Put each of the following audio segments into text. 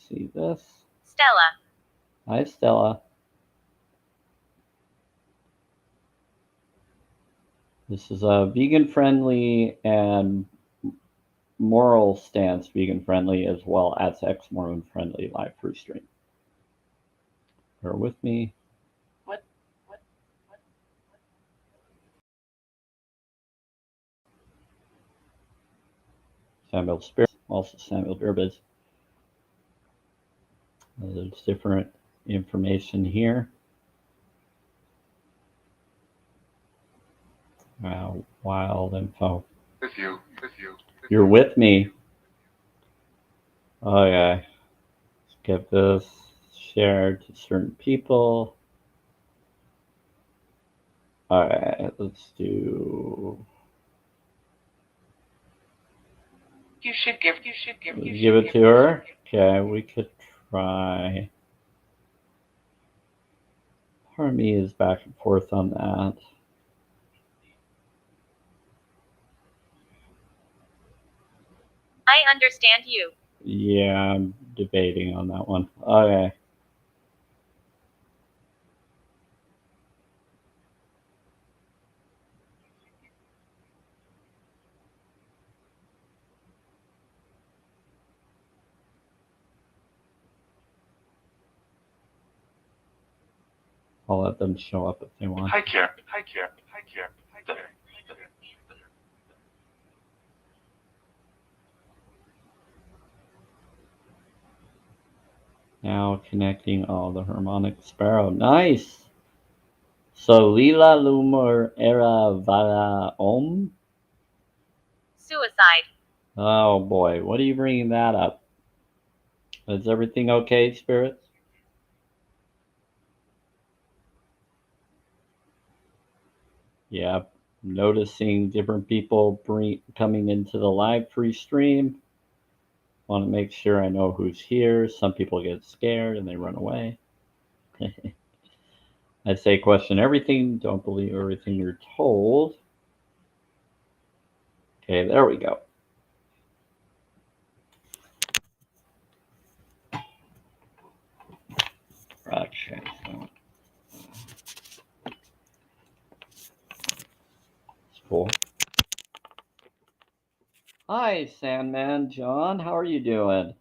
see this. Stella. Hi, Stella. This is a vegan-friendly and moral stance, vegan-friendly, as well as ex-Mormon-friendly live free stream. Bear with me. Samuel Spirits, also Samuel Durbiz. There's different information here. Wild info. With you. You're with me. Okay. Let's get this shared to certain people. Alright, let's do. You should give it to her. Okay, we could try. Part of me is back and forth on that. I understand you. Yeah, I'm debating on that one. Okay. I'll let them show up if they want. Hi, Care. Now connecting all the harmonic sparrow. Nice. So Lila Lumur Era Vara Om. Suicide. Oh boy, what are you bringing that up? Is everything okay, spirits? Yeah, noticing different people coming into the live free stream. Want to make sure I know who's here. Some people get scared and they run away. I'd say question everything. Don't believe everything you're told. Okay, there we go. Okay. It's cool. Hi, Sandman John. How are you doing?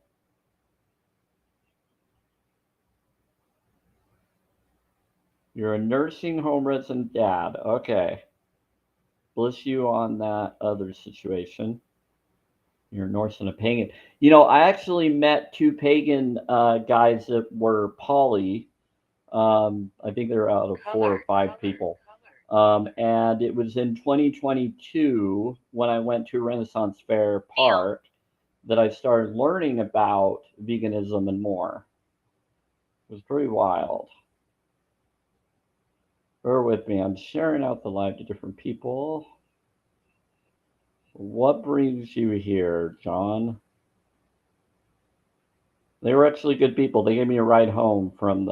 You're a nursing home resident dad. Okay. Bless you on that other situation. You're a Norse and a pagan. You know, I actually met two pagan guys that were poly. I think they're out of 4 or 5 people. And it was in 2022 when I went to Renaissance Fair Park that I started learning about veganism and more. It was pretty wild. Bear with me. I'm sharing out the live to different people. What brings you here, John? They were actually good people. They gave me a ride home from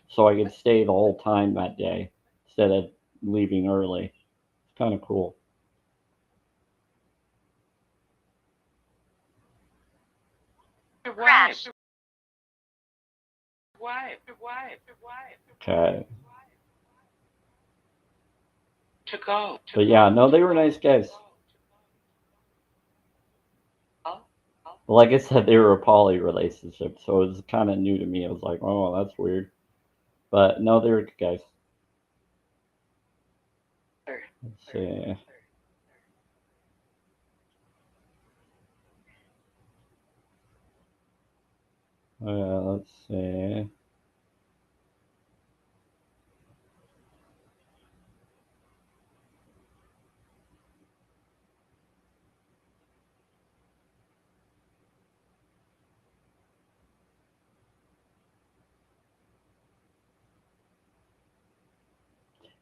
so I could stay the whole time that day instead of leaving early. It's kind of cool. Crash. Okay. To go. But yeah, no, they were nice guys. Like I said, they were a poly relationship, so it was kind of new to me. I was like, oh, that's weird. But no, they were good guys. Let's see. Let's see.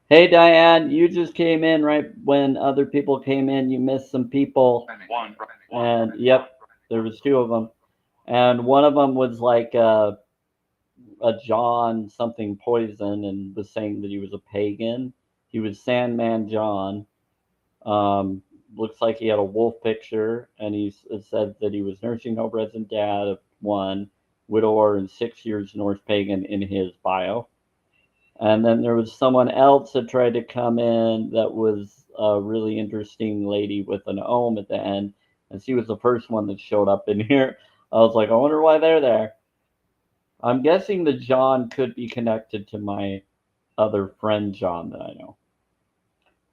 Hey, Diane, you just came in right when other people came in. You missed some people. And yep, there was 2 of them. And one of them was like a John something poison and was saying that he was a pagan. He was Sandman John. Looks like he had a wolf picture, and he said that he was nursing home resident dad of 1 widower and 6 years Norse pagan in his bio. And then there was someone else that tried to come in that was a really interesting lady with an ohm at the end. And she was the first one that showed up in here. I was like, I wonder why they're there. I'm guessing the John could be connected to my other friend John that I know.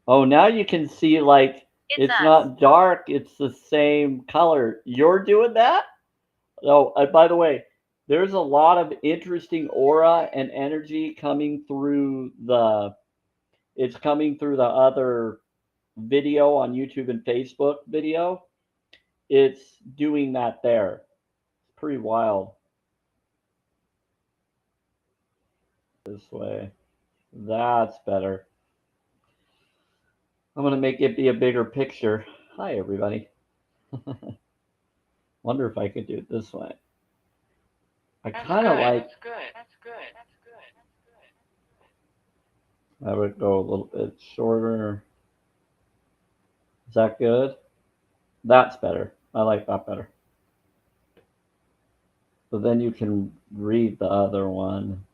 Oh, now you can see like it's us. not dark, it's the same color. You're doing that? Oh, and by the way, there's a lot of interesting aura and energy coming through it's coming through the other video on YouTube and Facebook video. It's doing that there. It's pretty wild. This way. That's better. I'm going to make it be a bigger picture. Hi, everybody. Wonder if I could do it this way. I kind of like. That's good. That's good. That's good. I would go a little bit shorter. Is that good? That's better. I like that better. So then you can read the other one.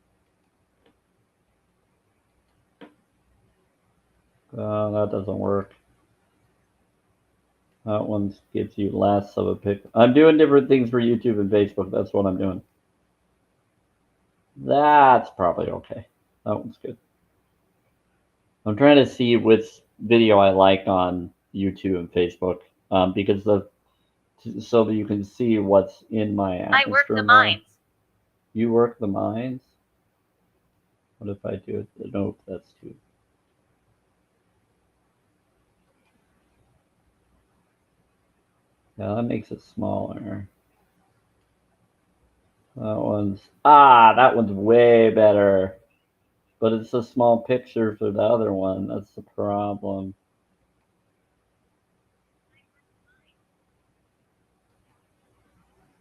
That doesn't work. That one gives you less of a pic. I'm doing different things for YouTube and Facebook. That's what I'm doing. That's probably okay. That one's good. I'm trying to see which video I like on YouTube and Facebook because so that you can see what's in my atmosphere. I work the mines. You work the mines? What if I do it? Nope, that's too. Yeah, that makes it smaller. That one's way better. But it's a small picture for the other one. That's the problem.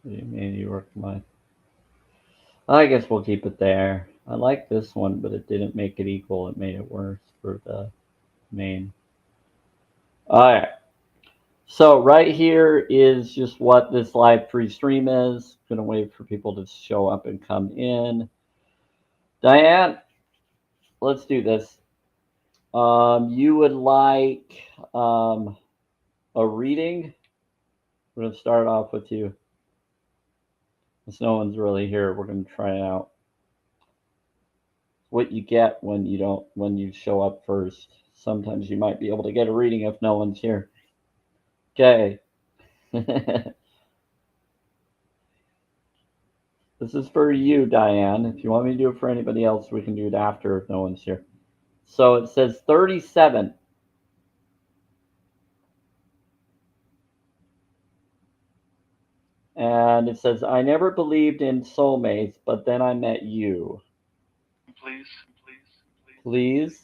What do you mean you work mine? I guess we'll keep it there. I like this one, but it didn't make it equal. It made it worse for the main. Alright. So right here is just what this live free stream is. Gonna wait for people to show up and come in. Diane, let's do this. You would like a reading? We're gonna start off with you. Since no one's really here, we're gonna try it out. What you get when you show up first. Sometimes you might be able to get a reading if no one's here. Okay. This is for you, Diane. If you want me to do it for anybody else, we can do it after if no one's here. So it says 37. And it says, I never believed in soulmates, but then I met you. Please. Please?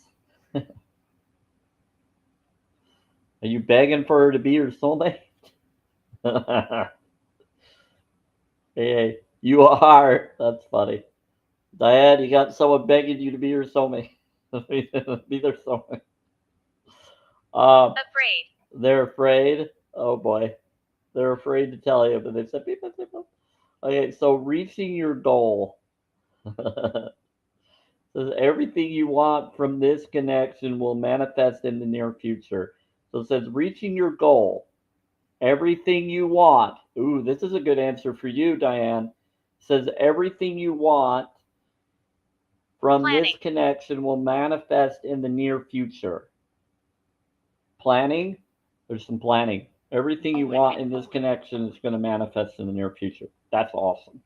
Are you begging for her to be your soulmate? Hey, you are. That's funny. Diane, you got someone begging you to be your soulmate. Be their soulmate. Afraid. They're afraid. Oh boy. They're afraid to tell you, but they said beep, beep, beep, beep. Okay, so reaching your goal. Says everything you want from this connection will manifest in the near future. So it says reaching your goal. Everything you want. Ooh, this is a good answer for you, Diane. It says everything you want from this connection will manifest in the near future. Planning? There's some planning. Everything you want in this connection is going to manifest in the near future. That's awesome.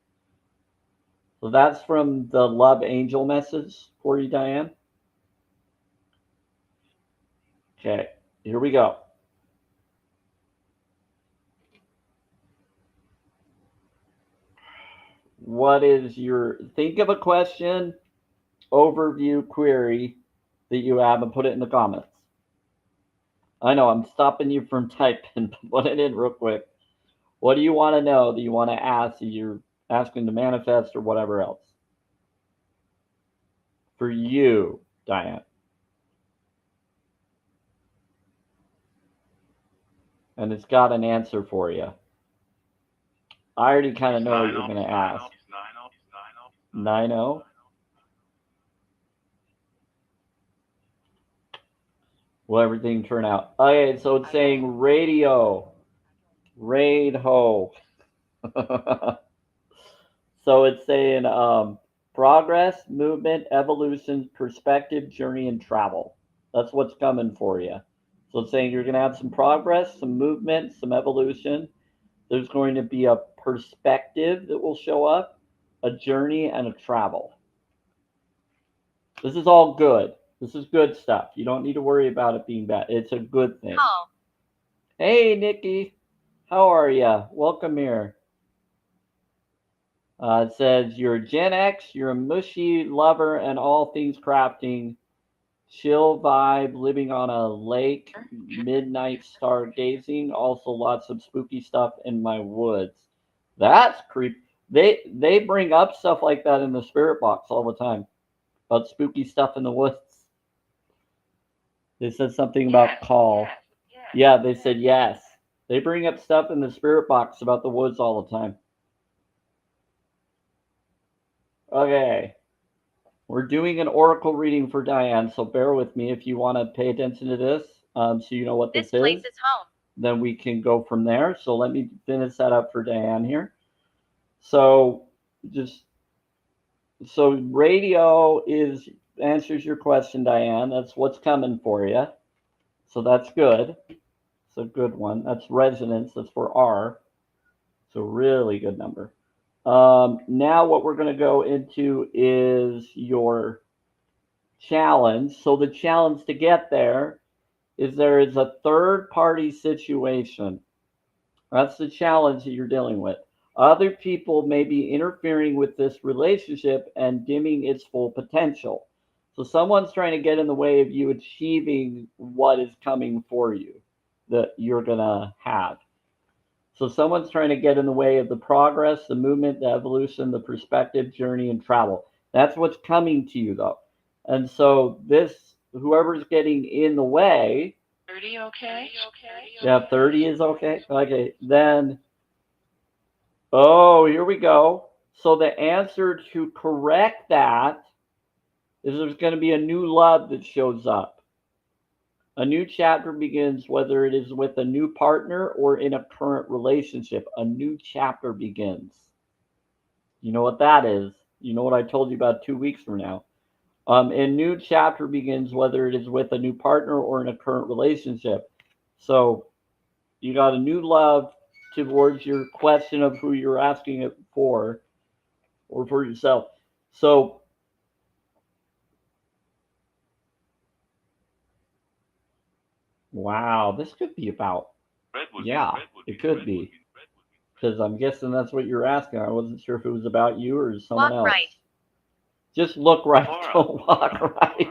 So that's from the Love Angel message for you, Diane. Okay, here we go. What is think of a question, overview, query that you have and put it in the comments. I know I'm stopping you from typing, but put it in real quick. What do you want to know that you want to ask that you're asking to manifest or whatever else? For you, Diane. And it's got an answer for you. I already kind of know what you're going to ask. 9-0. Will everything turn out? Okay, so it's saying radio. Raid ho. So it's saying progress, movement, evolution, perspective, journey, and travel. That's what's coming for you. So it's saying you're going to have some progress, some movement, some evolution. There's going to be a perspective that will show up, a journey, and a travel. This is all good. This is good stuff. You don't need to worry about it being bad. It's a good thing. Call. Hey, Nikki. How are you? Welcome here. It says you're Gen X, you're a mushy lover and all things crafting, chill vibe, living on a lake, midnight stargazing, also lots of spooky stuff in my woods. That's creepy. They bring up stuff like that in the spirit box all the time about spooky stuff in the woods. They said something about call. Yeah, they said yes. They bring up stuff in the spirit box about the woods all the time. Okay. We're doing an oracle reading for Diane, so bear with me if you want to pay attention to this, so you know what This this place is. is home. Then we can go from there. So let me finish that up for Diane here. So just so radio is answers your question, Diane. That's what's coming for you. So that's good. It's a good one. That's resonance. That's for R. It's a really good number. Now what we're going to go into is your challenge. So the challenge to get there is a third party situation. That's the challenge that you're dealing with. Other people may be interfering with this relationship and dimming its full potential. So someone's trying to get in the way of you achieving what is coming for you that you're going to have. So someone's trying to get in the way of the progress, the movement, the evolution, the perspective, journey, and travel. That's what's coming to you, though. And so this, whoever's getting in the way, 30 okay? yeah, 30 is okay. Okay, then, oh, here we go. So the answer to correct that is there's going to be a new love that shows up. A new chapter begins, whether it is with a new partner or in a current relationship. A new chapter begins. You know what that is. You know what I told you about 2 weeks from now. A new chapter begins, whether it is with a new partner or in a current relationship. So you got a new love towards your question of who you're asking it for or for yourself. So wow, this could be about, yeah, it could be. Because I'm guessing that's what you're asking. I wasn't sure if it was about you or someone Walk else. right. Just look right. Don't walk right.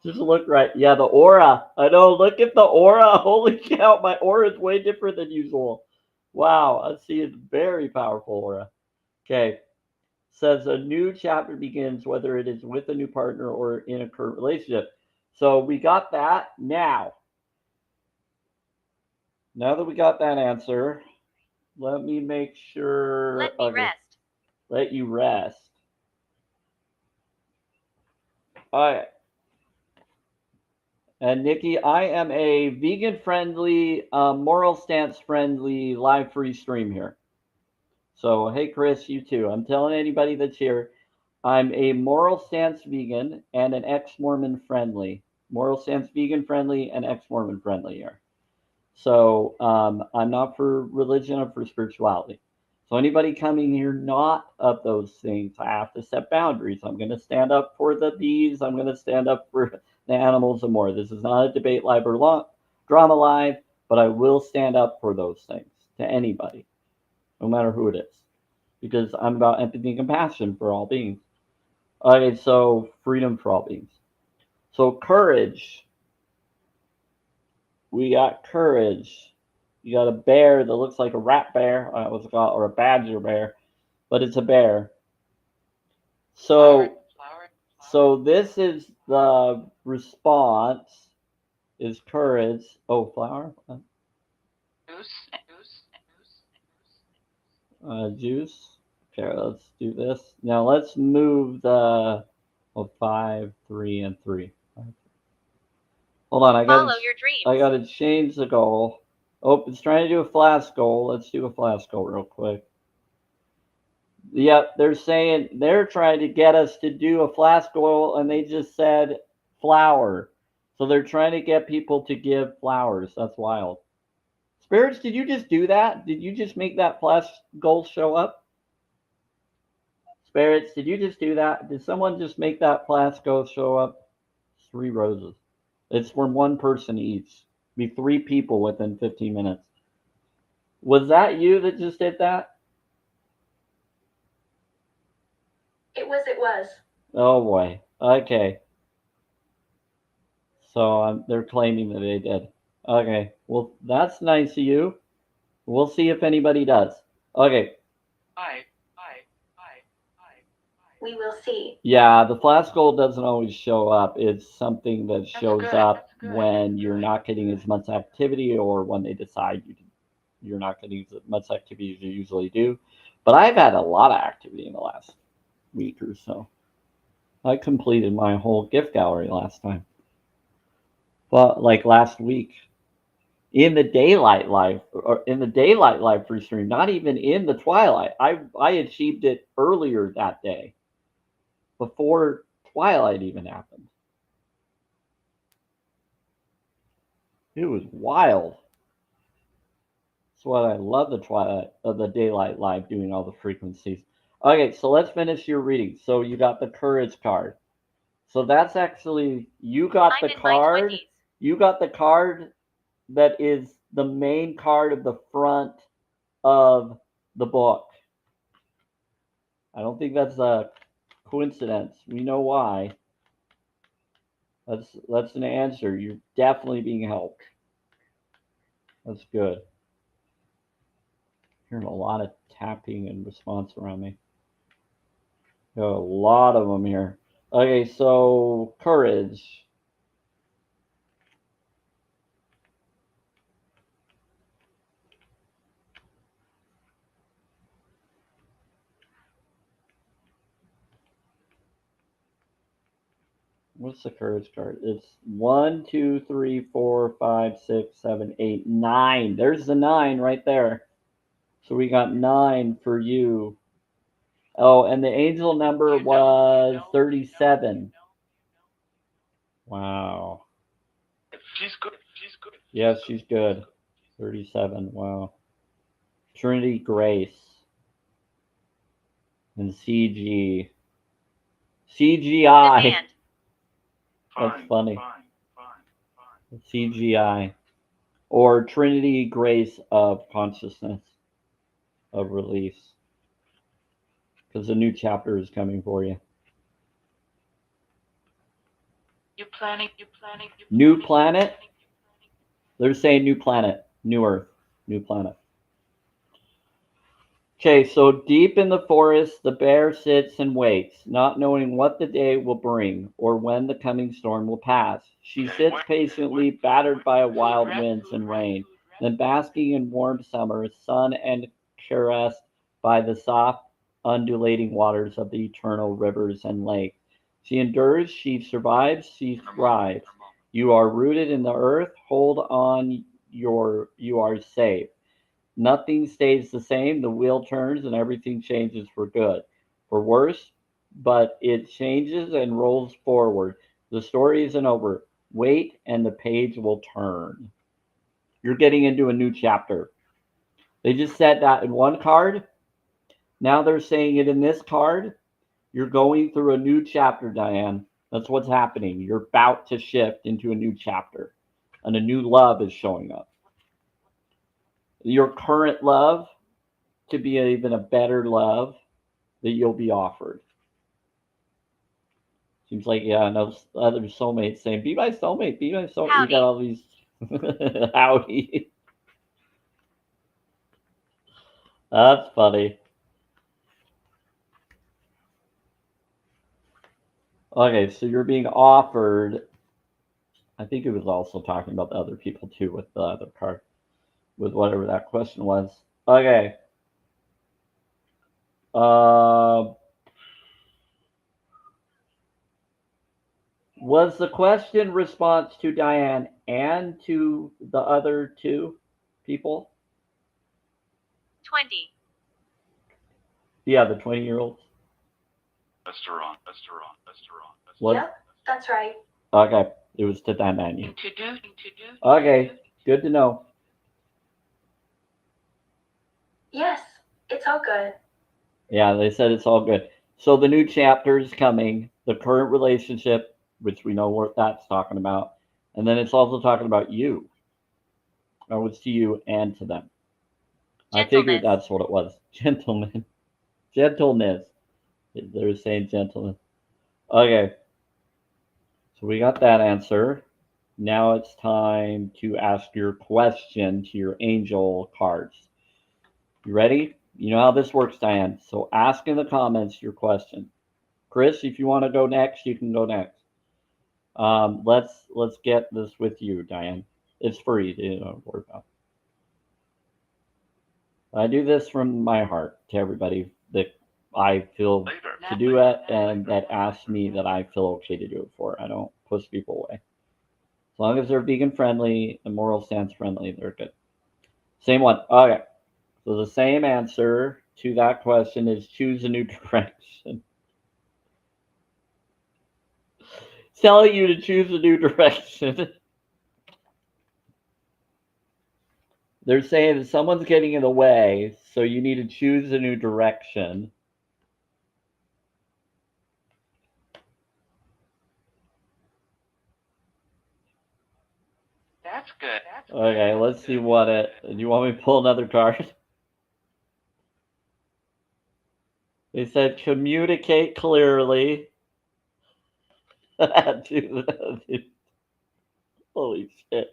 Just look right. Yeah, the aura. I know. Look at the aura. Holy cow, my aura is way different than usual. Wow, I see a very powerful aura. Okay. Says a new chapter begins, whether it is with a new partner or in a current relationship. So we got that. Now that we got that answer, let me make sure. Let me Okay, rest. let you rest. All right. And Nikki, I am a vegan friendly, moral stance friendly live free stream here. So, hey, Chris, you too. I'm telling anybody that's here, I'm a moral stance vegan and an ex Mormon friendly. Moral stance vegan friendly and ex Mormon friendly here. So, I'm not for religion, I'm for spirituality. So, anybody coming here not of those things, I have to set boundaries. I'm going to stand up for the bees, I'm going to stand up for the animals and more. This is not a debate live or drama live, but I will stand up for those things to anybody, no matter who it is, because I'm about empathy and compassion for all beings. Okay, so freedom for all beings. So courage. We got courage. You got a bear that looks like a rat bear, what's it called, or a badger bear, but it's a bear. So, so this is the response. Is courage? Oh, flower. Juice. Juice. Okay, let's do this. Now let's move the 5, 3, and 3. Hold on, Follow your dreams. I gotta change the goal. Oh, it's trying to do a flash goal. Let's do a flash goal real quick. Yep, they're saying they're trying to get us to do a flash goal, and they just said flower. So they're trying to get people to give flowers. That's wild. Spirits, did you just do that? Did you just make that flash goal show up? Spirits, did you just do that? Did someone just make that flash goal show up? 3 roses. It's from one person each. Be 3 people within 15 minutes. Was that you that just did that? It was. Oh boy. Okay. So they're claiming that they did. Okay. Well, that's nice of you. We'll see if anybody does. Okay. Hi. We will see. Yeah, the flash goal doesn't always show up. It's something that That's shows good. up That's good. when you're not getting as much activity or when they decide you're not getting as much activity as you usually do. But I've had a lot of activity in the last week or so. I completed my whole gift gallery last time. But like last week in the daylight life or in the daylight life free stream, not even in the twilight. I achieved it earlier that day before twilight even happened. It was wild. That's what I love the twilight of the daylight live doing all the frequencies. Okay, so let's finish your reading. So you got the courage card. So that's actually you got I'm the in my card. 20s. You got the card that is the main card of the front of the book. I don't think that's a coincidence. We know why. That's an answer. You're definitely being helped. That's good. Hearing a lot of tapping and response around me. Got a lot of them here. Okay, so courage. What's the courage card? It's 1, 2, 3, 4, 5, 6, 7, 8, 9. There's the 9 right there. So we got 9 for you. Oh, and the angel number was 37. Wow. She's good. Yes, she's good. 37. Wow. Trinity Grace and CG. The CGI. band. That's funny. CGI. Or Trinity Grace of Consciousness of Release. Because a new chapter is coming for you. You planning. New planet? They're saying new planet. New Earth. New planet. Okay, so deep in the forest, the bear sits and waits, not knowing what the day will bring or when the coming storm will pass. She sits patiently, battered by wild winds and rain, then basking in warm summer sun and caressed by the soft, undulating waters of the eternal rivers and lakes. She endures, she survives, she thrives. You are rooted in the earth. Hold on, you are safe. Nothing stays the same. The wheel turns and everything changes for good, for worse, but it changes and rolls forward. The story isn't over. Wait, and the page will turn. You're getting into a new chapter. They just said that in one card. Now they're saying it in this card. You're going through a new chapter, Diane. That's what's happening. You're about to shift into a new chapter, and a new love is showing up. Your current love to be even a better love that you'll be offered. Seems like, yeah, no other soulmates saying, be my soulmate, be my soulmate. Howdy. You got all these howdy. That's funny. Okay, so you're being offered. I think it was also talking about the other people too with the other card, with whatever that question was. Okay. Was the question response to Diane and to the other two people? 20. Yeah, the 20-year-olds. Restaurant. Yep, that's right. Okay, it was to Diane. To do. Okay, good to know. Yes, it's all good. Yeah, they said it's all good. So the new chapter is coming, the current relationship, which we know what that's talking about, and then it's also talking about you. Or it's to you and to them. I figured that's what it was. Gentlemen. Gentleness. They're saying gentleness. Okay. So we got that answer. Now it's time to ask your question to your angel cards. You ready? You know how this works, Diane. So ask in the comments your question. Chris, if you want to go next, you can go next. Let's get this with you, Diane. It's free. You don't worry about it. I do this from my heart to everybody that I feel to do it and that asks me that I feel okay to do it for. I don't push people away. As long as they're vegan friendly and moral stance friendly, they're good. Same one. Okay. So the same answer to that question is choose a new direction. It's telling you to choose a new direction. They're saying that someone's getting in the way, so you need to choose a new direction. That's good. Okay, let's see what it. Do you want me to pull another card? They said communicate clearly. Holy shit.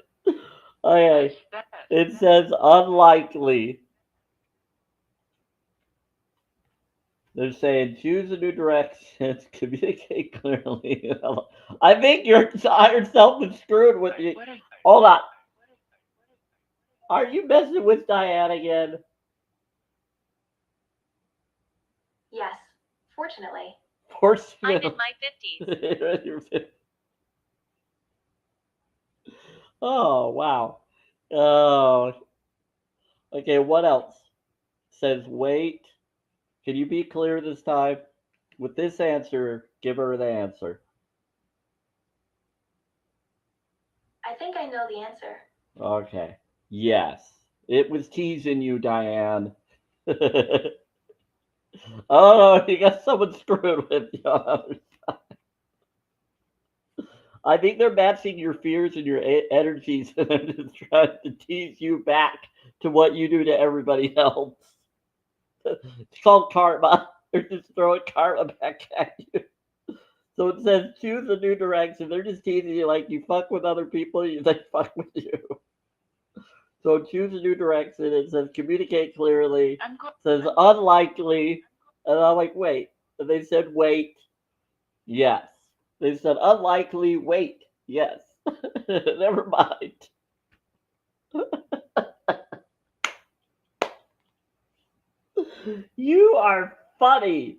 Okay. It says unlikely. They're saying choose a new direction, communicate clearly. I think your higher self is screwed with you. Hold on. Are you messing with Diane again? Yes, fortunately. Fortunately. I'm in my 50s. Oh, wow. Oh. Okay, what else? Says wait. Can you be clear this time? With this answer, give her the answer. I think I know the answer. Okay. Yes. It was teasing you, Diane. Oh, you got someone screwed with you. I think they're matching your fears and your energies, and they're just trying to tease you back to what you do to everybody else. It's called karma. They're just throwing karma back at you. So it says choose a new direction. They're just teasing you like you fuck with other people, they fuck with you. So choose a new direction. It says communicate clearly. It says unlikely. And I'm like, wait. And they said wait. Yes. They said unlikely, wait. Yes. Never mind. You are funny.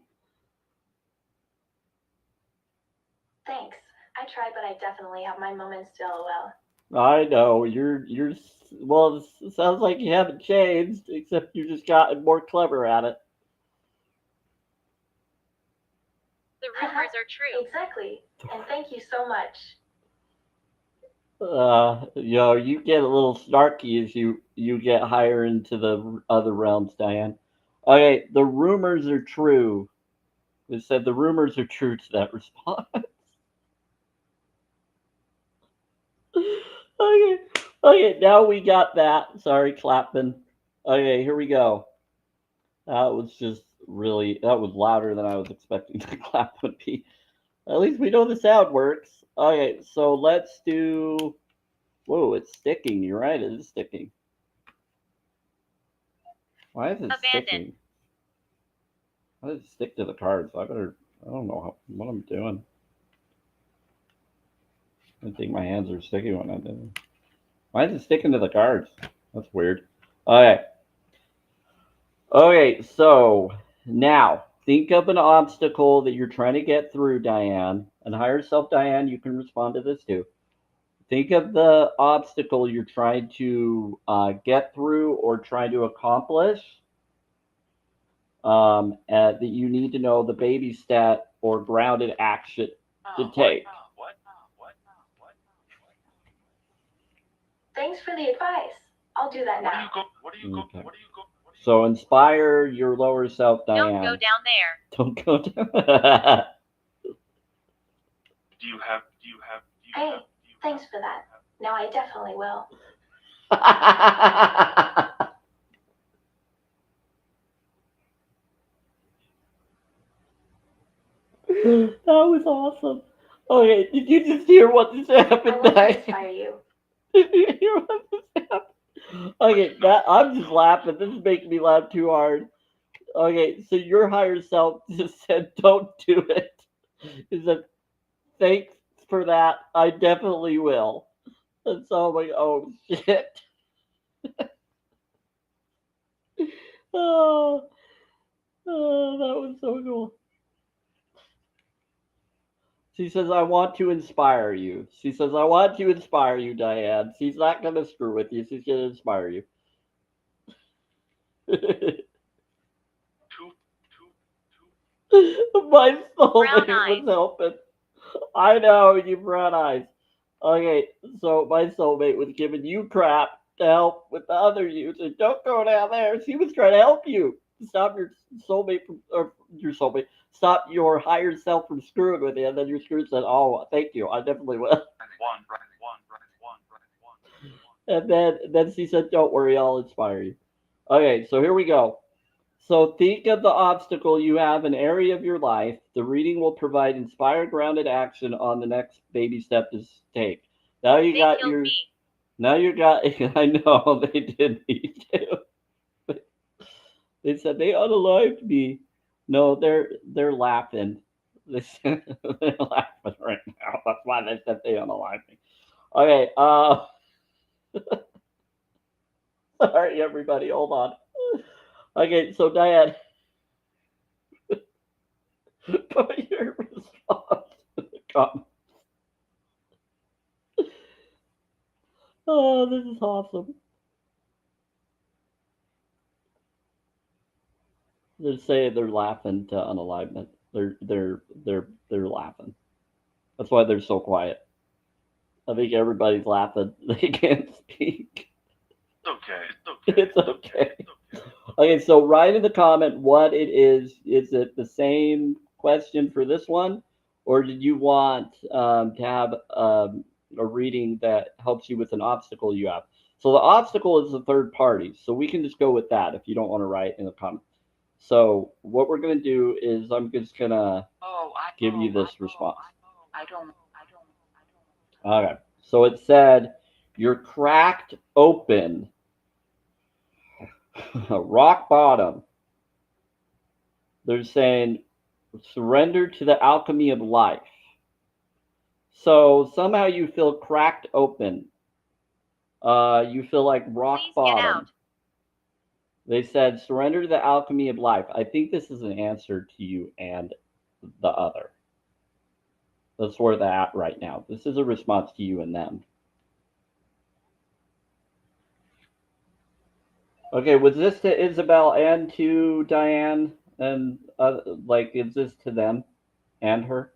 Thanks. I tried, but I definitely have my moments to LOL. I know you're well. It sounds like you haven't changed, except you just gotten more clever at it. The rumors are true. Exactly. And thank you so much. You get a little snarky as you get higher into the other realms, Diane. Okay, the rumors are true. It said the rumors are true to that response. Okay, okay, now we got that. Sorry, Clapton. Okay, here we go. That was louder than I was expecting the clap would be. At least we know the sound works. Okay, so let's do. Whoa, it's sticking. You're right, it is sticking. Why is it sticking? Why does it stick to the cards? I don't know what I'm doing. I think my hands are sticky when I do. Why is it sticking to the cards? That's weird. Okay. Okay, so Now, think of an obstacle that you're trying to get through, Diane. And higher self, Diane, you can respond to this too. Think of the obstacle you're trying to get through or trying to accomplish, that you need to know the baby step or grounded action to take. Thanks for the advice. I'll do that now. Okay. So inspire your lower self, Diane. Don't go down there. Don't go down. Do you have? Hey, thanks for that. Now I definitely will. That was awesome. Okay, did you just hear what just I happened, want to Diane? inspire you. Did you hear what just happened? Okay, I'm just laughing. This is making me laugh too hard. Okay, so your higher self just said, "Don't do it." It said, "Thanks for that. I definitely will." And so I'm like, "Oh shit!" Oh, that was so cool. She says, "I want to inspire you." She says, "I want to inspire you, Diane." She's not gonna screw with you. She's gonna inspire you. My soulmate was helping. I know, you brown eyes. Okay, so my soulmate was giving you crap to help with the other you. So don't go down there. She was trying to help you. Stop your soulmate from, or your soulmate. Stop your higher self from screwing with you. And then your screw said, "Oh, thank you. I definitely will." And then she said, "Don't worry, I'll inspire you." Okay, so here we go. So think of the obstacle you have an area of your life. The reading will provide inspired, grounded action on the next baby step to take. Now you They got killed your. me. Now you got. I know they did me too. They said they unalived me. No, they're laughing. They're laughing right now. That's why they said they unalived me. Okay. Sorry everybody. Hold on. Okay, so Diane, put your response in the comments. Oh, this is awesome. They're saying they're laughing to unalignment. They're laughing. That's why they're so quiet. I think everybody's laughing. They can't speak. It's okay. Okay, so write in the comment what it is. Is it the same question for this one, or did you want to have a reading that helps you with an obstacle you have? So the obstacle is the third party, so we can just go with that if you don't want to write in the comment. So what we're gonna do is I'm just gonna give you this response. Okay. So it said you're cracked open, rock bottom. They're saying surrender to the alchemy of life. So somehow you feel cracked open. You feel like rock Please get bottom. out. They said surrender to the alchemy of life. I think this is an answer to you and the other. That's where they're at right now. This is a response to you and them. Okay, was this to Isabel and to Diane? And like, is this to them and her?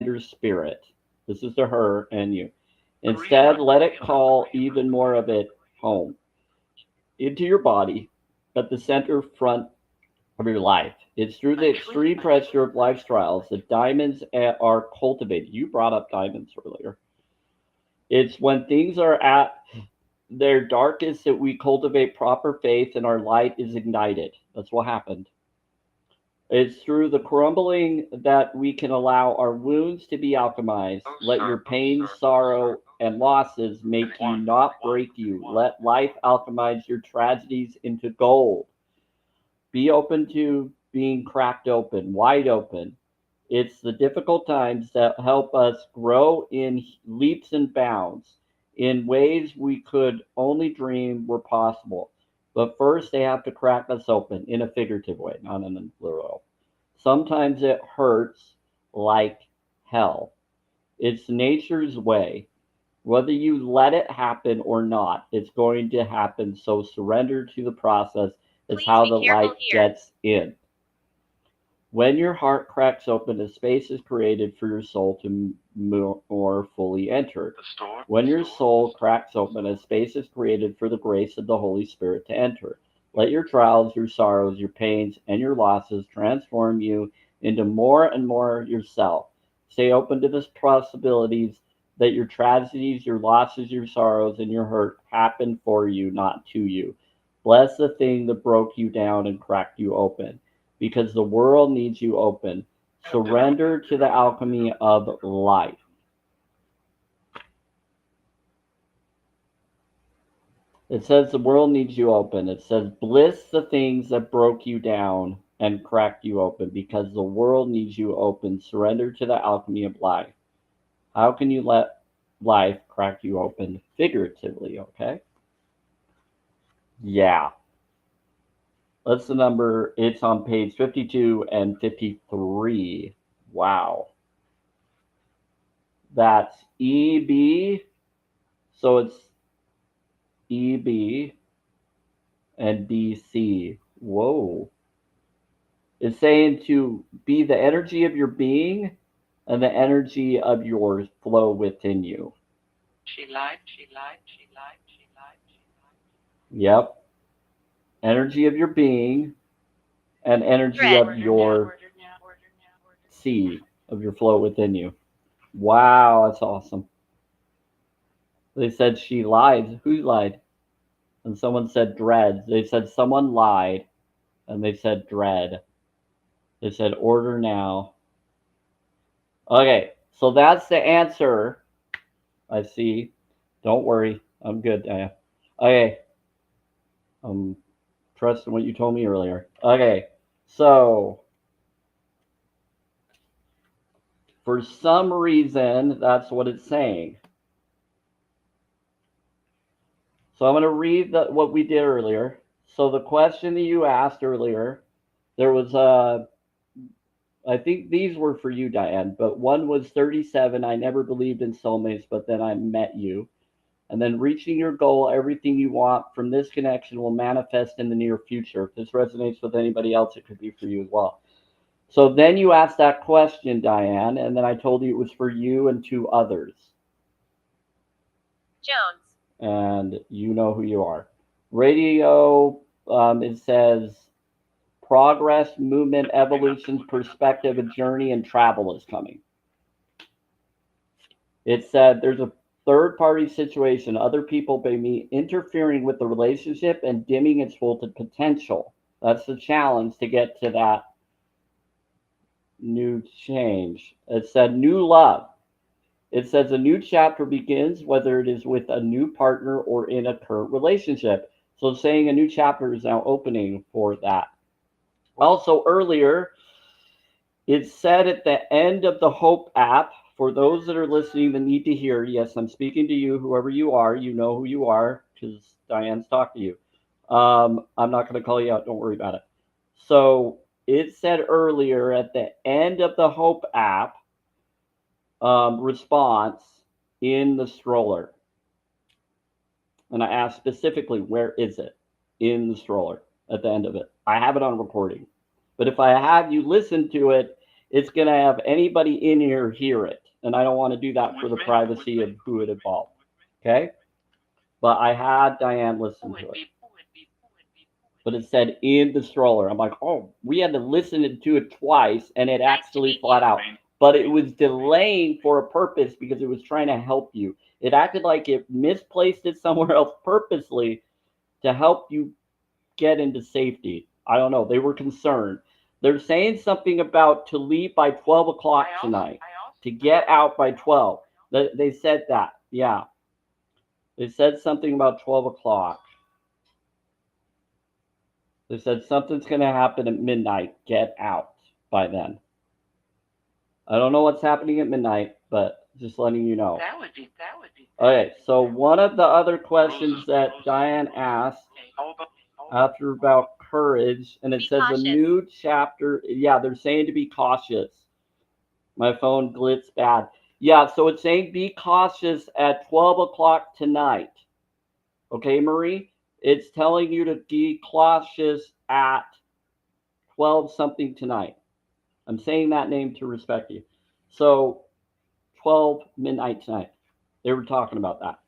your spirit. This is to her and you. Instead, let it call even more of it home into your body at the center front of your life. It's through the extreme pressure of life's trials that diamonds are cultivated. You brought up diamonds earlier. It's when things are at their darkest that we cultivate proper faith and our light is ignited. That's what happened. It's through the crumbling that we can allow our wounds to be alchemized. Let your pain, sorrow, and losses make you, not break you. Let life alchemize your tragedies into gold. Be open to being cracked open, wide open. It's the difficult times that help us grow in leaps and bounds in ways we could only dream were possible. But first, they have to crack us open in a figurative way, not in a literal. Sometimes it hurts like hell. It's nature's way. Whether you let it happen or not, it's going to happen. So surrender to the process is Please how be the careful light here. gets in. When your heart cracks open, a space is created for your soul to more fully enter. The store. When your soul cracks open, a space is created for the grace of the Holy Spirit to enter. Let your trials, your sorrows, your pains, and your losses transform you into more and more yourself. Stay open to the possibilities that your tragedies, your losses, your sorrows, and your hurt happen for you, not to you. Bless the thing that broke you down and cracked you open, because the world needs you open. Surrender to the alchemy of life. It says the world needs you open. It says bliss the things that broke you down and cracked you open, because the world needs you open. Surrender to the alchemy of life. How can you let life crack you open figuratively, okay? Yeah. That's the number. It's on page 52 and 53. Wow. That's EB. So it's EB and BC. Whoa. It's saying to be the energy of your being and the energy of your flow within you. She lied. She lied. She lied. She lied. She lied. Yep. Energy of your being and energy Dread. of your seed, of your flow within you. Wow, that's awesome. They said she lied. Who lied? And someone said dread. They said someone lied. And they said dread. They said order now. Okay, so that's the answer. I see. Don't worry. I'm good, Diane. Okay. I'm trusting what you told me earlier. Okay. So, for some reason, that's what it's saying. So I'm going to read what we did earlier. So the question that you asked earlier, there was I think these were for you, Diane, but one was 37. I never believed in soulmates, but then I met you. And then reaching your goal, everything you want from this connection will manifest in the near future. If this resonates with anybody else, it could be for you as well. So then you asked that question, Diane, and then I told you it was for you and two others. Jones. And you know who you are. Radio, it says progress, movement, evolution, perspective, a journey, and travel is coming. It said there's a third party situation. Other people may be interfering with the relationship and dimming its full potential. That's the challenge to get to that new change. It said new love. It says a new chapter begins, whether it is with a new partner or in a current relationship. So saying a new chapter is now opening for that. Also earlier, it said at the end of the Hope app, for those that are listening that need to hear, yes, I'm speaking to you, whoever you are, you know who you are, because Diane's talked to you. I'm not going to call you out, don't worry about it. So it said earlier at the end of the Hope app response in the stroller. And I asked specifically, where is it in the stroller at the end of it? I have it on recording. But if I had you listen to it, it's going to have anybody in here hear it. And I don't want to do that for the privacy of who it involved. Okay? But I had Diane listen to it. But it said in the stroller. I'm like, oh, we had to listen to it twice, and it actually flat out. But it was delaying for a purpose because it was trying to help you. It acted like it misplaced it somewhere else purposely to help you get into safety. I don't know. They were concerned. They're saying something about to leave by 12 o'clock tonight, to get out by 12. They said that. Yeah. They said something about 12 o'clock. They said something's going to happen at midnight. Get out by then. I don't know what's happening at midnight, but just letting you know. That would be. Okay, so one of the other questions that Diane asked after about courage, and it Be says cautious. a new chapter. Yeah, they're saying to be cautious. My phone glitched bad. Yeah, so it's saying be cautious at 12 o'clock tonight. Okay, Marie? It's telling you to be cautious at 12 something tonight. I'm saying that name to respect you. So 12 midnight tonight. They were talking about that.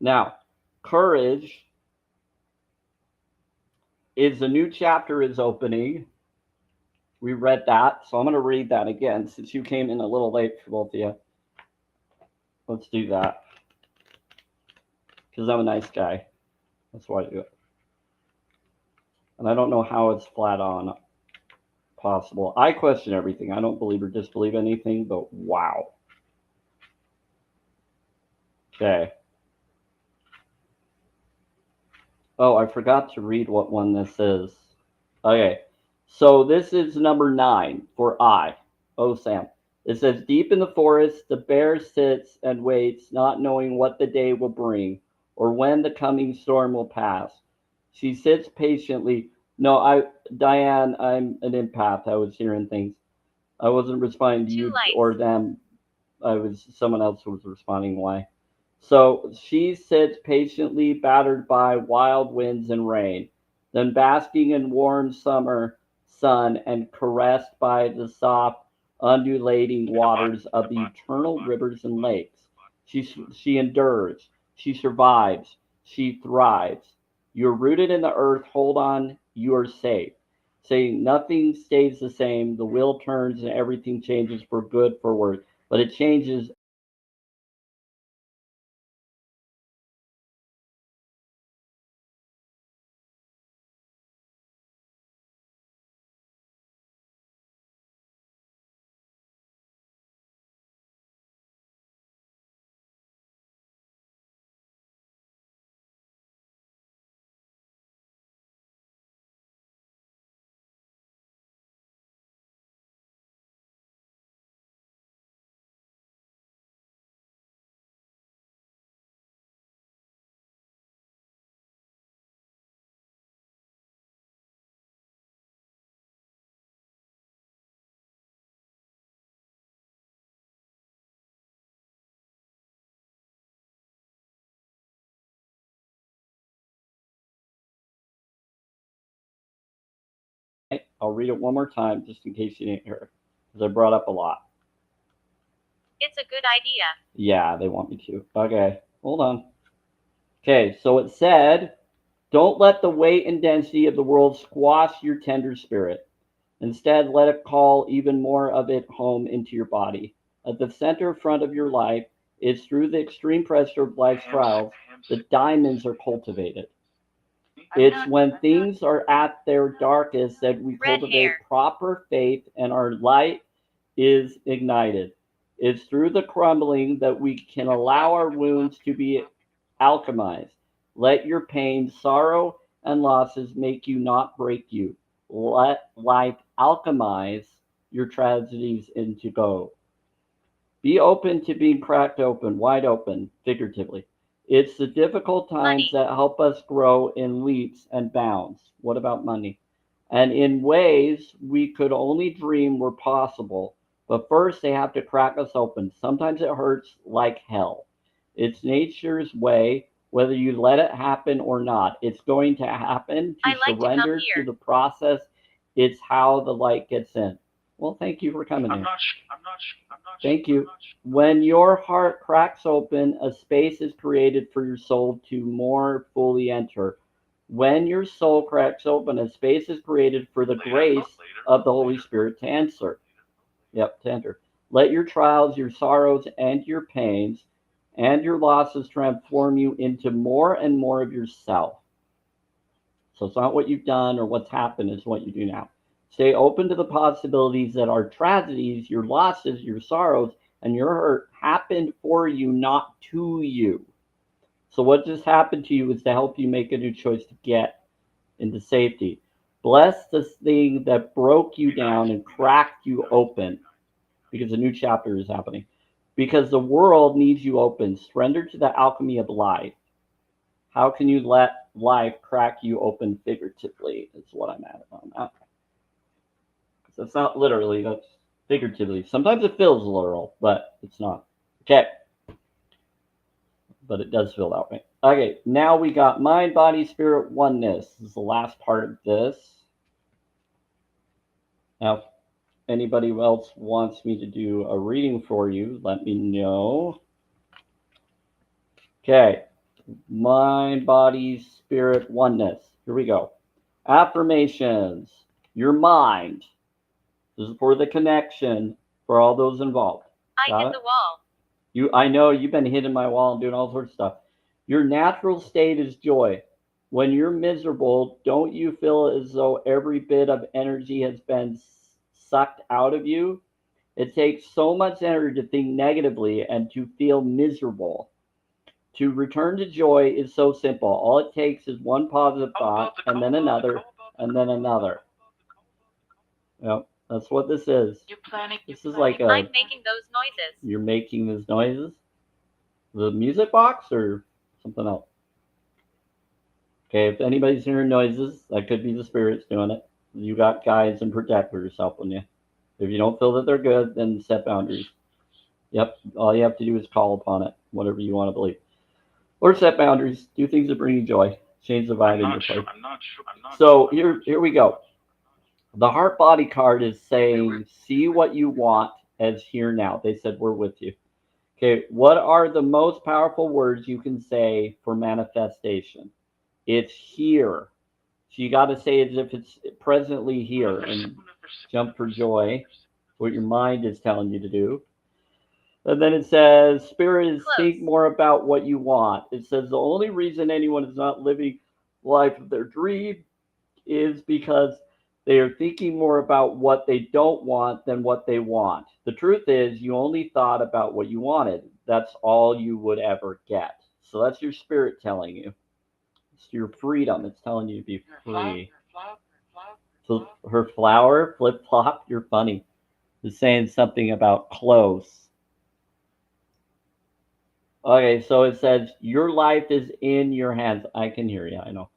Now, courage is a new chapter is opening. We read that, so I'm going to read that again since you came in a little late for both of you. Let's do that. Because I'm a nice guy. That's why I do it. And I don't know how it's flat on possible. I question everything. I don't believe or disbelieve anything, but wow. Okay. Oh, I forgot to read what one this is. Okay. So this is number 9 for I. Oh, Sam. It says, deep in the forest, the bear sits and waits, not knowing what the day will bring or when the coming storm will pass. She sits patiently. No, Diane, I'm an empath. I was hearing things. I wasn't responding to you or them. Someone else who was responding. Why? So she sits patiently, battered by wild winds and rain, then basking in warm summer sun and caressed by the soft, undulating waters of the eternal rivers and lakes. She endures, she survives, she thrives. You're rooted in the earth, hold on, you are safe. Saying nothing stays the same, the wheel turns and everything changes for good, for worse. But it changes I'll read it one more time just in case you didn't hear it, because I brought up a lot. It's a good idea. Yeah, they want me to. Okay, hold on. Okay, so it said, don't let the weight and density of the world squash your tender spirit. Instead, let it call even more of it home into your body. At the center front of your life is through the extreme pressure of life's trials, the diamonds are cultivated. It's when things are at their darkest that we cultivate proper faith and our light is ignited. It's through the crumbling that we can allow our wounds to be alchemized. Let your pain, sorrow, and losses make you, not break you. Let life alchemize your tragedies into gold. Be open to being cracked open, wide open, figuratively. It's the difficult times that help us grow in leaps and bounds. What about money? And in ways we could only dream were possible. But first, they have to crack us open. Sometimes it hurts like hell. It's nature's way, whether you let it happen or not. It's going to happen. To surrender to the process, it's how the light gets in. Well, thank you for coming I'm in. not. Thank you. When your heart cracks open, a space is created for your soul to more fully enter. When your soul cracks open, a space is created for the grace of the Holy Spirit to enter. Yep, to enter. Let your trials, your sorrows, and your pains and your losses transform you into more and more of yourself. So it's not what you've done or what's happened, it's what you do now. Stay open to the possibilities that our tragedies, your losses, your sorrows, and your hurt happened for you, not to you. So what just happened to you is to help you make a new choice to get into safety. Bless this thing that broke you down and cracked you open because a new chapter is happening. Because the world needs you open. Surrender to the alchemy of life. How can you let life crack you open figuratively? Is what I'm at on that. Because that's not literally, that's figuratively. Sometimes it feels literal, but it's not. Okay. But it does feel that way. Okay, now we got mind, body, spirit, oneness. This is the last part of this. Now, if anybody else wants me to do a reading for you, let me know. Okay, mind, body, spirit, oneness. Here we go. Affirmations. Your mind. This is for the connection for all those involved. I hit the wall. I know you've been hitting my wall and doing all sorts of stuff. Your natural state is joy. When you're miserable, don't you feel as though every bit of energy has been sucked out of you? It takes so much energy to think negatively and to feel miserable. To return to joy is so simple. All it takes is one positive thought, and then another, and then another. Yep, that's what this is. This is like I'm making those noises. You're making these noises? The music box or something else? Okay, if anybody's hearing noises, that could be the spirits doing it. You got guides and protectors helping you. If you don't feel that they're good, then set boundaries. Yep, all you have to do is call upon it, whatever you want to believe. Or set boundaries. Do things that bring you joy. Change the vibe in your place. So here we go. The heart body card is saying, see what you want as here now. They said, we're with you. Okay, what are the most powerful words you can say for manifestation? It's here. So you got to say it as if it's presently here and jump for joy, what your mind is telling you to do. And then it says, spirit is think more about what you want. It says the only reason anyone is not living life of their dream is because they are thinking more about what they don't want than what they want. The truth is, you only thought about what you wanted. That's all you would ever get. So that's your spirit telling you. It's your freedom. It's telling you to be free. So her flower, flip flop, you're funny, is saying something about close. Okay, so it says, your life is in your hands. I can hear you, I know.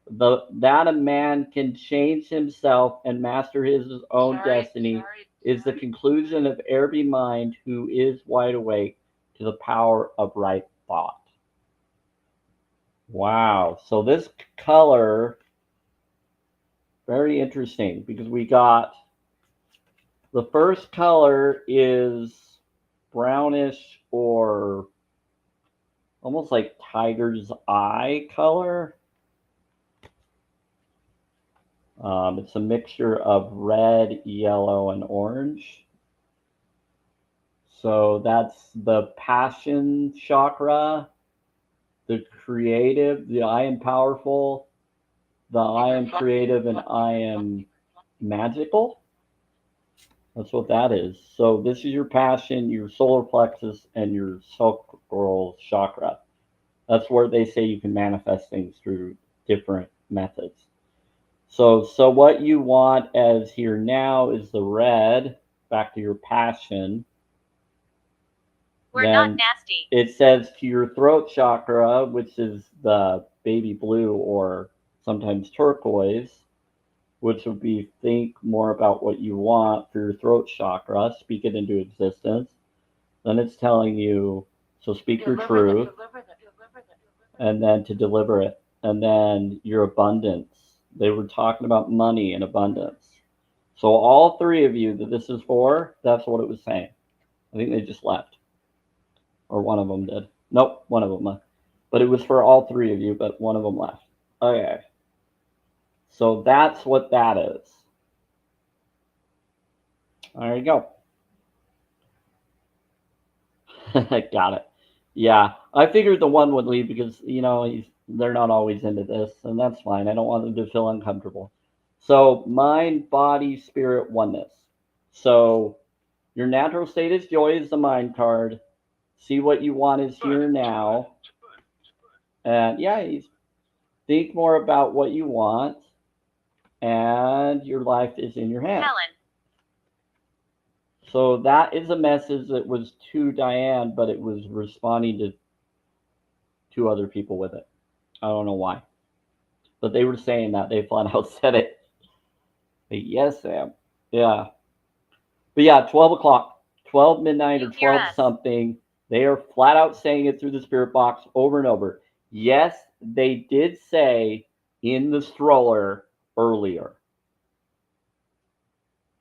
That a man can change himself and master his own destiny is the conclusion of every mind who is wide awake to the power of right thought. Wow. So this color, very interesting because we got the first color is brownish or almost like tiger's eye color. It's a mixture of red, yellow, and orange. So that's the passion chakra, the creative, the I am powerful, the I am creative, and I am magical. That's what that is. So this is your passion, your solar plexus, and your sacral chakra. That's where they say you can manifest things through different methods. So what you want as here now is the red, back to your passion. We're not nasty. It says to your throat chakra, which is the baby blue or sometimes turquoise, which would be think more about what you want for your throat chakra, speak it into existence. Then it's telling you, so speak your truth, and then to deliver it. And then your abundance. They were talking about money and abundance. So all three of you that this is for, that's what it was saying. I think they just left. Or one of them did. Nope, one of them left. But it was for all three of you, but one of them left. Okay. So that's what that is. There you go. Got it. Yeah, I figured the one would leave because they're not always into this, and that's fine. I don't want them to feel uncomfortable. So mind, body, spirit, oneness. So your natural state is joy is the mind card. See what you want is here now. And yeah, you think more about what you want, and your life is in your hands. Helen. So that is a message that was to Diane, but it was responding to two other people with it. I don't know why. But they were saying that. They flat out said it. But yes, Sam. Yeah. But yeah, 12 o'clock, 12 midnight or 12 something. They are flat out saying it through the spirit box over and over. Yes, they did say in the stroller earlier.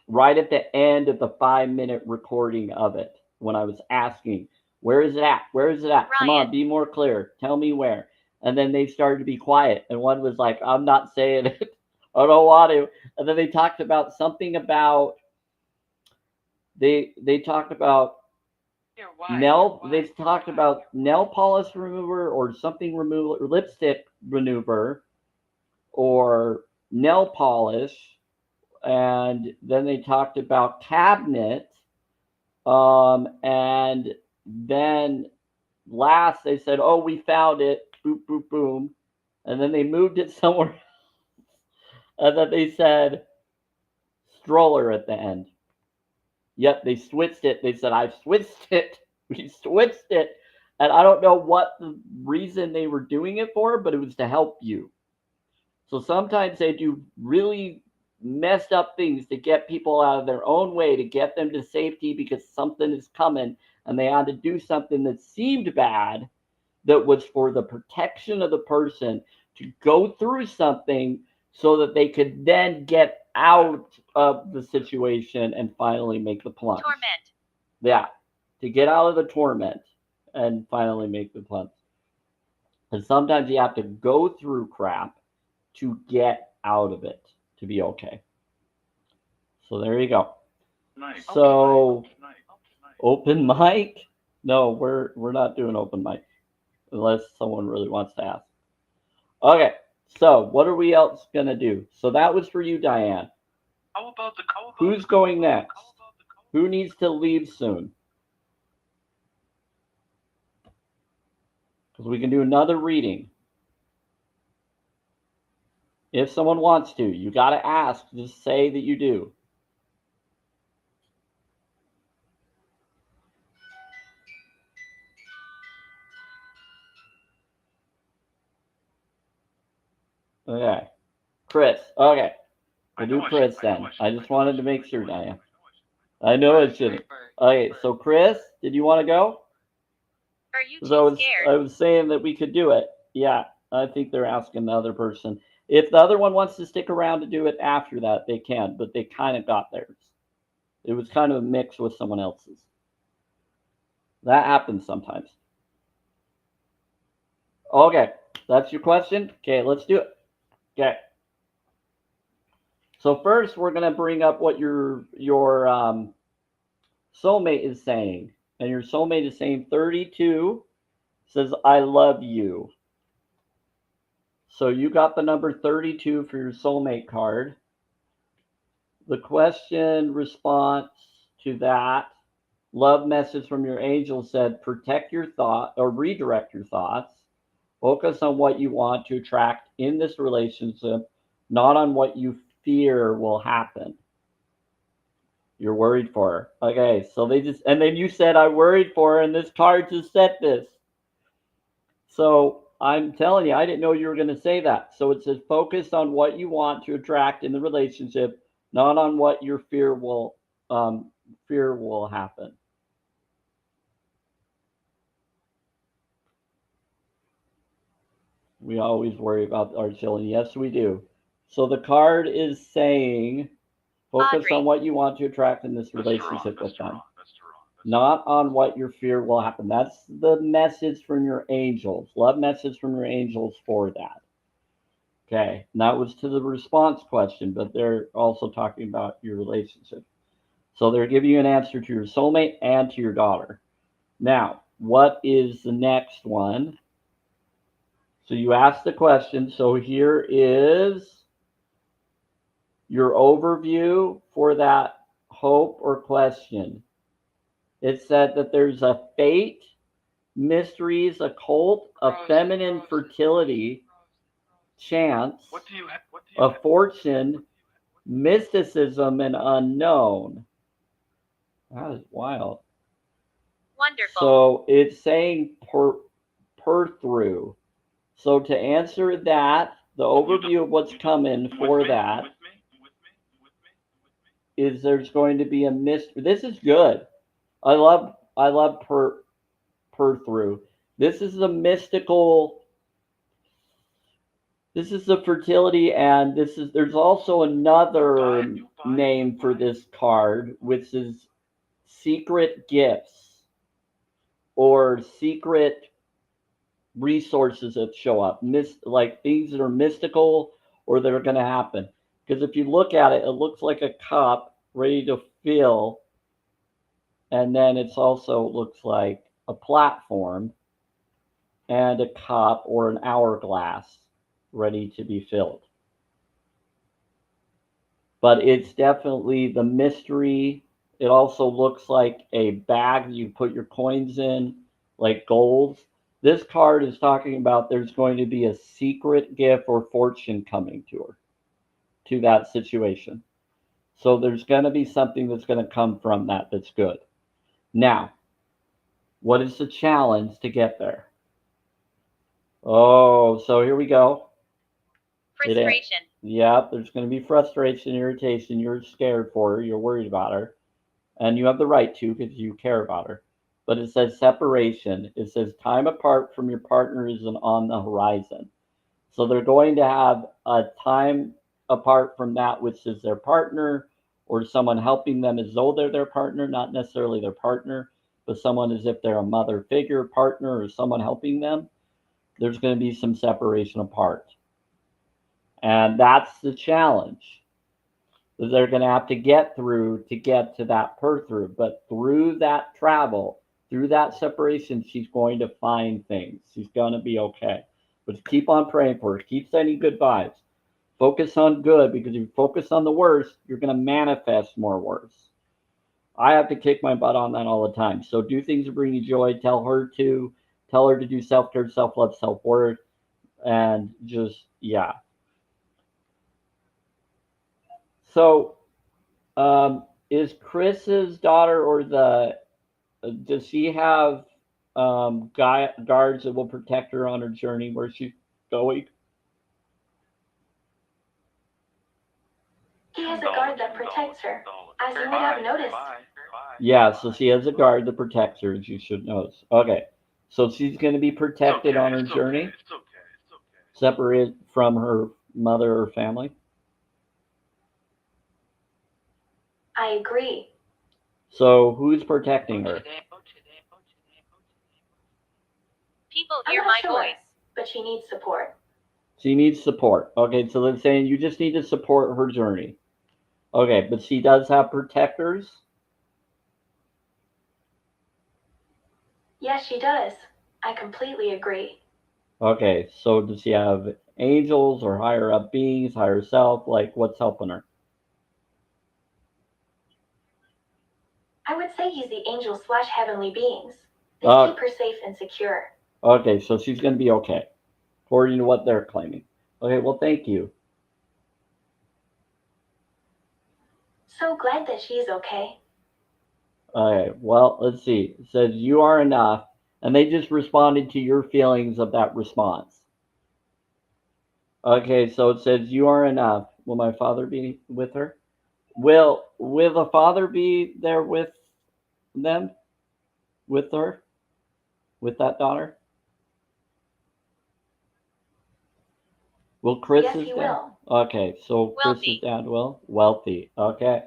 Right at the end of the 5-minute recording of it, when I was asking, where is it at? Where is it at? Come on, be more clear. Tell me where. And then they started to be quiet. And one was like, I'm not saying it. I don't want to. And then they talked about something about they talked about they talked about nail polish remover or something removal, or lipstick remover or nail polish. And then they talked about cabinet. And then last they said, oh, we found it. Boop, boop, boom. And then they moved it somewhere. And then they said stroller at the end. Yep, they switched it. They said, I've switched it. We switched it. And I don't know what the reason they were doing it for, but it was to help you. So sometimes they do really messed up things to get people out of their own way, to get them to safety because something is coming and they had to do something that seemed bad that was for the protection of the person to go through something so that they could then get out of the situation and finally make the plunge. Torment. Yeah, to get out of the torment and finally make the plunge. And sometimes you have to go through crap to get out of it to be okay. So there you go. Nice. So open mic? No, we're not doing open mic unless someone really wants to ask. Okay, so what are we else gonna do? So that was for you, Diane. How about the Who's going next? Who needs to leave soon? Because we can do another reading. If someone wants to, you got to ask. Just say that you do. Okay. Chris. Okay. We'll do Chris then. I just wanted to make sure, Diane. I know it shouldn't. Okay, so Chris, did you want to go? Are you too scared? I was saying that we could do it. Yeah, I think they're asking the other person. If the other one wants to stick around to do it after that, they can, but they kind of got theirs. It was kind of a mix with someone else's. That happens sometimes. Okay, that's your question? Okay, let's do it. Okay. So first, we're going to bring up what your soulmate is saying. And your soulmate is saying 32 says, I love you. So you got the number 32 for your soulmate card. The question response to that love message from your angel said, protect your thought or redirect your thoughts. Focus on what you want to attract in this relationship, not on what you fear will happen. You're worried for her. Okay, so and then you said, I worried for her, and this card just said this. So I'm telling you, I didn't know you were going to say that. So it says, focus on what you want to attract in the relationship, not on what your fear will happen. We always worry about our children. Yes, we do. So the card is saying, Focus Audrey. on what you want to attract in this Mr. Ron, relationship with Mr. them. Ron, Mr. Ron. Not on what your fear will happen. That's the message from your angels. Love message from your angels for that. Okay, and that was to the response question, but they're also talking about your relationship. So they're giving you an answer to your soulmate and to your daughter. Now, what is the next one? So you asked the question. So here is your overview for that hope or question. It said that there's a fate, mysteries, occult, a feminine fertility, chance, What do you have? a fortune, mysticism, and unknown. That is wild. Wonderful. So it's saying per through. So to answer that, the overview of what's coming for that is there's going to be a mystery. This is good. I love per through. This is the mystical. This is the fertility, and there's also another name for this card, which is secret gifts or secret resources that show up, like things that are mystical or that are going to happen. Because if you look at it, it looks like a cup ready to fill, and then it's also looks like a platform and a cup or an hourglass ready to be filled. But it's definitely the mystery. It also looks like a bag you put your coins in, like gold. This card is talking about there's going to be a secret gift or fortune coming to her, to that situation. So there's going to be something that's going to come from that that's good. Now, what is the challenge to get there? Oh, so here we go. Frustration. Yep, there's going to be frustration, irritation. You're scared for her. You're worried about her. And you have the right to because you care about her. But it says separation. It says time apart from your partner is on the horizon. So they're going to have a time apart from that which is their partner or someone helping them as though they're their partner, not necessarily their partner, but someone as if they're a mother figure, partner, or someone helping them. There's going to be some separation apart. And that's the challenge that they're going to have to get through to get to that per through. But through that travel, through that separation, she's going to find things. She's going to be okay. But keep on praying for her. Keep sending good vibes. Focus on good, because if you focus on the worst, you're going to manifest more worse. I have to kick my butt on that all the time. So do things that bring you joy. Tell her to do self-care, self-love, self-worth, and just, yeah. So is Chris's daughter or does she have guards that will protect her on her journey where she's going? He has a guard that protects her, as you would have noticed. Yeah, so she has a guard that protects her, as you should know. Okay, so she's going to be protected on her journey, It's okay. separate from her mother or family. I agree. So who's protecting her? People hear my voice, but she needs support. She needs support. Okay, so they're saying you just need to support her journey. Okay, but she does have protectors? Yes, she does. I completely agree. Okay, so does she have angels or higher up beings, higher self? Like, what's helping her? I would say he's the angel / heavenly beings. They keep her safe and secure. Okay, so she's going to be okay, according to what they're claiming. Okay, well, thank you. So glad that she's okay. Okay, well, let's see. It says, you are enough. And they just responded to your feelings of that response. Okay, so it says, you are enough. Will my father be with her? Will the father be there with them? With her? With that daughter? Will Chris's Yes, he dad? will. Okay, so Chris's Wealthy. dad will? Wealthy. Okay.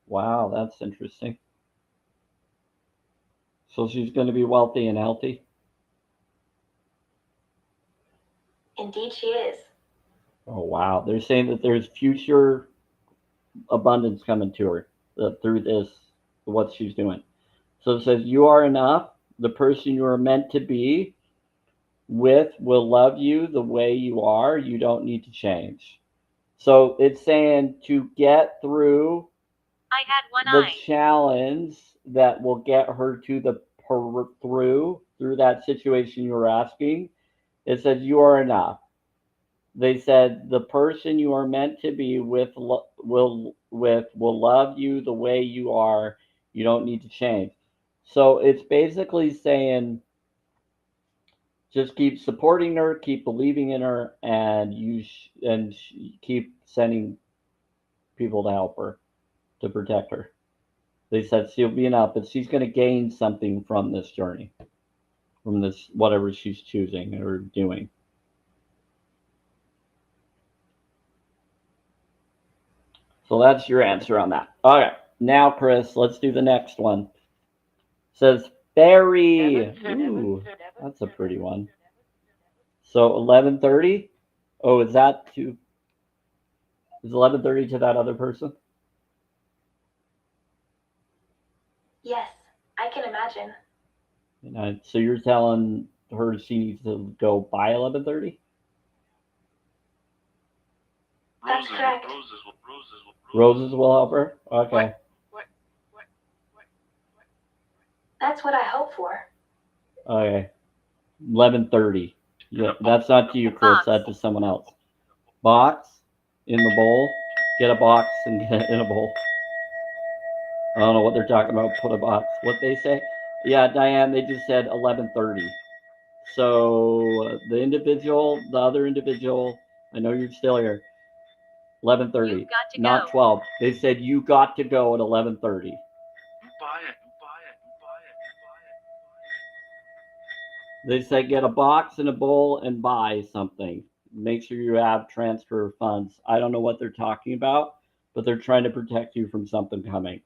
Wow, that's interesting. So she's going to be wealthy and healthy? Indeed, she is. Oh, wow. They're saying that there's future abundance coming to her through this, what she's doing. So it says, you are enough. The person you are meant to be with will love you the way you are. You don't need to change. So it's saying to get through I had one the eye. challenge that will get her to the through that situation you were asking. It says you are enough. They said the person you are meant to be with will love you the way you are. You don't need to change. So it's basically saying just keep supporting her, keep believing in her, and keep sending people to help her, to protect her. They said she'll be enough, but she's going to gain something from this journey, from this whatever she's choosing or doing. So that's your answer on that. All right, now Chris, let's do the next one. It says fairy. Ooh, that's a pretty one. So 11:30. Oh, is that to? Is 11:30 to that other person? Yes, I can imagine. So you're telling her she needs to go by 11:30? That's correct. Roses will help her. Okay. What? That's what I hope for. Okay. 11:30. Yeah, that's not to you, Chris. Box. That's to someone else. Box in the bowl. Get a box and get it in a bowl. I don't know what they're talking about. Put a box. What they say? Yeah, Diane. They just said 11:30. So the other individual. I know you're still here. 11:30. You've got to Not go. 12. They said you got to go at 11:30. Buy it. They said get a box and a bowl and buy something. Make sure you have transfer funds. I don't know what they're talking about, but they're trying to protect you from something coming.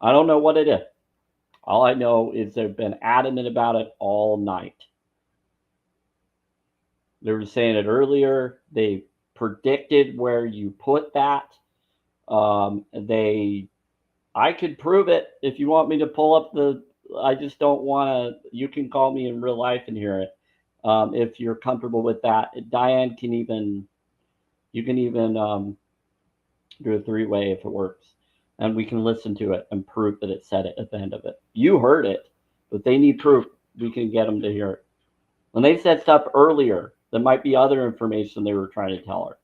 I don't know what it is. All I know is they've been adamant about it all night. They were saying it earlier. They predicted where you put that. I could prove it if you want me to pull up the. I just don't want to. You can call me in real life and hear it if you're comfortable with that. Diane can even. You can even do a three-way if it works, and we can listen to it and prove that it said it at the end of it. You heard it, but they need proof. We can get them to hear it. When they said stuff earlier, there might be other information they were trying to tell her.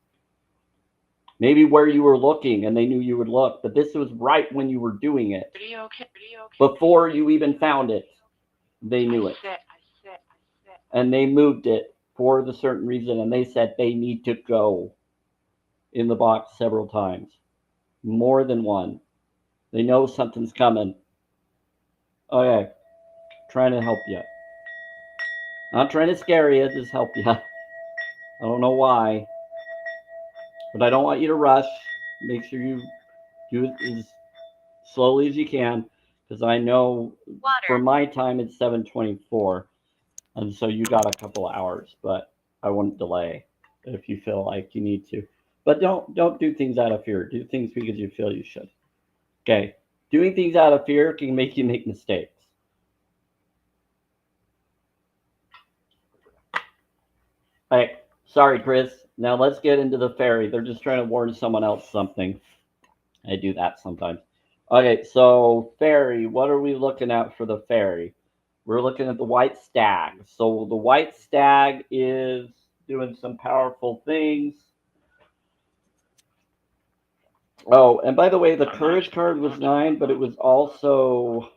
Maybe where you were looking and they knew you would look, but this was right when you were doing it. Before you even found it, they knew it. And they moved it for the certain reason, and they said they need to go in the box several times. More than one. They know something's coming. Okay. Trying to help you. Not trying to scare you, just help you. I don't know why. But I don't want you to rush. Make sure you do it as slowly as you can, because I know for my time it's 7:24, and so you got a couple hours, but I wouldn't delay if you feel like you need to. But don't do things out of fear. Do things because you feel you should. Okay, doing things out of fear can make you make mistakes. All right, sorry, Chris. Now let's get into the fairy. They're just trying to warn someone else something. I do that sometimes. Okay, so fairy, what are we looking at for the fairy? We're looking at the white stag. So the white stag is doing some powerful things. Oh, and by the way, the courage card was 9, but it was also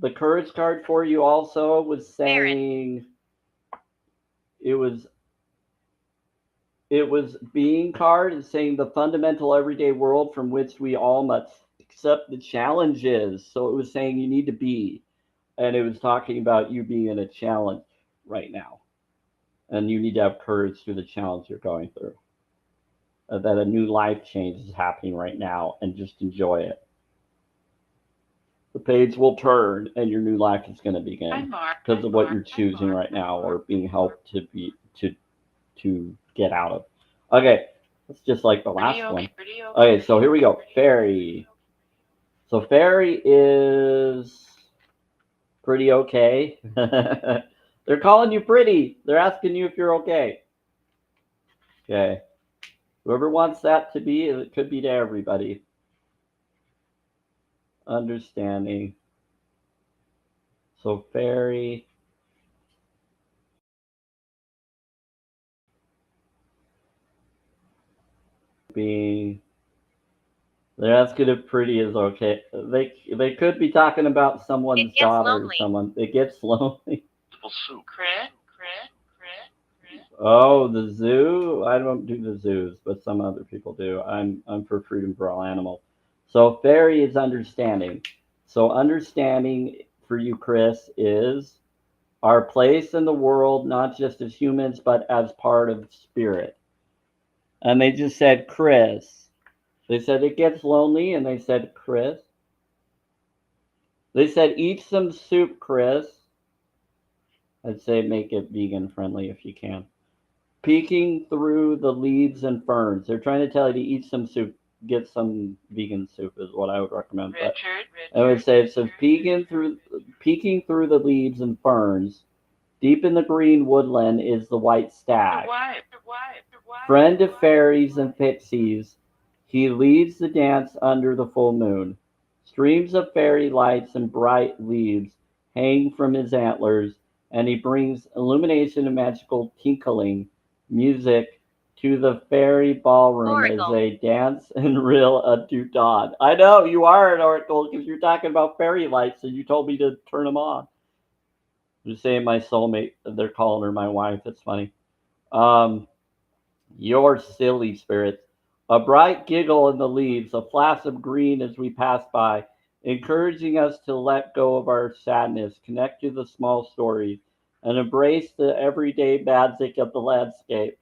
the courage card for you also was saying it was being card is saying the fundamental everyday world from which we all must accept the challenges. So it was saying you need to be. and it was talking about you being in a challenge right now, and you need to have courage through the challenge you're going through. That a new life change is happening right now, and just enjoy it. The page will turn, and your new life is going to Hi, begin Mark. because of what you're choosing right now, or being helped to get out of. Okay, it's just like the last one. Okay, so here we go. Fairy. So fairy is pretty okay. They're calling you pretty. They're asking you if you're okay. Okay. Whoever wants that to be, it could be to everybody. Understanding. So fairy. Being. They're asking if pretty is okay. They could be talking about someone's daughter or someone. It gets lonely. Soup. Crit. Oh, the zoo. I don't do the zoos, but some other people do. I'm for freedom for all animals. So fairy is understanding. So understanding for you, Chris, is our place in the world, not just as humans, but as part of spirit. And they just said, Chris. They said it gets lonely, and they said, Chris. They said, eat some soup, Chris. I'd say make it vegan friendly if you can. Peeking through the leaves and ferns. They're trying to tell you to eat some soup. Get some vegan soup is what I would recommend. But I would say it says peeking through the leaves and ferns. Deep in the green woodland is the white stag. Friend of fairies and pixies, he leads the dance under the full moon. Streams of fairy lights and bright leaves hang from his antlers, and he brings illumination and magical tinkling music to the fairy ballroom as they dance and reel a to dawn. I know you are an oracle because you're talking about fairy lights, and you told me to turn them on. I'm just saying my soulmate. They're calling her my wife. It's funny. Um, your silly spirits. A bright giggle in the leaves, a flash of green as we pass by, encouraging us to let go of our sadness, connect to the small stories, and embrace the everyday magic of the landscape.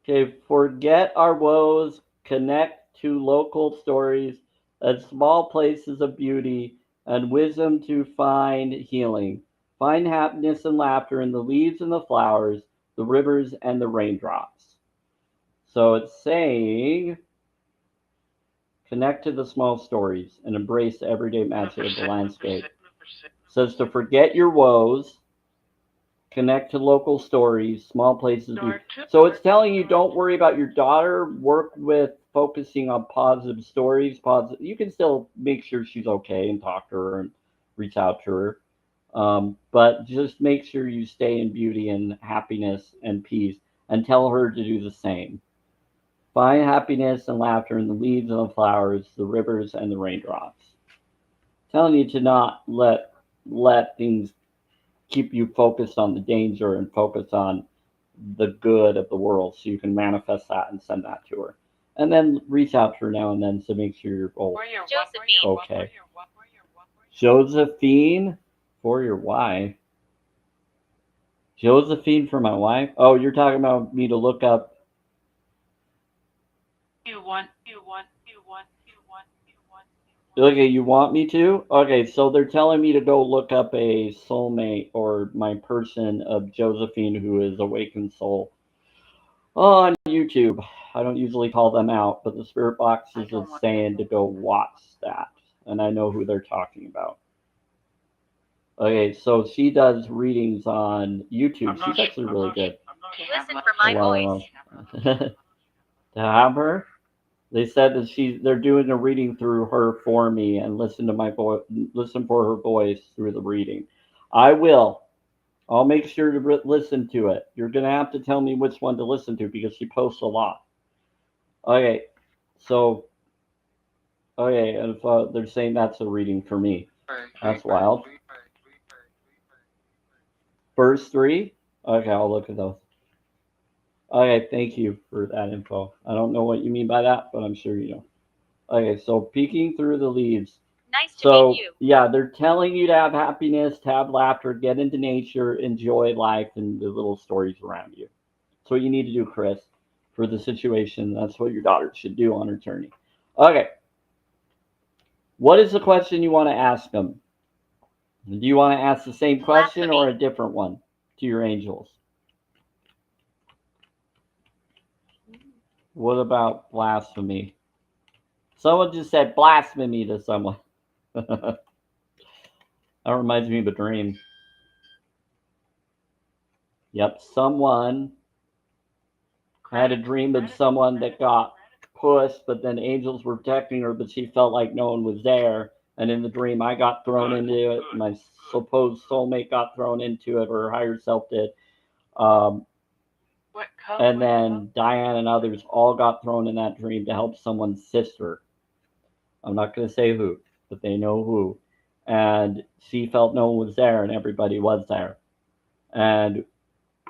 Okay, forget our woes, connect to local stories and small places of beauty and wisdom to find healing. Find happiness and laughter in the leaves and the flowers, the rivers and the raindrops. So it's saying connect to the small stories and embrace the everyday magic of the landscape. It says to forget your woes, connect to local stories, small places. So it's telling you don't worry about your daughter. Work with focusing on positive stories. Positive. You can still make sure she's okay and talk to her and reach out to her. But just make sure you stay in beauty and happiness and peace, and tell her to do the same. Find happiness and laughter in the leaves and the flowers, the rivers and the raindrops. Telling you to not let things keep you focused on the danger and focus on the good of the world so you can manifest that and send that to her. And then reach out to her now and then to make sure you're both okay. Josephine for your wife. Josephine for my wife? Oh, you're talking about me to look up. Okay, you want me to? Okay, so they're telling me to go look up a soulmate or my person of Josephine who is awakened soul on YouTube. I don't usually call them out, but the spirit boxes is saying to go watch that, and I know who they're talking about. Okay, so she does readings on YouTube. She's actually really good. Listen for my voice. To have her, they said that they're doing a reading through her for me and listen to my voice, listen for her voice through the reading. I will. I'll make sure to listen to it. You're gonna have to tell me which one to listen to because she posts a lot. Okay, so okay, and if, they're saying that's a reading for me. That's wild. First three. Okay, I'll look at those. Okay, thank you for that info. I don't know what you mean by that, but I'm sure you know. Okay, so peeking through the leaves. Nice to So, meet you. yeah, they're telling you to have happiness, to have laughter, get into nature, enjoy life and the little stories around you. That's what you need to do, Chris, for the situation. That's what your daughter should do on her journey. Okay. What is the question you want to ask them? Do you want to ask the same question or a different one to your angels? What about blasphemy? Someone just said blasphemy to someone. That reminds me of a dream. Yep, someone had a dream of someone that got pushed, but then angels were protecting her, but she felt like no one was there. And in the dream, I got thrown into it. My supposed soulmate got thrown into it, or her higher self did. Um, What color? and then Diane and others all got thrown in that dream to help someone's sister. I'm not going to say who, but they know who. And she felt no one was there, and everybody was there. And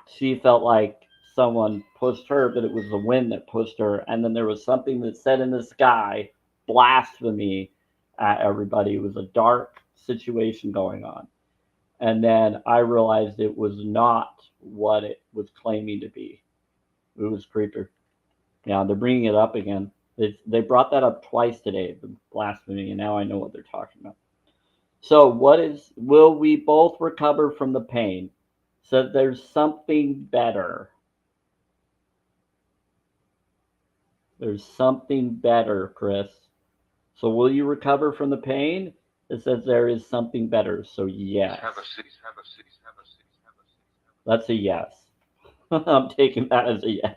she felt like someone pushed her, but it was the wind that pushed her. And then there was something that said in the sky, blasphemy at everybody. It was a dark situation going on. And then I realized it was not what it was claiming to be. It was creeper. Yeah, they're bringing it up again. They brought that up twice today, the blasphemy, and now I know what they're talking about. So, will we both recover from the pain? So there's something better. There's something better, Chris. So will you recover from the pain? It says there is something better. So yes. That's a yes. I'm taking that as a yes.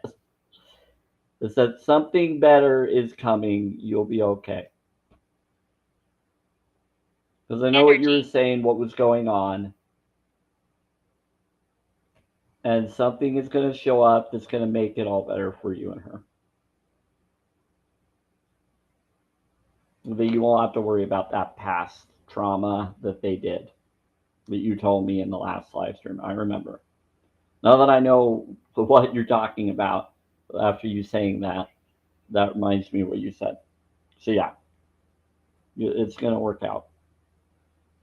It said something better is coming. You'll be okay. Because I know what you were saying, what was going on. And something is going to show up that's going to make it all better for you and her. That you won't have to worry about that past trauma that they did, that you told me in the last live stream. I remember. Now that I know what you're talking about, after you saying that, that reminds me of what you said. So yeah, it's going to work out.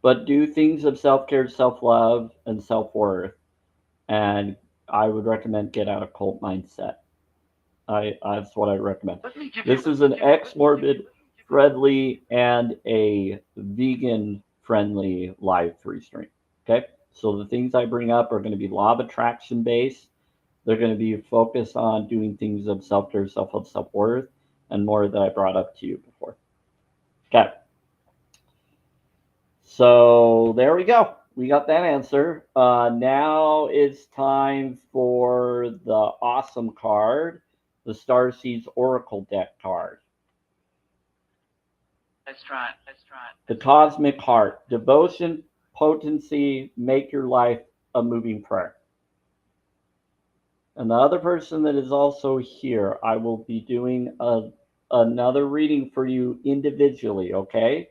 But do things of self-care, self-love, and self-worth. And I would recommend get out of cult mindset. That's what I recommend. This is an ex-morbid friendly and a vegan friendly live free stream. Okay, so the things I bring up are going to be law of attraction based. They're going to be focused on doing things of self-care, self-love, self-worth, and more that I brought up to you before. Okay, so there we go. We got that answer. Now it's time for the awesome card, the Starseeds Oracle deck card. Let's try it. Let's try it. The Cosmic Heart. Devotion, potency, make your life a moving prayer. And the other person that is also here, I will be doing another reading for you individually, okay?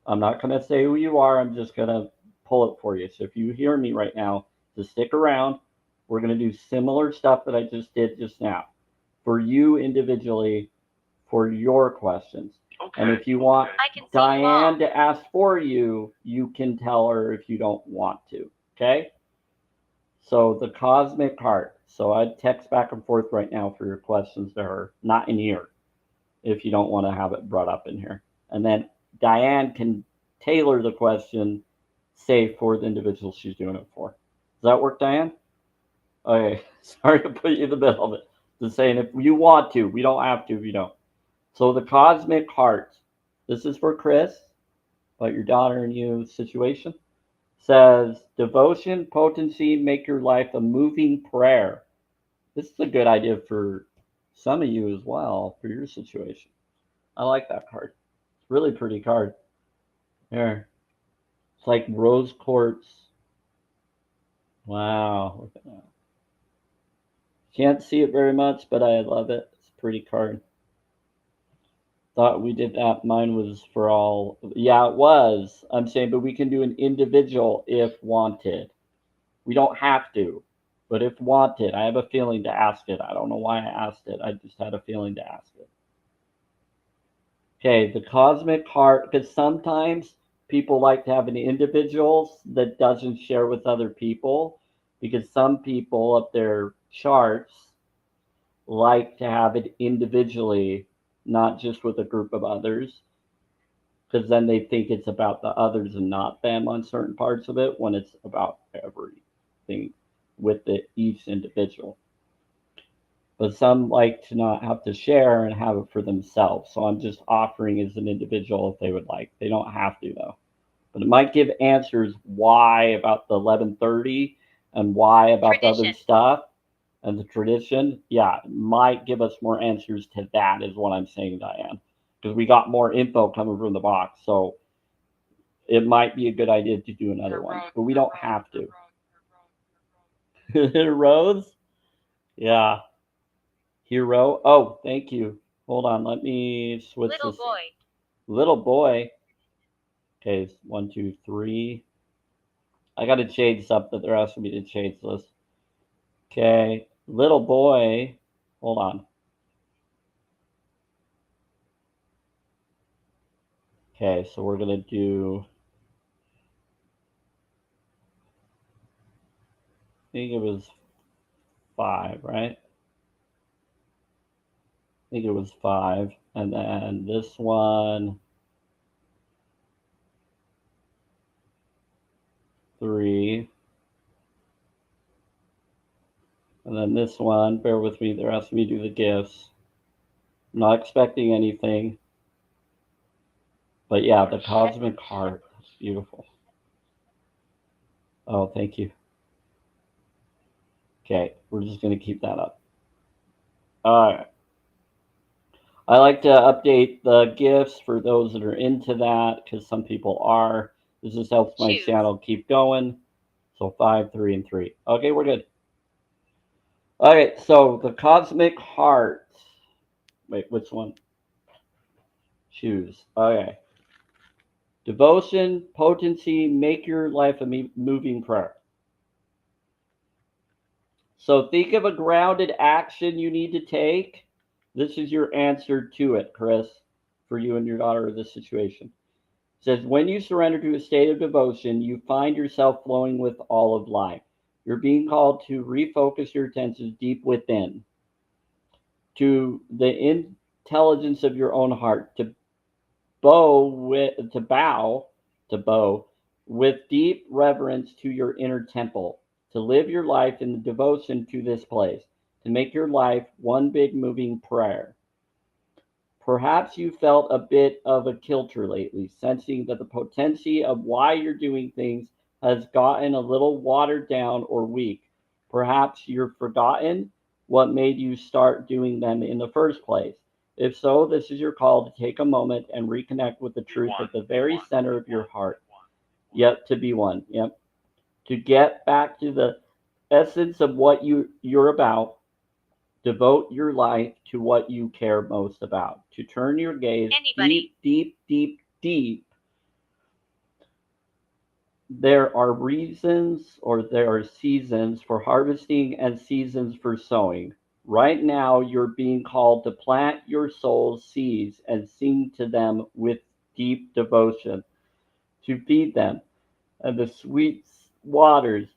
I'm not going to say who you are. I'm just going to pull it for you. So if you hear me right now, just stick around. We're going to do similar stuff that I just did just now for you individually for your questions. Okay. And if you want I can see Diane to ask for you, you can tell her if you don't want to. Okay? So the Cosmic Heart. So I'd text back and forth right now for your questions to her, not in here, if you don't want to have it brought up in here. And then Diane can tailor the question, say, for the individual she's doing it for. Does that work, Diane? Okay, sorry to put you in the middle of it. Just saying, if you want to, we don't have to if you don't. So the Cosmic Heart. This is for Chris, about your daughter and you situation. Says, devotion, potency, make your life a moving prayer. This is a good idea for some of you as well, for your situation. I like that card. It's a really pretty card. There. It's like rose quartz. Wow. Look at that. Can't see it very much, but I love it. It's a pretty card. Thought we did that. Mine was for all. Yeah, it was. I'm saying, but we can do an individual if wanted. We don't have to, but if wanted, I have a feeling to ask it. I don't know why I asked it. I just had a feeling to ask it. Okay, the cosmic heart, because sometimes people like to have an individual that doesn't share with other people, because some people up their charts like to have it individually, not just with a group of others, because then they think it's about the others and not them on certain parts of it when it's about everything with each individual. But some like to not have to share and have it for themselves. So I'm just offering as an individual if they would like. They don't have to though. But it might give answers why about the 11:30 and why about the other stuff and the tradition. Yeah, it might give us more answers to that is what I'm saying, Diane. Because we got more info coming from the box. So it might be a good idea to do another one. But we don't have to. Rose? Yeah. Hero. Oh, thank you. Hold on, let me switch Little this. boy. Little boy. Okay, 1, 2, 3. I gotta change something. They're asking me to change this. Okay, little boy. Hold on. Okay, so we're gonna do. I think it was 5, right? I think it was 5, and then this one 3, and then this one. Bear with me. They're asking me to do the gifts. I'm not expecting anything, but yeah, the cosmic heart. That's beautiful. Oh, thank you. Okay, we're just going to keep that up. All right. I like to update the gifts for those that are into that because some people are. This just helps my channel keep going. So 5, 3, and 3. Okay, we're good. All right, so the cosmic heart. Wait, which one? Choose. Okay. Devotion, potency, make your life a moving prayer. So think of a grounded action you need to take. This is your answer to it, Chris, for you and your daughter in this situation. It says, when you surrender to a state of devotion, you find yourself flowing with all of life. You're being called to refocus your attention deep within, to the intelligence of your own heart, to bow with deep reverence to your inner temple, to live your life in the devotion to this place, to make your life one big moving prayer. Perhaps you felt a bit of a kilter lately, sensing that the potency of why you're doing things has gotten a little watered down or weak. Perhaps you've forgotten what made you start doing them in the first place. If so, this is your call to take a moment and reconnect with the truth at the very center of your heart. Yep, to be one. Yep. To get back to the essence of what you're about. Devote your life to what you care most about. To turn your gaze deep, deep, deep, deep. There are reasons or there are seasons for harvesting and seasons for sowing. Right now, you're being called to plant your soul's seeds and sing to them with deep devotion, to feed them and the sweet waters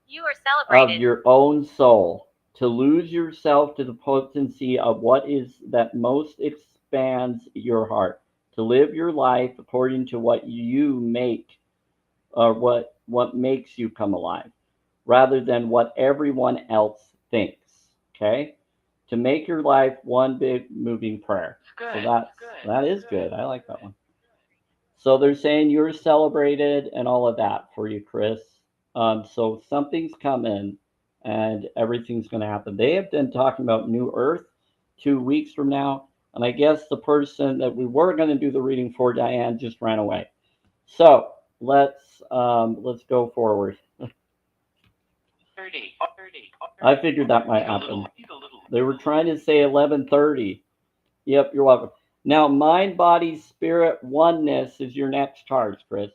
You are celebrated. of your own soul, to lose yourself to the potency of what is that most expands your heart, to live your life according to what you make or what makes you come alive, rather than what everyone else thinks. Okay? To make your life one big moving prayer. So that is good. I like that one. So they're saying you're celebrated and all of that for you, Chris. So something's coming and everything's going to happen. They have been talking about New Earth 2 weeks from now. And I guess the person that we were going to do the reading for, Diane, just ran away. So let's go forward. 30. I figured that might happen. They were trying to say 11:30. Yep, you're welcome. Now, mind, body, spirit, oneness is your next charge, Chris.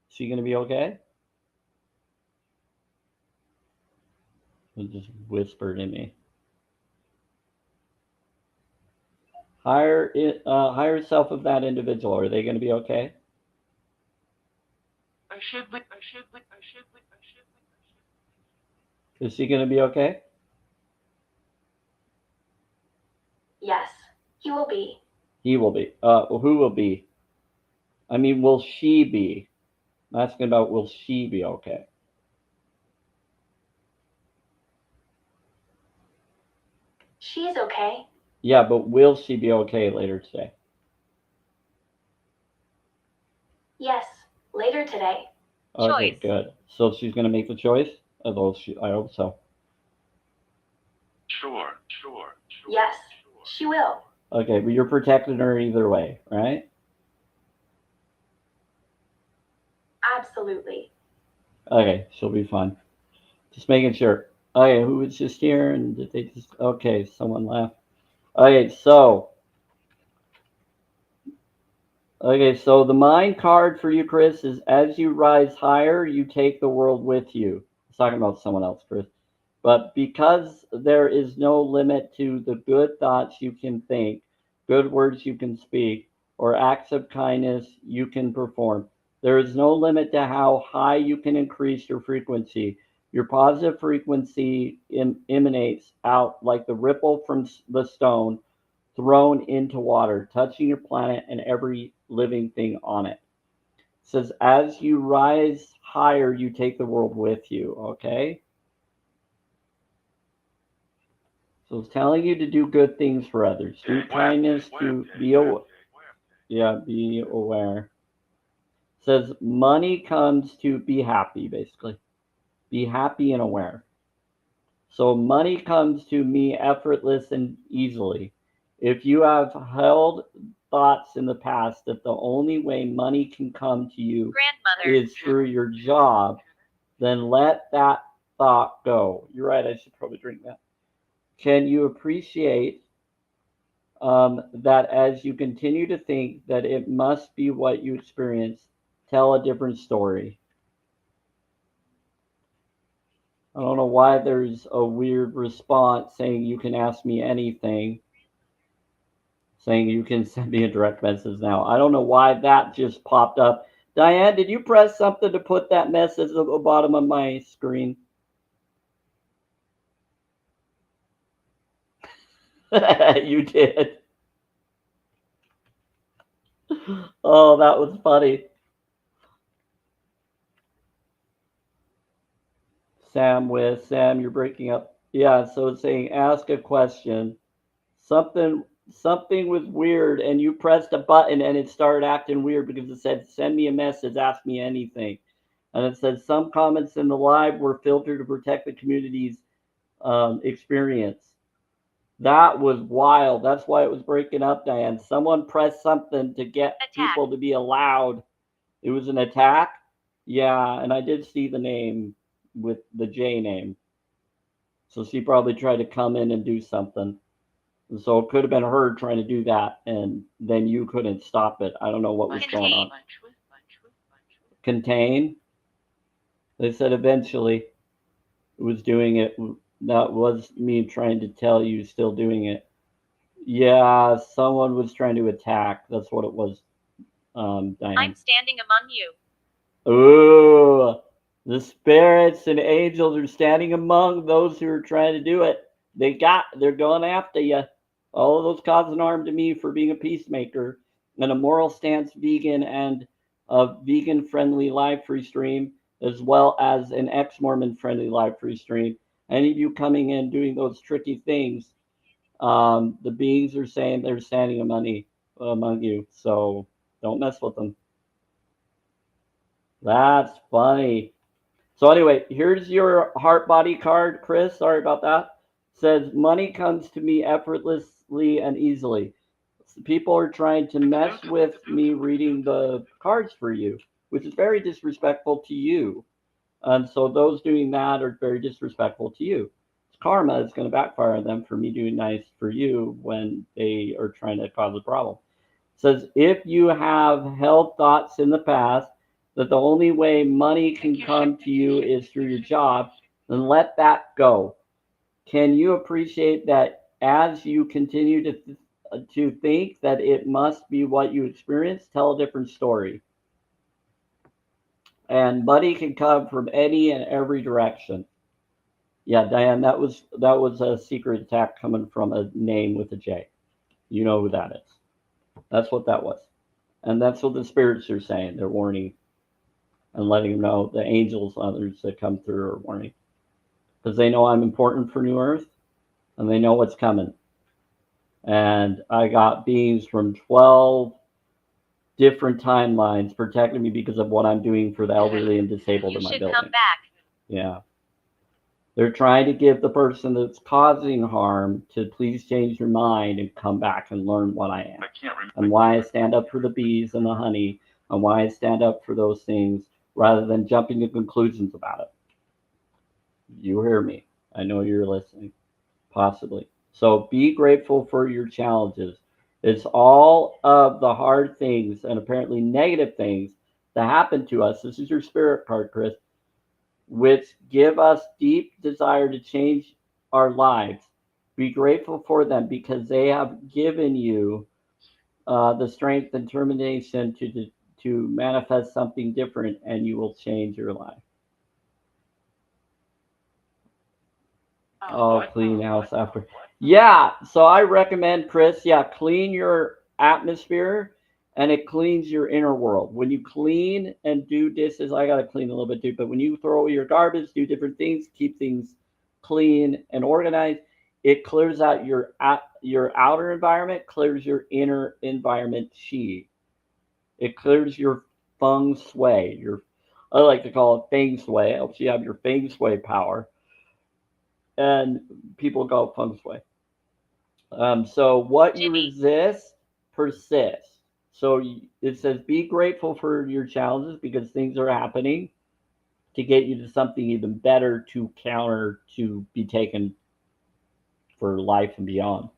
She gonna be okay? It just whispered in me. higher self of that individual. Are they going to be okay? I should be. Is she going to be okay? Yes, he will be. He will be. Who will be? I mean, will she be? I'm asking about will she be okay? She's okay. Yeah, but will she be okay later today? Yes, later today. Okay, Choice. good. So she's going to make the choice? I hope so. Sure. Yes, she will. Okay, but you're protecting her either way, right? Absolutely. Okay, she'll be fine. Just making sure. Okay, who was just here and did they just. Okay, someone left. Okay, so. Okay, so the mind card for you, Chris, is as you rise higher, you take the world with you. I was talking about someone else, Chris. But because there is no limit to the good thoughts you can think, good words you can speak, or acts of kindness you can perform, there is no limit to how high you can increase your frequency. Your positive frequency emanates out like the ripple from the stone thrown into water, touching your planet and every living thing on it. It says, as you rise higher, you take the world with you, okay? So it's telling you to do good things for others, do kindness, to be be aware. It says money comes to be happy, basically. Be happy and aware. So money comes to me effortless and easily. If you have held thoughts in the past that the only way money can come to you is through your job, then let that thought go. You're right, I should probably drink that. Can you appreciate that as you continue to think that it must be what you experience, tell a different story? I don't know why there's a weird response saying you can ask me anything, saying you can send me a direct message now. I don't know why that just popped up. Diane, did you press something to put that message at the bottom of my screen? You did. Oh, that was funny. Sam, you're breaking up. Yeah, so it's saying ask a question. Something was weird and you pressed a button and it started acting weird because it said send me a message, ask me anything. And it said some comments in the live were filtered to protect the community's experience. That was wild. That's why it was breaking up, Diane. Someone pressed something to get people to be allowed. It was an attack? Yeah, and I did see the name with the J name. So she probably tried to come in and do something. So it could have been her trying to do that, and then you couldn't stop it. I don't know what was going on. Contain? They said eventually it was doing it. That was me trying to tell you still doing it. Yeah, someone was trying to attack. That's what it was, Diane. I'm standing among you. Ooh, the spirits and angels are standing among those who are trying to do it. They're going after you. All of those causing harm to me for being a peacemaker and a moral stance vegan and a vegan friendly live free stream, as well as an ex-Mormon friendly live free stream. Any of you coming in doing those tricky things, the beings are saying they're standing among you. So don't mess with them. That's funny. So anyway, here's your heart body card, Chris. Sorry about that. Says money comes to me effortlessly and easily. People are trying to mess with me reading the cards for you, which is very disrespectful to you. And so those doing that are very disrespectful to you. Karma is going to backfire on them for me doing nice for you when they are trying to cause a problem. It says if you have held thoughts in the past that the only way money can come to you is through your job, then let that go. Can you appreciate that as you continue to to think that it must be what you experience, tell a different story. And money can come from any and every direction. Yeah, Diane, that was a secret attack coming from a name with a J. You know who that is. That's what that was. And that's what the spirits are saying. They're warning and letting them know, the angels, others that come through are warning. Because they know I'm important for New Earth and they know what's coming. And I got beings from 12 different timelines protecting me because of what I'm doing for the elderly and disabled in my building. Come back. Yeah. They're trying to give the person that's causing harm to please change your mind and come back and learn what I am. I can't remember. And why I stand up for the bees and the honey, and why I stand up for those things rather than jumping to conclusions about it. You hear me. I know you're listening. Possibly. So be grateful for your challenges. It's all of the hard things and apparently negative things that happen to us. This is your spirit card, Chris, which give us deep desire to change our lives. Be grateful for them because they have given you the strength and determination to manifest something different, and you will change your life. Oh, clean house after. Yeah, so I recommend, Chris, yeah, clean your atmosphere and it cleans your inner world. When you clean and do dishes, I got to clean a little bit too, but when you throw away your garbage, do different things, keep things clean and organized, it clears out your outer environment, clears your inner environment chi. It clears your feng shui. I like to call it feng shui. Helps you have your feng shui power. And people go feng shui. So what you resist persists. So it says be grateful for your challenges because things are happening to get you to something even better to counter to be taken for life and beyond.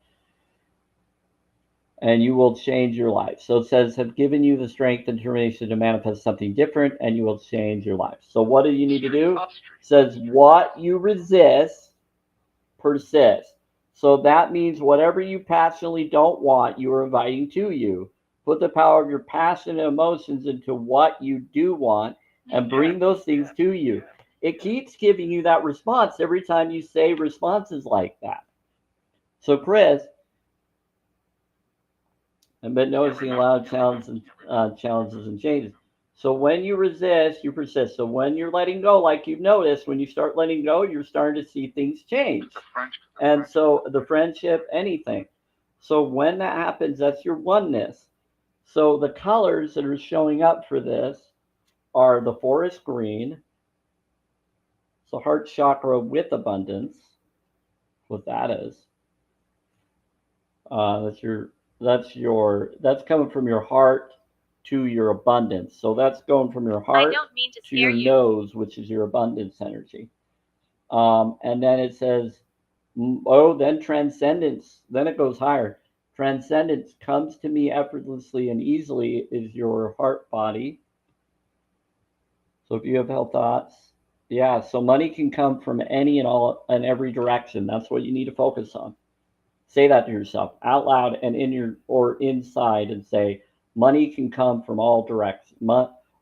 And you will change your life. So it says have given you the strength and determination to manifest something different and you will change your life. So what do you need to do? It says what you resist persists. So that means whatever you passionately don't want, you are inviting to you. Put the power of your passion and emotions into what you do want and bring those things to you. It keeps giving you that response every time you say responses like that. So, Chris, I've been noticing a lot of challenges and changes. So when you resist, you persist. So when you're letting go, like you've noticed, when you start letting go, you're starting to see things change. And so the friendship, anything. So when that happens, that's your oneness. So the colors that are showing up for this are the forest green, so heart chakra with abundance, what that is. That's coming from your heart to your abundance. So that's going from your heart to your nose, which is your abundance energy. And then it says, then transcendence. Then it goes higher. Transcendence comes to me effortlessly and easily is your heart body. So if you have health thoughts, yeah. So money can come from any and all and every direction. That's what you need to focus on. Say that to yourself out loud and in your or inside and say, money can come from all directions.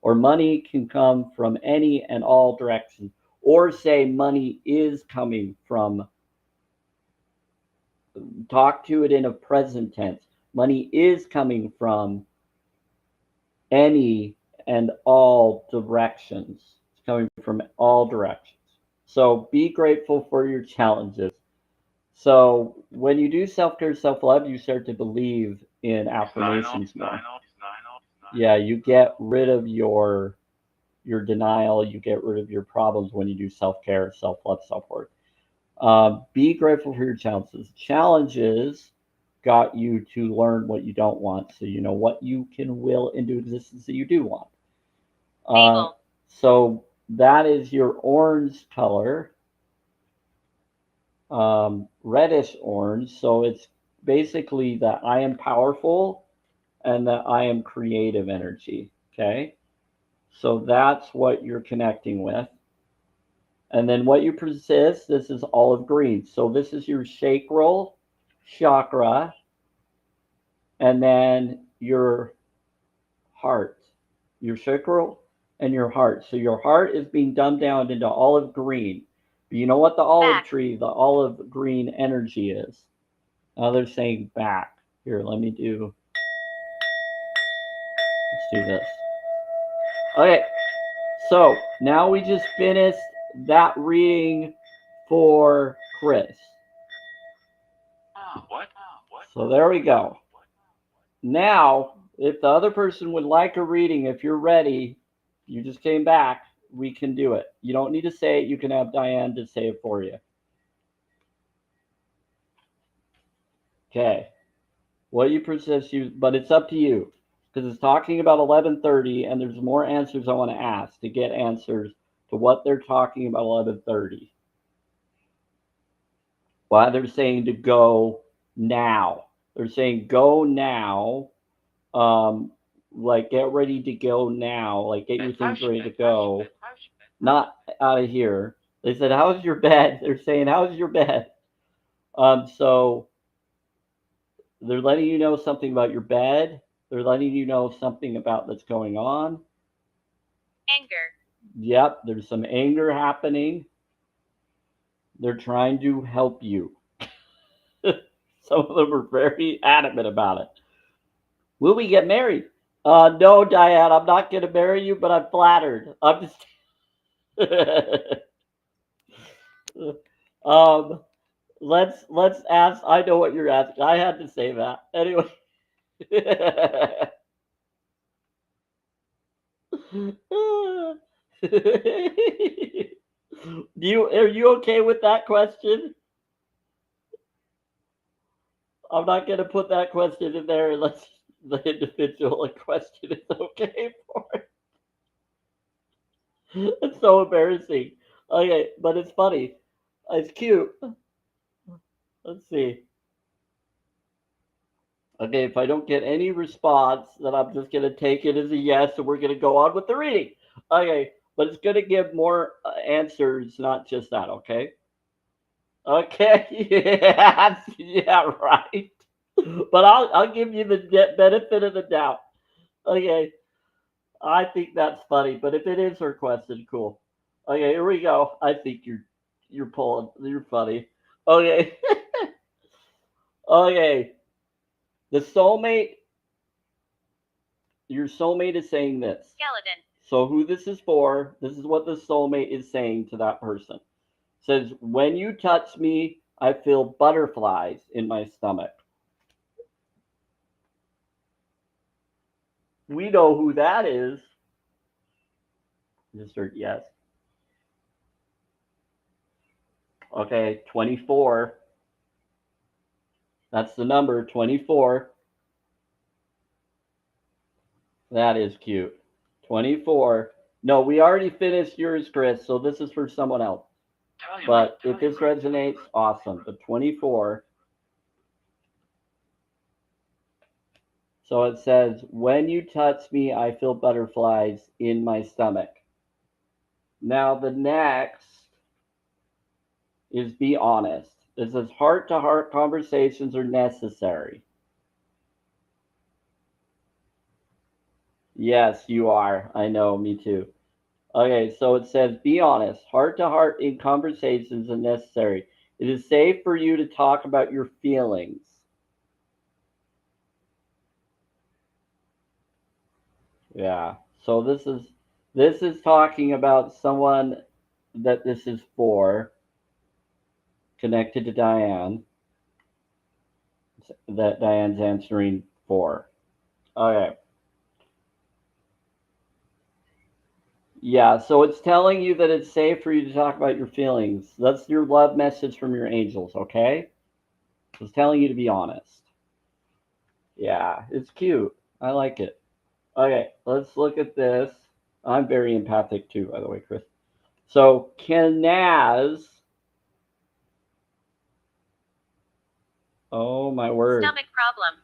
Or money can come from any and all directions. Or say money is coming from, talk to it in a present tense. Money is coming from any and all directions. It's coming from all directions. So be grateful for your challenges. So when you do self-care, self-love, you start to believe in affirmations more. Yeah, you get rid of your denial, you get rid of your problems when you do self-care, self-love, self-worth. Be grateful for your challenges. Challenges got you to learn what you don't want, so you know what you can will into existence that you do want. So that is your orange color. Reddish orange. So it's basically that I am powerful and that I am creative energy. Okay. So that's what you're connecting with. And then what you persist, this is olive green. So this is your sacral chakra. and then your heart, your sacral and your heart. So your heart is being dumbed down into olive green. But you know what the olive Back. tree, the olive green energy is? Now they're saying back. Here, let's do this. Okay, so now we just finished that reading for Chris. What? So there we go. Now, if the other person would like a reading, if you're ready, you just came back, we can do it. You don't need to say it. You can have Diane to say it for you. Okay. What you persist you, but it's up to you because it's talking about 11:30, and there's more answers I want to ask to get answers to what they're talking about 11:30. Why they're saying to go now? They're saying go now. Like get ready to go now. Like get your things ready to go. Not out of here. They said, "How's your bed?" They're saying, "How's your bed?" So they're letting you know something about your bed. They're letting you know something about that's going on. Anger. Yep, there's some anger happening. They're trying to help you. Some of them are very adamant about it. Will we get married? No, Diane, I'm not going to marry you, but I'm flattered. I'm just. um, let's ask. I know what you're asking. I had to say that anyway. Are you okay with that question? I'm not going to put that question in there unless the individual in question is okay for it. It's so embarrassing. Okay, but it's funny. It's cute. Let's see. Okay, if I don't get any response, then I'm just going to take it as a yes, and we're going to go on with the reading. Okay, but it's going to give more answers, not just that, okay? Okay, yeah, yeah, right. But I'll give you the benefit of the doubt. Okay, I think that's funny, but if it is her question, cool. Okay, here we go. I think you're funny. Okay, okay. The soulmate, your soulmate is saying this. Skeleton. So who this is for? This is what the soulmate is saying to that person. It says, when you touch me, I feel butterflies in my stomach. We know who that is. Just heard yes. Okay, 24. That's the number, 24. That is cute. 24. No, we already finished yours, Chris, so this is for someone else. But if this resonates, awesome. But 24. So it says, when you touch me, I feel butterflies in my stomach. Now the next is be honest. It says heart-to-heart conversations are necessary. Yes, you are. I know, me too. Okay, so it says be honest. Heart-to-heart in conversations are necessary. It is safe for you to talk about your feelings. Yeah. So this is talking about someone that this is for, connected to Diane, that Diane's answering for. Okay. Yeah, so it's telling you that it's safe for you to talk about your feelings. That's your love message from your angels, okay? It's telling you to be honest. Yeah, it's cute. I like it. Okay, let's look at this. I'm very empathic too, by the way, Chris. So, Kenaz. Oh, my word. Stomach problems.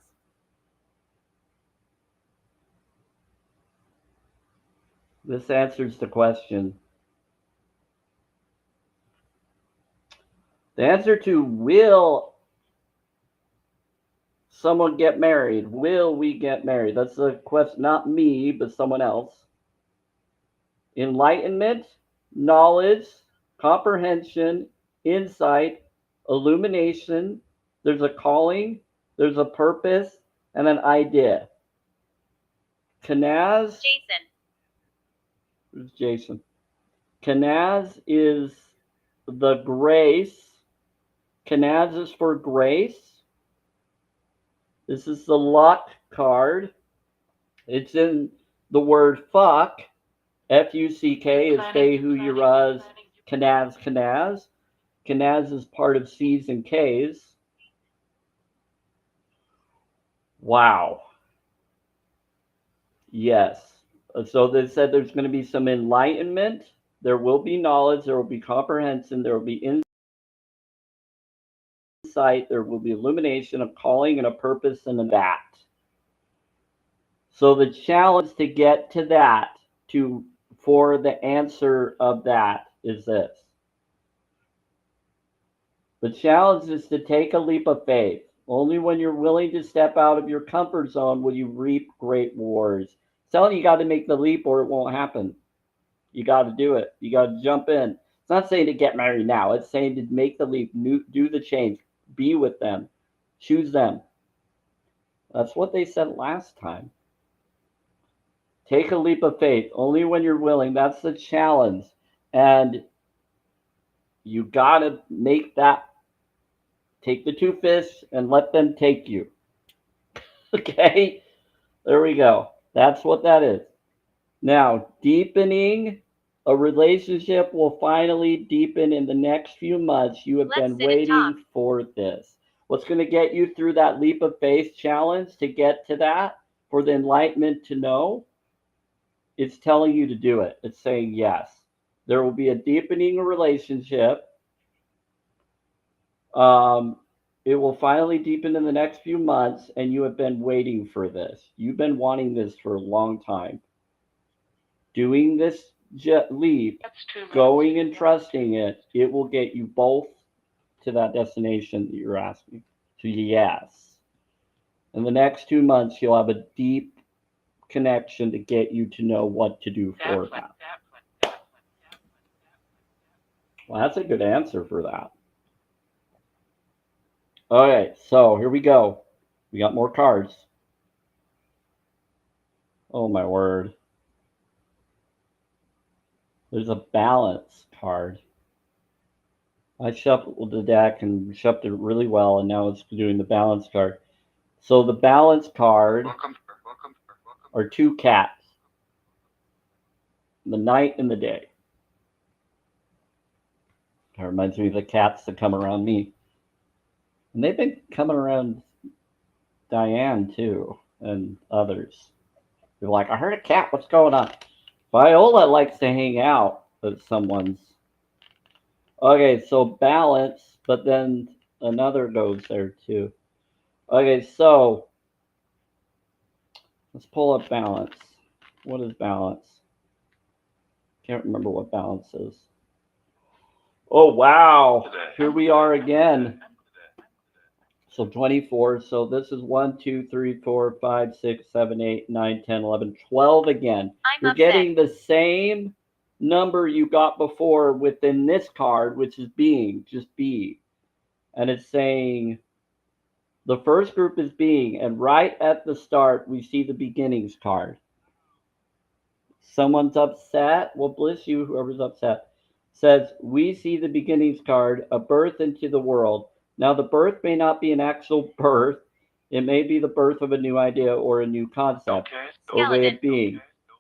This answers the question. The answer to will someone get married? Will we get married? That's the question, not me, but someone else. Enlightenment, knowledge, comprehension, insight, illumination. There's a calling, there's a purpose, and an idea. Kanaz. Jason. Who's Jason? Kanaz is the grace. Kanaz is for grace. This is the luck card. It's in the word fuck. F-U-C-K is stay who you raz. Kanaz, Kanaz. Kanaz is part of C's and K's. Wow. Yes. So they said there's going to be some enlightenment. There will be knowledge. There will be comprehension. There will be insight. There will be illumination, a calling, and a purpose, and a that. So the challenge to get to that, for the answer of that, is this. The challenge is to take a leap of faith. Only when you're willing to step out of your comfort zone will you reap great rewards. It's telling you got to make the leap or it won't happen. You got to do it. You got to jump in. It's not saying to get married now. It's saying to make the leap, do the change, be with them, choose them. That's what they said last time. Take a leap of faith only when you're willing. That's the challenge. And you got to make that. Take the two fish and let them take you. Okay? There we go. That's what that is. Now, deepening a relationship will finally deepen in the next few months. You have been waiting for this. What's going to get you through that leap of faith challenge to get to that, for the enlightenment to know? It's telling you to do it. It's saying yes. There will be a deepening relationship. It will finally deepen in the next few months, and you have been waiting for this. You've been wanting this for a long time. Doing this leap, going and trusting it, it will get you both to that destination that you're asking. So yes. In the next 2 months, you'll have a deep connection to get you to know what to do for that. Well, that's a good answer for that. Okay, so here we go. We got more cards. Oh my word. There's a balance card. I shuffled the deck and shuffled it really well, and now it's doing the balance card. So the balance card are two cats. The night and the day. That reminds me of the cats that come around me. And they've been coming around Diane too, and others. They're like, I heard a cat, what's going on? Viola likes to hang out at someone's. Okay, so balance, but then another goes there too. Okay, so let's pull up balance. What is balance? Can't remember what balance is. Oh, wow. Here we are again. So 24. So this is 1, 2, 3, 4, 5, 6, 7, 8, 9, 10, 11, 12 again. You're getting the same number you got before within this card, which is being, just be. And it's saying the first group is being, and right at the start, we see the beginnings card. Someone's upset. Well, bless you, whoever's upset. Says, we see the beginnings card, a birth into the world. Now, the birth may not be an actual birth. It may be the birth of a new idea or a new concept or way of being.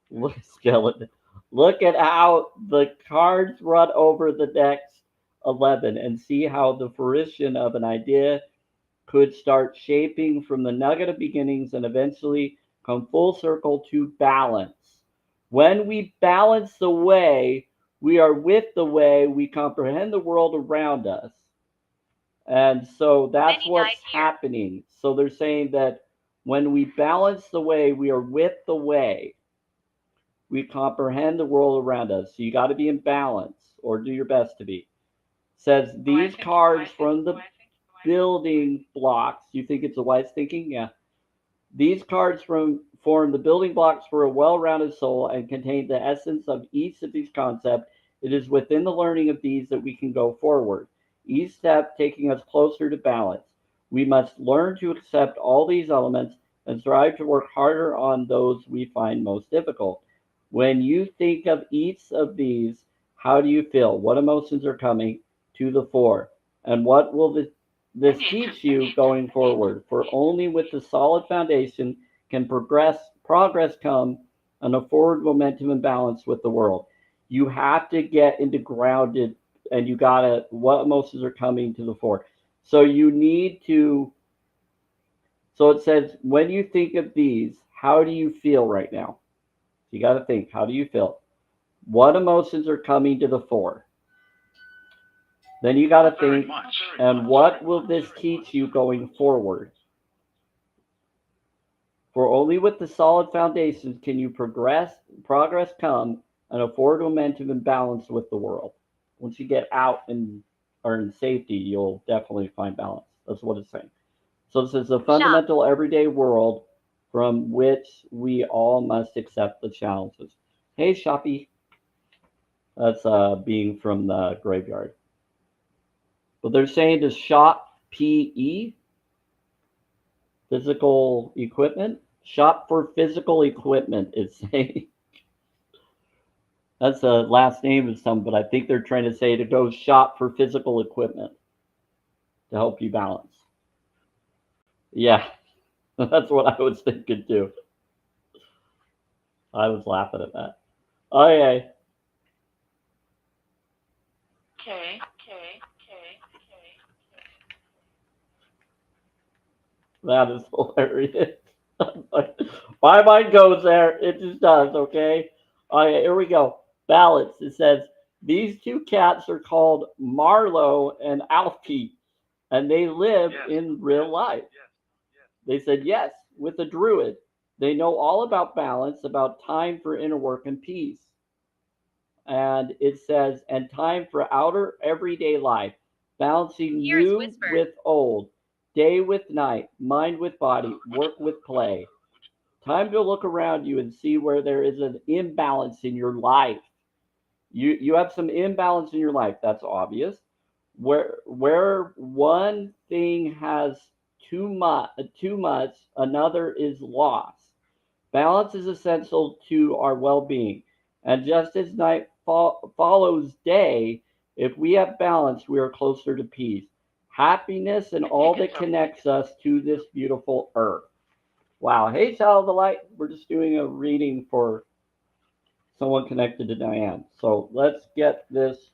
Look, skeleton. Look at how the cards run over the next 11 and see how the fruition of an idea could start shaping from the nugget of beginnings and eventually come full circle to balance. When we balance the way, we are with the way, we comprehend the world around us. And so that's what's happening. So they're saying that when we balance the way, we are with the way. We comprehend the world around us. So you got to be in balance, or do your best to be. Says these cards from the building blocks. You think it's a wise thinking? Yeah. These cards form the building blocks for a well-rounded soul and contain the essence of each of these concepts. It is within the learning of these that we can go forward, each step taking us closer to balance. We must learn to accept all these elements and strive to work harder on those we find most difficult. When you think of each of these, how do you feel? What emotions are coming to the fore? And what will this teach you going forward? For only with the solid foundation can progress come and a forward momentum and balance with the world. You have to get into grounded, and you gotta, what emotions are coming to the fore. So you need to, so it says, when you think of these, how do you feel right now? You gotta think, how do you feel? What emotions are coming to the fore? Then you gotta think, and what will this teach you going forward? For only with the solid foundations can you progress come, and a forward momentum and balance with the world. Once you get out and are in safety, you'll definitely find balance. That's what it's saying. So this is the fundamental everyday world from which we all must accept the challenges. Hey, Shoppy. That's being from the graveyard. But they're saying to shop PE, physical equipment. Shop for physical equipment, it's saying. That's the last name of some, but I think they're trying to say to go shop for physical equipment to help you balance. Yeah, that's what I was thinking too. I was laughing at that. Okay. Okay. That is hilarious. My mind goes there. It just does, okay? Okay, here we go. Balance. It says, these two cats are called Marlowe and Alfie, and they live in real life. They said, yes, with a druid. They know all about balance, about time for inner work and peace. And it says, and time for outer everyday life, balancing new with old, day with night, mind with body, work with play. Time to look around you and see where there is an imbalance in your life. You have some imbalance in your life, that's obvious. Where one thing has too much, another is lost. Balance is essential to our well-being. And just as night follows day, if we have balance, we are closer to peace, happiness, and all that connects us to this beautiful earth. Wow. Hey, child of the light. We're just doing a reading for someone connected to Diane. So let's get this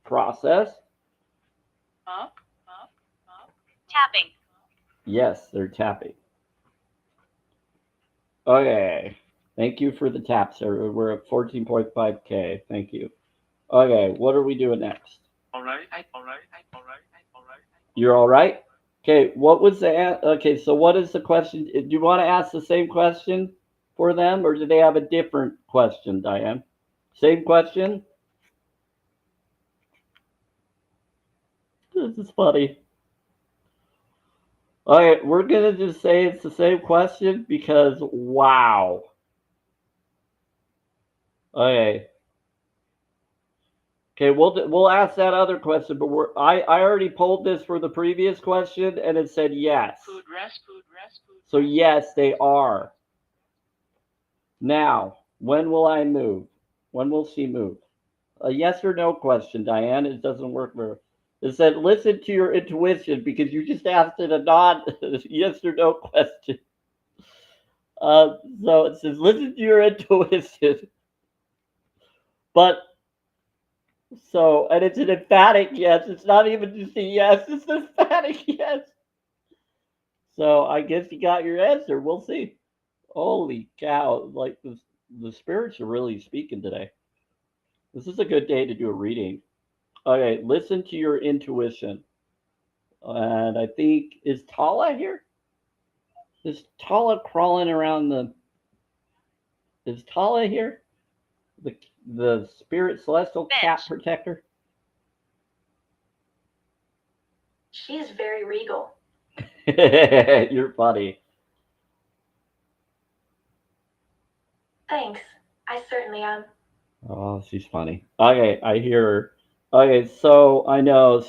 process. Up. Tapping. Yes, they're tapping. Okay. Thank you for the taps. We're at 14.5K. Thank you. Okay, what are we doing next? All right. You're all right? Okay, what was okay, so what is the question? Do you want to ask the same question for them, or do they have a different question, Diane? Same question? This is funny. All right, we're going to just say it's the same question because, wow. Okay. Okay, we'll ask that other question, but I already pulled this for the previous question, and it said yes. Food rest. So yes, they are. Now, when will I move? When will she move? A yes or no question, Diane. It doesn't work very. It said listen to your intuition because you just asked it a non yes or no question. So it says listen to your intuition. But so, and it's an emphatic yes. It's not even just a yes. It's an emphatic yes. So I guess you got your answer. We'll see. Holy cow! Like the spirits are really speaking today. This is a good day to do a reading. Okay, listen to your intuition. And I think, is Tala here? Is Tala crawling around the? Is Tala here? The spirit celestial cat protector. She is very regal. You're funny. Thanks. I certainly am. Oh, she's funny. Okay, I hear her. Okay, so I know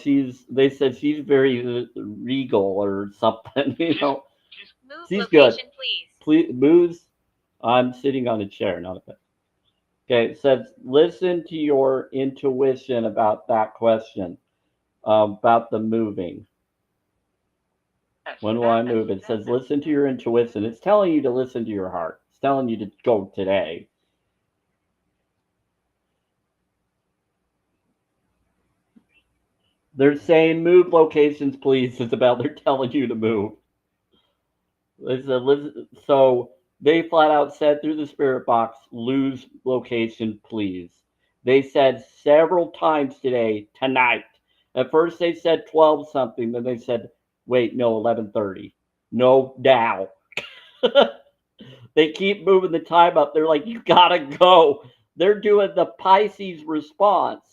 they said she's very regal or something, you know. Move She's good. location, please. Please, moves. I'm sitting on a chair, not a bed. Okay, it says listen to your intuition about that question, about the moving. When will I move? It says listen to your intuition. It's telling you to listen to your heart. It's telling you to go today. They're saying move locations, please. It's about they're telling you to move. They said, so they flat out said through the spirit box, lose location, please. They said several times today, tonight. At first they said 12 something, then they said, wait, no, 11:30. No, now. They keep moving the time up. They're like, you gotta go. They're doing the Pisces response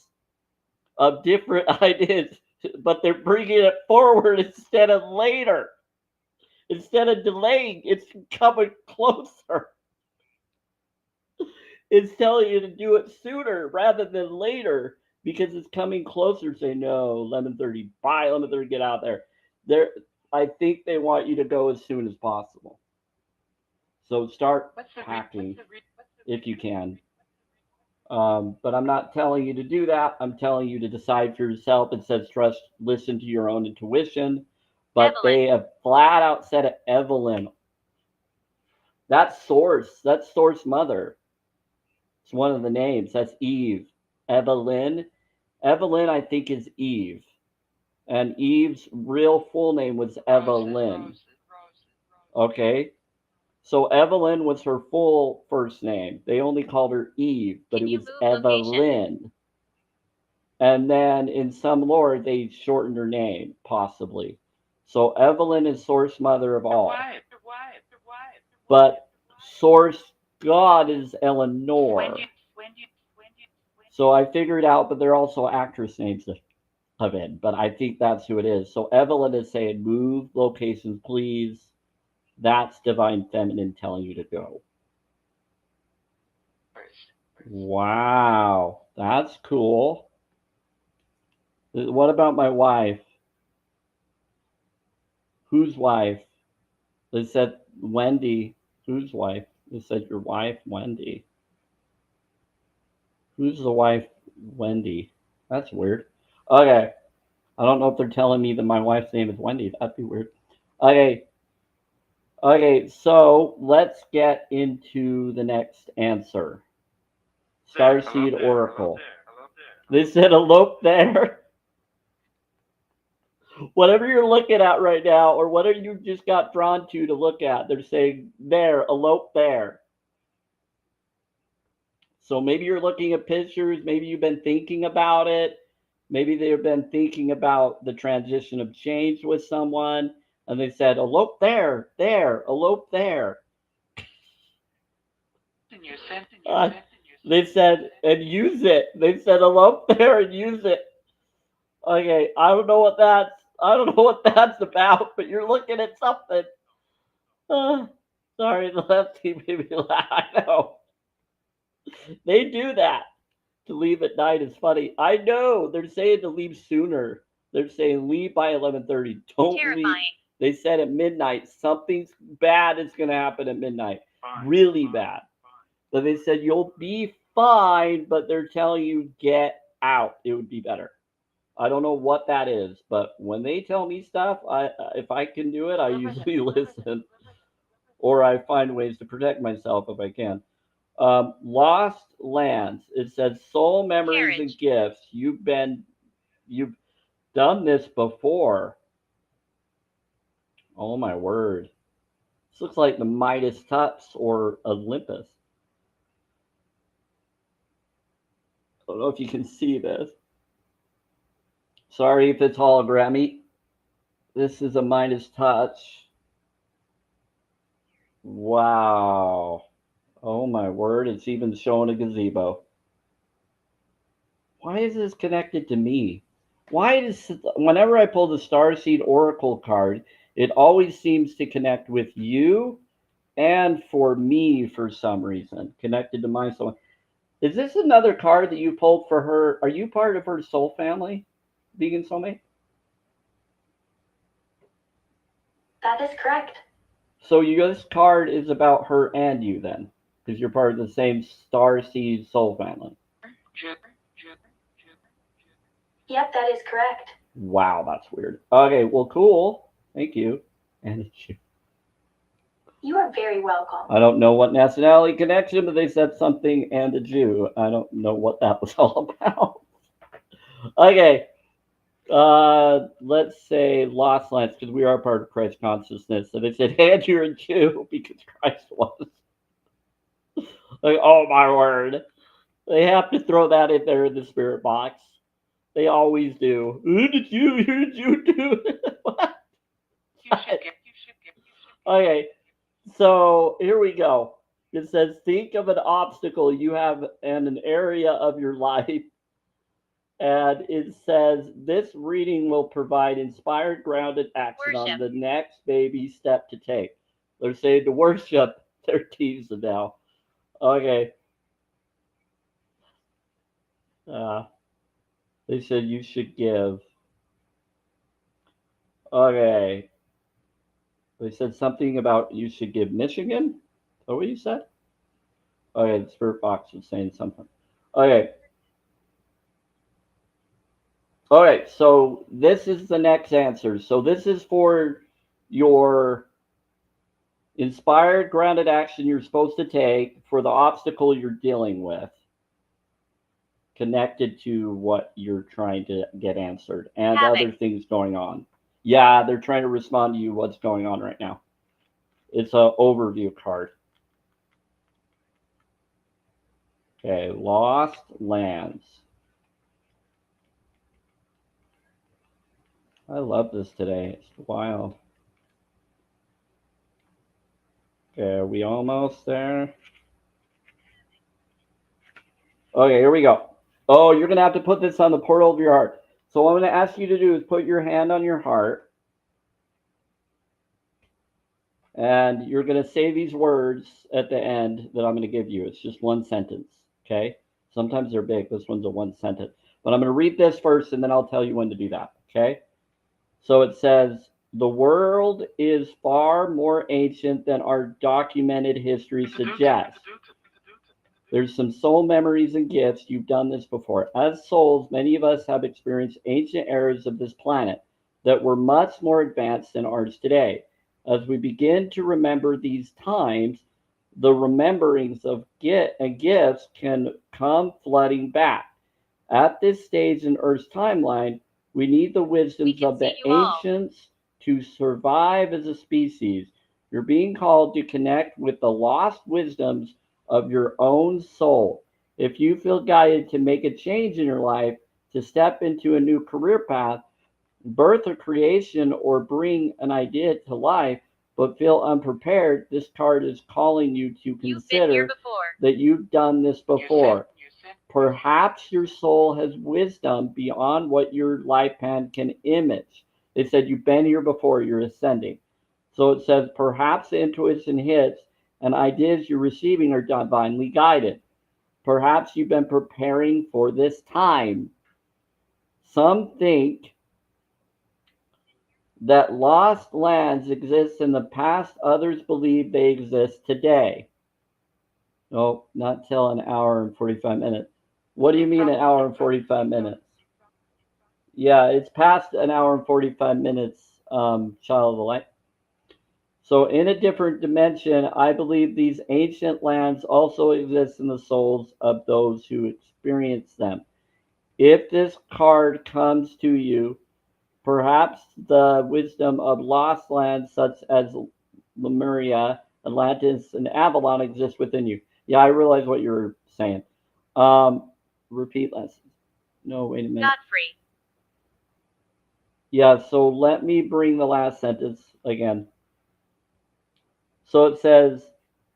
of different ideas, but they're bringing it forward instead of later. Instead of delaying, it's coming closer. It's telling you to do it sooner rather than later because it's coming closer. Say no, 11:30. Bye, 11:30. Get out there. I think they want you to go as soon as possible. So start packing if you can. But I'm not telling you to do that. I'm telling you to decide for yourself. It says trust, listen to your own intuition. But Evelyn. they have flat out said it, Evelyn. That's Source Mother. It's one of the names. That's Eve. Evelyn. Evelyn, I think, is Eve. And Eve's real full name was Evelyn. Okay? So Evelyn was her full first name. They only called her Eve, but Can it you was move Evelyn. location? And then in some lore, they shortened her name, possibly. So Evelyn is Source Mother of all. But Source God is Eleanor. So I figured out, but they're also actress names of it. But I think that's who it is. So Evelyn is saying, move locations, please. That's Divine Feminine telling you to go. Wow, that's cool. What about my wife? Whose wife? They said Wendy. Whose wife? They said your wife, Wendy. Who's the wife, Wendy? That's weird. Okay. I don't know if they're telling me that my wife's name is Wendy. That'd be weird. Okay. Okay, so let's get into the next answer. Starseed Oracle. They said elope there. Whatever you're looking at right now, or whatever you just got drawn to look at, they're saying there, elope there. So maybe you're looking at pictures, maybe you've been thinking about it, maybe they've been thinking about the transition of change with someone, and they said, elope there, elope there. They said, and use it. They said, elope there and use it. Okay, I don't know what that's about, but you're looking at something. Sorry, the lefty made me laugh. I know. They do that. To leave at night is funny. I know. They're saying to leave sooner. They're saying leave by 11:30. Don't Terrifying. leave. They said at midnight something bad is going to happen at midnight. Really bad. But they said you'll be fine, but they're telling you get out. It would be better. I don't know what that is, but when they tell me stuff, if I can do it, I usually listen, or I find ways to protect myself if I can. Lost lands. It says soul memories and Carriage. gifts. You've done this before. Oh my word! This looks like the Midas touch or Olympus. I don't know if you can see this. Sorry if it's hologrammy. This is a Midas touch. Wow. Oh my word, it's even showing a gazebo. Why is this connected to me? Why does whenever I pull the Starseed Oracle card, it always seems to connect with you and for me for some reason, connected to my soul. Is this another card that you pulled for her? Are you part of her soul family, vegan soulmate? That is correct. So this card is about her and you then, because you're part of the same Starseed soul family. Yep, that is correct. Wow, that's weird. Okay, well, cool. Thank you. And it's you. You are very welcome. I don't know what nationality connection, but they said something and a Jew. I don't know what that was all about. Okay. Let's say Lost Lands, because we are part of Christ consciousness. So they said, and you're a Jew because Christ was. Like, oh my word. They have to throw that in there in the spirit box. They always do. You're a Jew, you're a Jew too. What? Okay, so here we go. It says, think of an obstacle you have in an area of your life. And it says, this reading will provide inspired, grounded action on the next baby step to take. They're saying to worship their teasing now. Okay. They said you should give. Okay. They said something about you should give Michigan. Is that what you said? Okay, the spirit box is saying something. Okay. Okay, so this is the next answer. So this is for your inspired, grounded action you're supposed to take for the obstacle you're dealing with, connected to what you're trying to get answered and other things going on. Yeah, they're trying to respond to you what's going on right now. It's an overview card. Okay, Lost Lands. I love this today. It's wild. Okay, are we almost there? Okay, here we go. Oh, you're going to have to put this on the portal of your heart. So what I'm going to ask you to do is put your hand on your heart. And you're going to say these words at the end that I'm going to give you. It's just one sentence, okay? Sometimes they're big. This one's a one sentence. But I'm going to read this first, and then I'll tell you when to do that, okay? So it says, the world is far more ancient than our documented history suggests. There's some soul memories and gifts. You've done this before. As souls, many of us have experienced ancient eras of this planet that were much more advanced than ours today. As we begin to remember these times, the rememberings of gifts can come flooding back. At this stage in Earth's timeline, we need the wisdoms of the ancients to survive as a species. You're being called to connect with the lost wisdoms of your own soul. If you feel guided to make a change in your life, to step into a new career path, birth a creation, or bring an idea to life, but feel unprepared, this card is calling you to consider that you've done this before. Perhaps your soul has wisdom beyond what your lifespan can image. They said you've been here before, you're ascending. So it says perhaps the intuition hits and ideas you're receiving are divinely guided. Perhaps you've been preparing for this time. Some think that lost lands exist in the past, others believe they exist today. No, not till an hour and 45 minutes. What do you mean an hour and 45 minutes? Yeah, it's past an hour and 45 minutes, child of the light. So in a different dimension, I believe these ancient lands also exist in the souls of those who experience them. If this card comes to you, perhaps the wisdom of lost lands such as Lemuria, Atlantis, and Avalon exists within you. Yeah, I realize what you're saying. Repeat lessons. No, wait a minute. Godfrey. Yeah, so let me bring the last sentence again. So it says,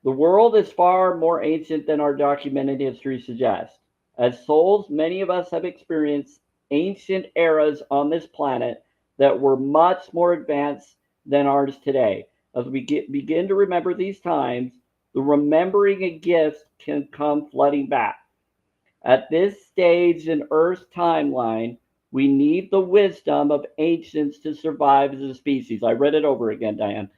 the world is far more ancient than our documented history suggests. As souls, many of us have experienced ancient eras on this planet that were much more advanced than ours today. As we begin to remember these times, the remembering of gifts can come flooding back. At this stage in Earth's timeline, we need the wisdom of ancients to survive as a species. I read it over again, Diane.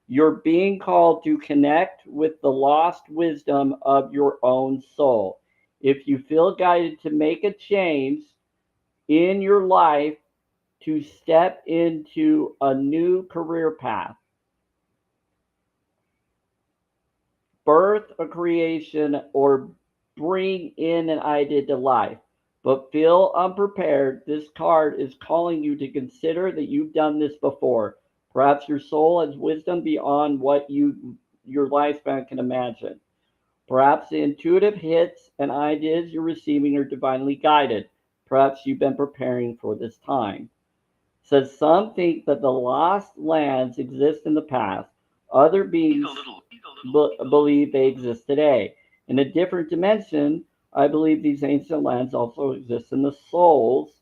You're being called to connect with the lost wisdom of your own soul. If you feel guided to make a change in your life, to step into a new career path, birth a creation, or bring in an idea to life, but feel unprepared, this card is calling you to consider that you've done this before. Perhaps your soul has wisdom beyond what your lifespan can imagine. Perhaps the intuitive hits and ideas you're receiving are divinely guided. Perhaps you've been preparing for this time. Says some think that the lost lands exist in the past. Other beings believe they exist today. In a different dimension, I believe these ancient lands also exist in the souls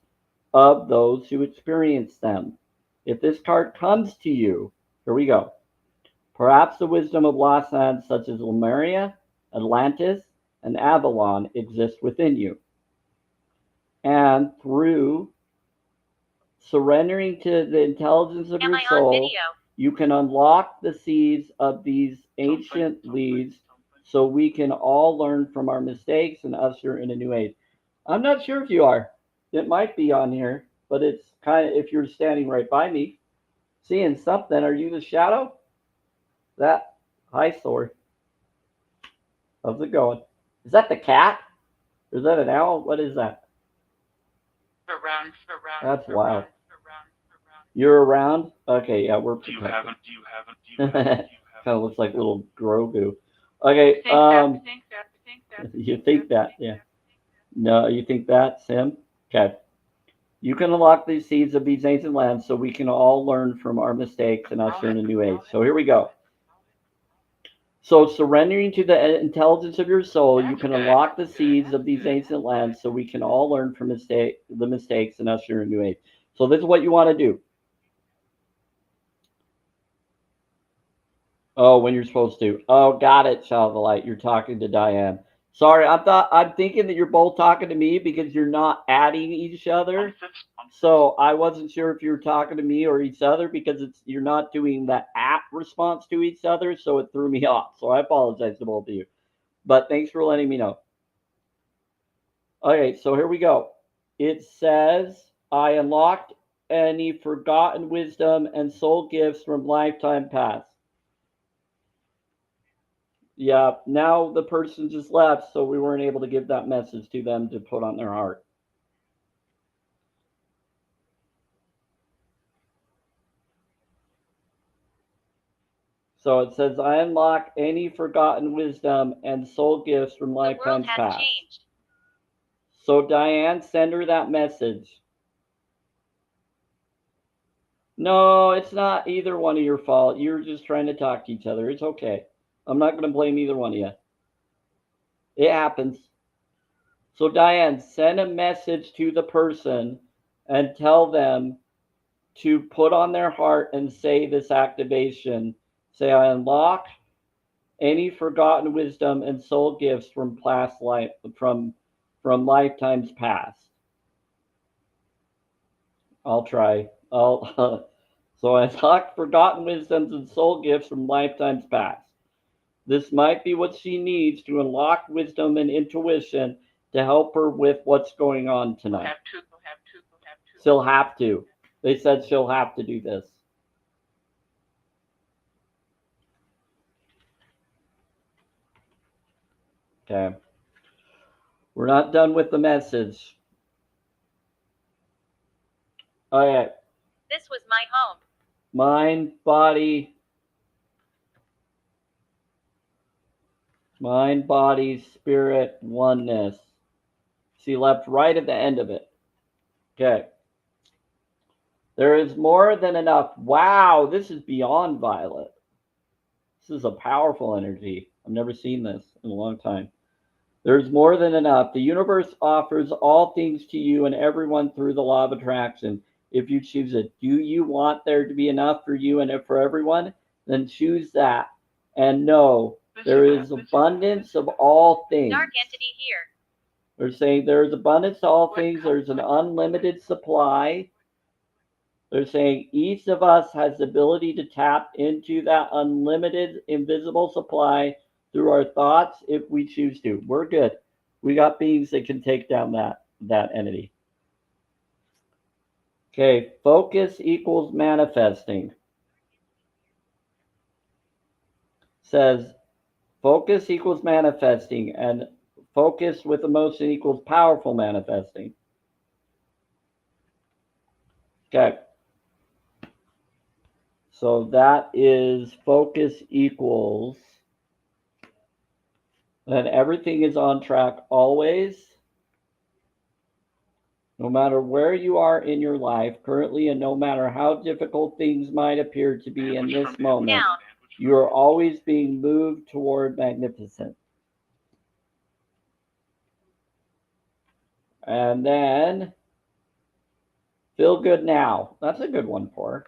of those who experience them. If this card comes to you, here we go. Perhaps the wisdom of lost lands such as Lemuria, Atlantis, and Avalon exists within you. And through surrendering to the intelligence of your soul, you can unlock the seeds of these ancient leads so we can all learn from our mistakes and usher in a new age. I'm not sure if you are. It might be on here, but it's kind of if you're standing right by me, seeing something. Are you the shadow? That hi, Thor. How's it going? Is that the cat? Or is that an owl? What is that? That's wild. You're around? Okay, yeah, we're protected. Kind of looks like little Grogu. Okay, you think that, yeah. No, you think that's him? Okay. You can unlock these seeds of these ancient lands so we can all learn from our mistakes and usher in a new age. So here we go. So surrendering to the intelligence of your soul, you can unlock the seeds of these ancient lands so we can all learn from the mistakes and usher in a new age. So this is what you want to do. Oh, when you're supposed to. Oh, got it, Child of the Light. You're talking to Diane. Sorry, I'm thinking that you're both talking to me because you're not adding each other. So I wasn't sure if you were talking to me or each other because you're not doing the app response to each other, so it threw me off. So I apologize to both of you. But thanks for letting me know. Okay, so here we go. It says, I unlocked any forgotten wisdom and soul gifts from lifetime past. Yeah, now the person just left, so we weren't able to give that message to them to put on their heart. So it says, I unlock any forgotten wisdom and soul gifts from lifetimes past. Changed. So Diane, send her that message. No, it's not either one of your fault. You're just trying to talk to each other. It's okay. I'm not going to blame either one of you. It happens. So Diane, send a message to the person and tell them to put on their heart and say this activation. Say, I unlock any forgotten wisdom and soul gifts from past life, from lifetimes past. I'll try. So I unlock forgotten wisdoms and soul gifts from lifetimes past. This might be what she needs to unlock wisdom and intuition to help her with what's going on tonight. She'll have to. They said she'll have to do this. Okay. We're not done with the message. Okay. This was my home. Mind, body, spirit, oneness. She left right at the end of it. Okay. There is more than enough. Wow, this is beyond violet. This is a powerful energy. I've never seen this in a long time. There's more than enough. The universe offers all things to you and everyone through the law of attraction if you choose it. Do you want there to be enough for you and for everyone? Then choose that. And know there is abundance of all things. Dark entity here. They're saying there is abundance of all things. There's an unlimited supply. They're saying each of us has the ability to tap into that unlimited invisible supply through our thoughts if we choose to. We're good. We got beings that can take down that entity. Okay, focus equals manifesting. Says focus equals manifesting, and focus with emotion equals powerful manifesting. Okay. So that is focus equals, and everything is on track always. No matter where you are in your life currently, and no matter how difficult things might appear to be in this moment, Now. you are always being moved toward magnificence. And then, feel good now. That's a good one for her.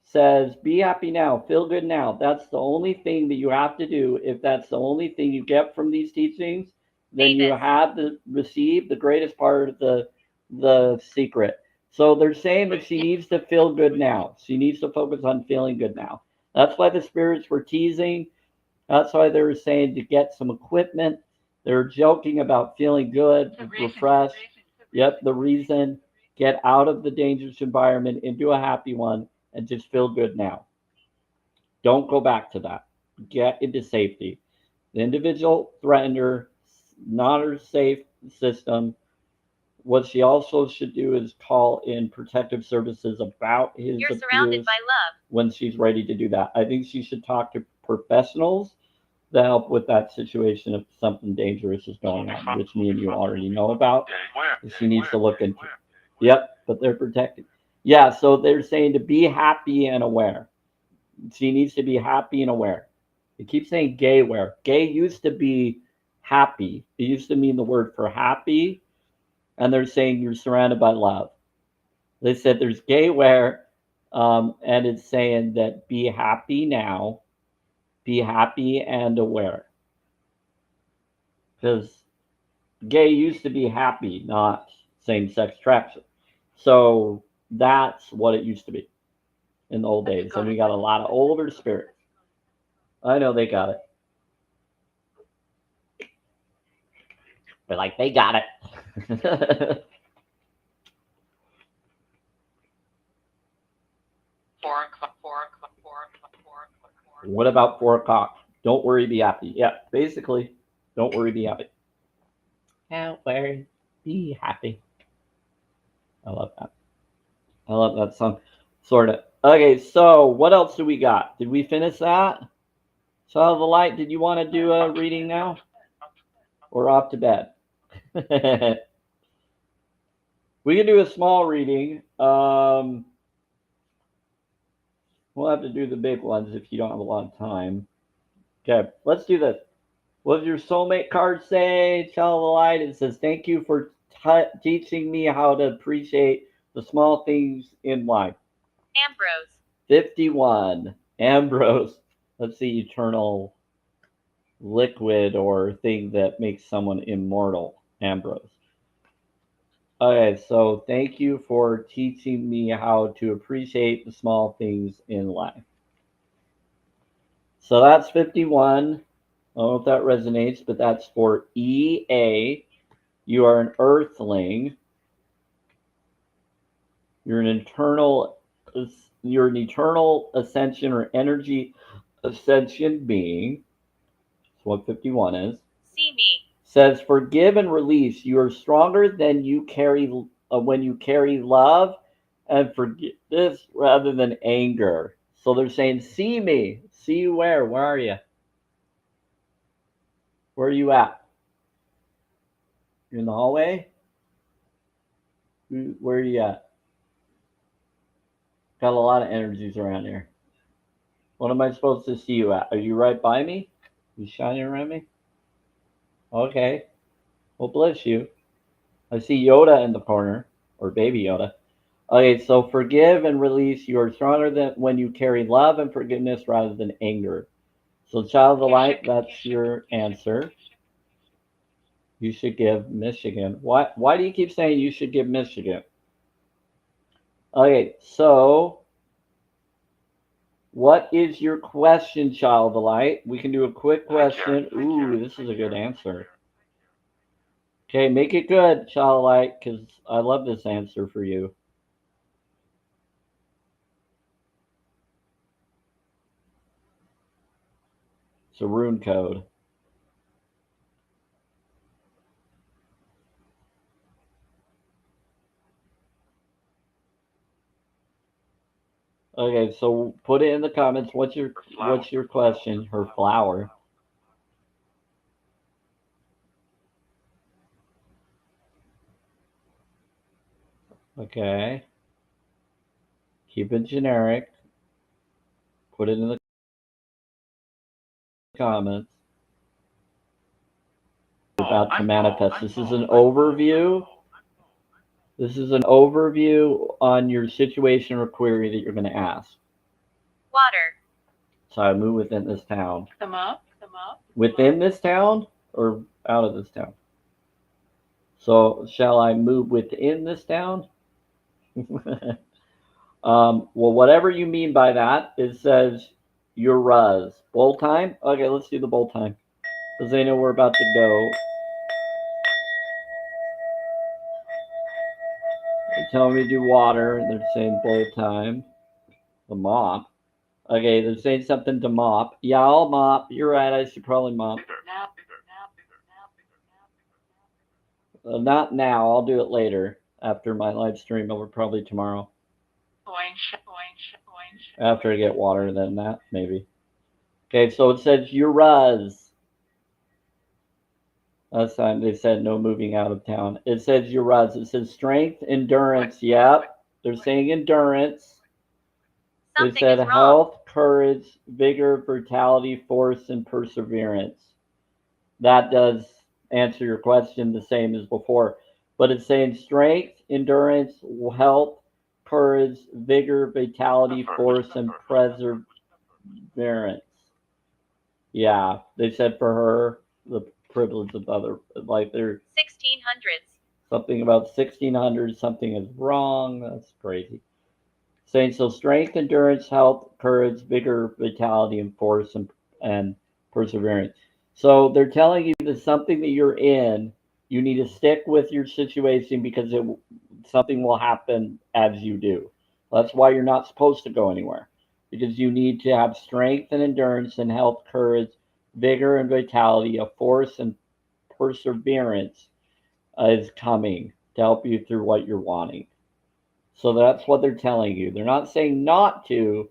Says, be happy now, feel good now. That's the only thing that you have to do. If that's the only thing you get from these teachings, then you have to receive the greatest part of the secret. So they're saying that she needs to feel good now. She needs to focus on feeling good now. That's why the spirits were teasing. That's why they were saying to get some equipment. They're joking about feeling good, refreshed. Yep, the reason. Get out of the dangerous environment into a happy one and just feel good now. Don't go back to that. Get into safety. The individual threatened her, not her safe system. What she also should do is call in protective services about his You're abuse surrounded by love. when she's ready to do that. I think she should talk to professionals to help with that situation if something dangerous is going on, which me and you already know about. She needs to look into. Yep, but they're protected. Yeah, so they're saying to be happy and aware. She needs to be happy and aware. They keep saying gay aware. Gay used to be happy. It used to mean the word for happy, and they're saying you're surrounded by love. They said there's gay aware, and it's saying that be happy now, be happy and aware. Because gay used to be happy, not same-sex attraction. So that's what it used to be in the old days. And we got a lot of older spirits. I know they got it. But like they got it. 4 o'clock, 4 o'clock, 4 o'clock, 4 o'clock, 4 o'clock. What about 4 o'clock? Don't worry, be happy. Yeah, basically, don't worry, be happy. Don't worry, be happy. I love that. I love that song. Sort of. Okay, so what else do we got? Did we finish that? Child of the Light, did you want to do a reading now? Or off to bed? We can do a small reading. We'll have to do the big ones if you don't have a lot of time. Okay, let's do this. What does your soulmate card say, Child of the Light? It says, thank you for teaching me how to appreciate the small things in life. Ambrose. 51. Ambrose. Let's see, eternal liquid or thing that makes someone immortal. Ambrose. Okay, so thank you for teaching me how to appreciate the small things in life. So that's 51. I don't know if that resonates, but that's for EA. You are an earthling. You're an eternal ascension or energy ascension being. That's what 51 is. See me. Says forgive and release. You are stronger than you carry when you carry love and forgiveness rather than anger. So they're saying, see me. See you where? Where are you? Where are you at? You're in the hallway? Where are you at? Got a lot of energies around here. What am I supposed to see you at? Are you right by me? You shining around me? Okay. Well, bless you. I see Yoda in the corner, or baby Yoda. Okay, so forgive and release. You are stronger than when you carry love and forgiveness rather than anger. So, child of the light, that's your answer. You should give Michigan. Why do you keep saying you should give Michigan? Okay, so what is your question, child of the light? We can do a quick question. Ooh, this is a good answer. Okay, make it good, child of light, because I love this answer for you. It's a rune code. Okay, so put it in the comments. What's your question? Her flower. Okay. Keep it generic. Put it in the comments. About to manifest. This is an overview. This is an overview on your situation or query that you're going to ask. Water. So I move within this town. Them up, them up. Within this town or out of this town? So shall I move within this town? Well, whatever you mean by that, it says your Ruz. Bowl time? Okay, let's do the bowl time. Because they know we're about to go. They're telling me to do water. They're saying bowl time. The mop. Okay, they're saying something to mop. Yeah, I'll mop. You're right, I should probably mop. Not now. I'll do it later. After my live stream, or probably tomorrow. After I get water, then that, maybe. Okay, so it says your Ruz. Last time they said no moving out of town. It says your Ruz. It says strength, endurance. Yep. They're saying endurance. They said health, courage, vigor, brutality, force, and perseverance. That does answer your question the same as before. But it's saying strength, endurance, health, courage, vigor, vitality, force, and perseverance. Yeah, they said for her, the privilege of other, like they're 1600s. something about 1600, something is wrong. That's crazy. Saying so strength, endurance, health, courage, vigor, vitality, and force and perseverance. So they're telling you that something that you're in, you need to stick with your situation because something will happen as you do. That's why you're not supposed to go anywhere because you need to have strength and endurance and health, courage, vigor and vitality, a force and perseverance is coming to help you through what you're wanting. So that's what they're telling you. They're not saying not to.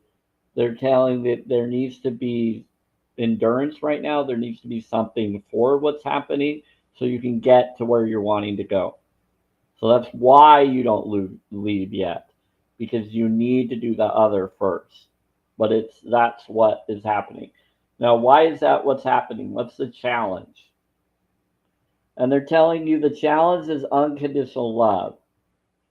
They're telling that there needs to be endurance right now. There needs to be something for what's happening so you can get to where you're wanting to go. So that's why you don't leave yet because you need to do the other first. But that's what is happening. Now, why is that what's happening? What's the challenge? And they're telling you the challenge is unconditional love.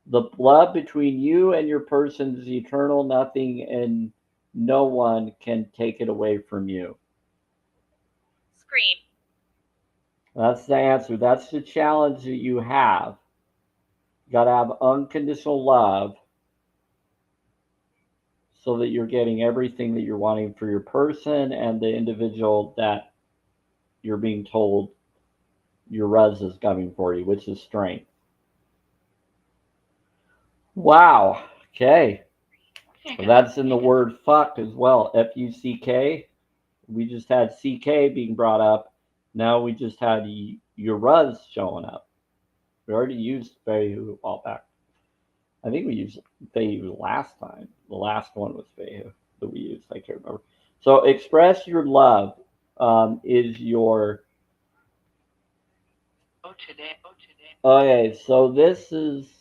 The love between you and your person is eternal, nothing and no one can take it away from you. Scream. That's the answer. That's the challenge that you have. You got to have unconditional love so that you're getting everything that you're wanting for your person and the individual that you're being told your Ruz is coming for you, which is strength. Wow. Okay. So that's in the word fuck as well. Fuck. We just had CK being brought up. Now we just had your Ruz showing up. We already used Fehu a while back. I think we used Fehu last time. The last one was Fehu that we used. I can't remember. So express your love is your. Okay, so this is.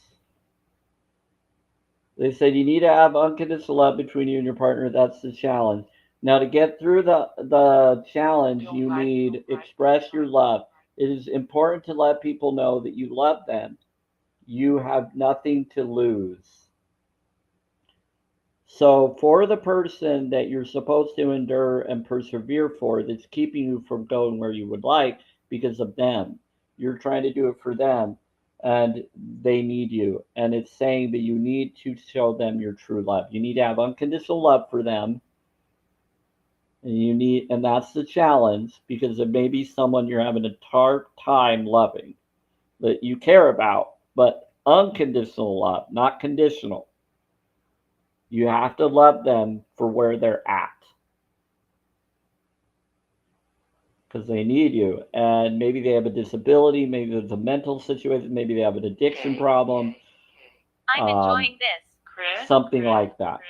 They said you need to have unconditional love between you and your partner. That's the challenge. Now to get through the challenge, you need express your love. It is important to let people know that you love them. You have nothing to lose. So, for the person that you're supposed to endure and persevere for, that's keeping you from going where you would like because of them, you're trying to do it for them and they need you. And it's saying that you need to show them your true love. You need to have unconditional love for them. And that's the challenge because it may be someone you're having a hard time loving that you care about, but unconditional love, not conditional. You have to love them for where they're at because they need you. And maybe they have a disability, maybe there's a mental situation, maybe they have an addiction problem. I'm enjoying this. Chris, Something Chris, like that. Chris.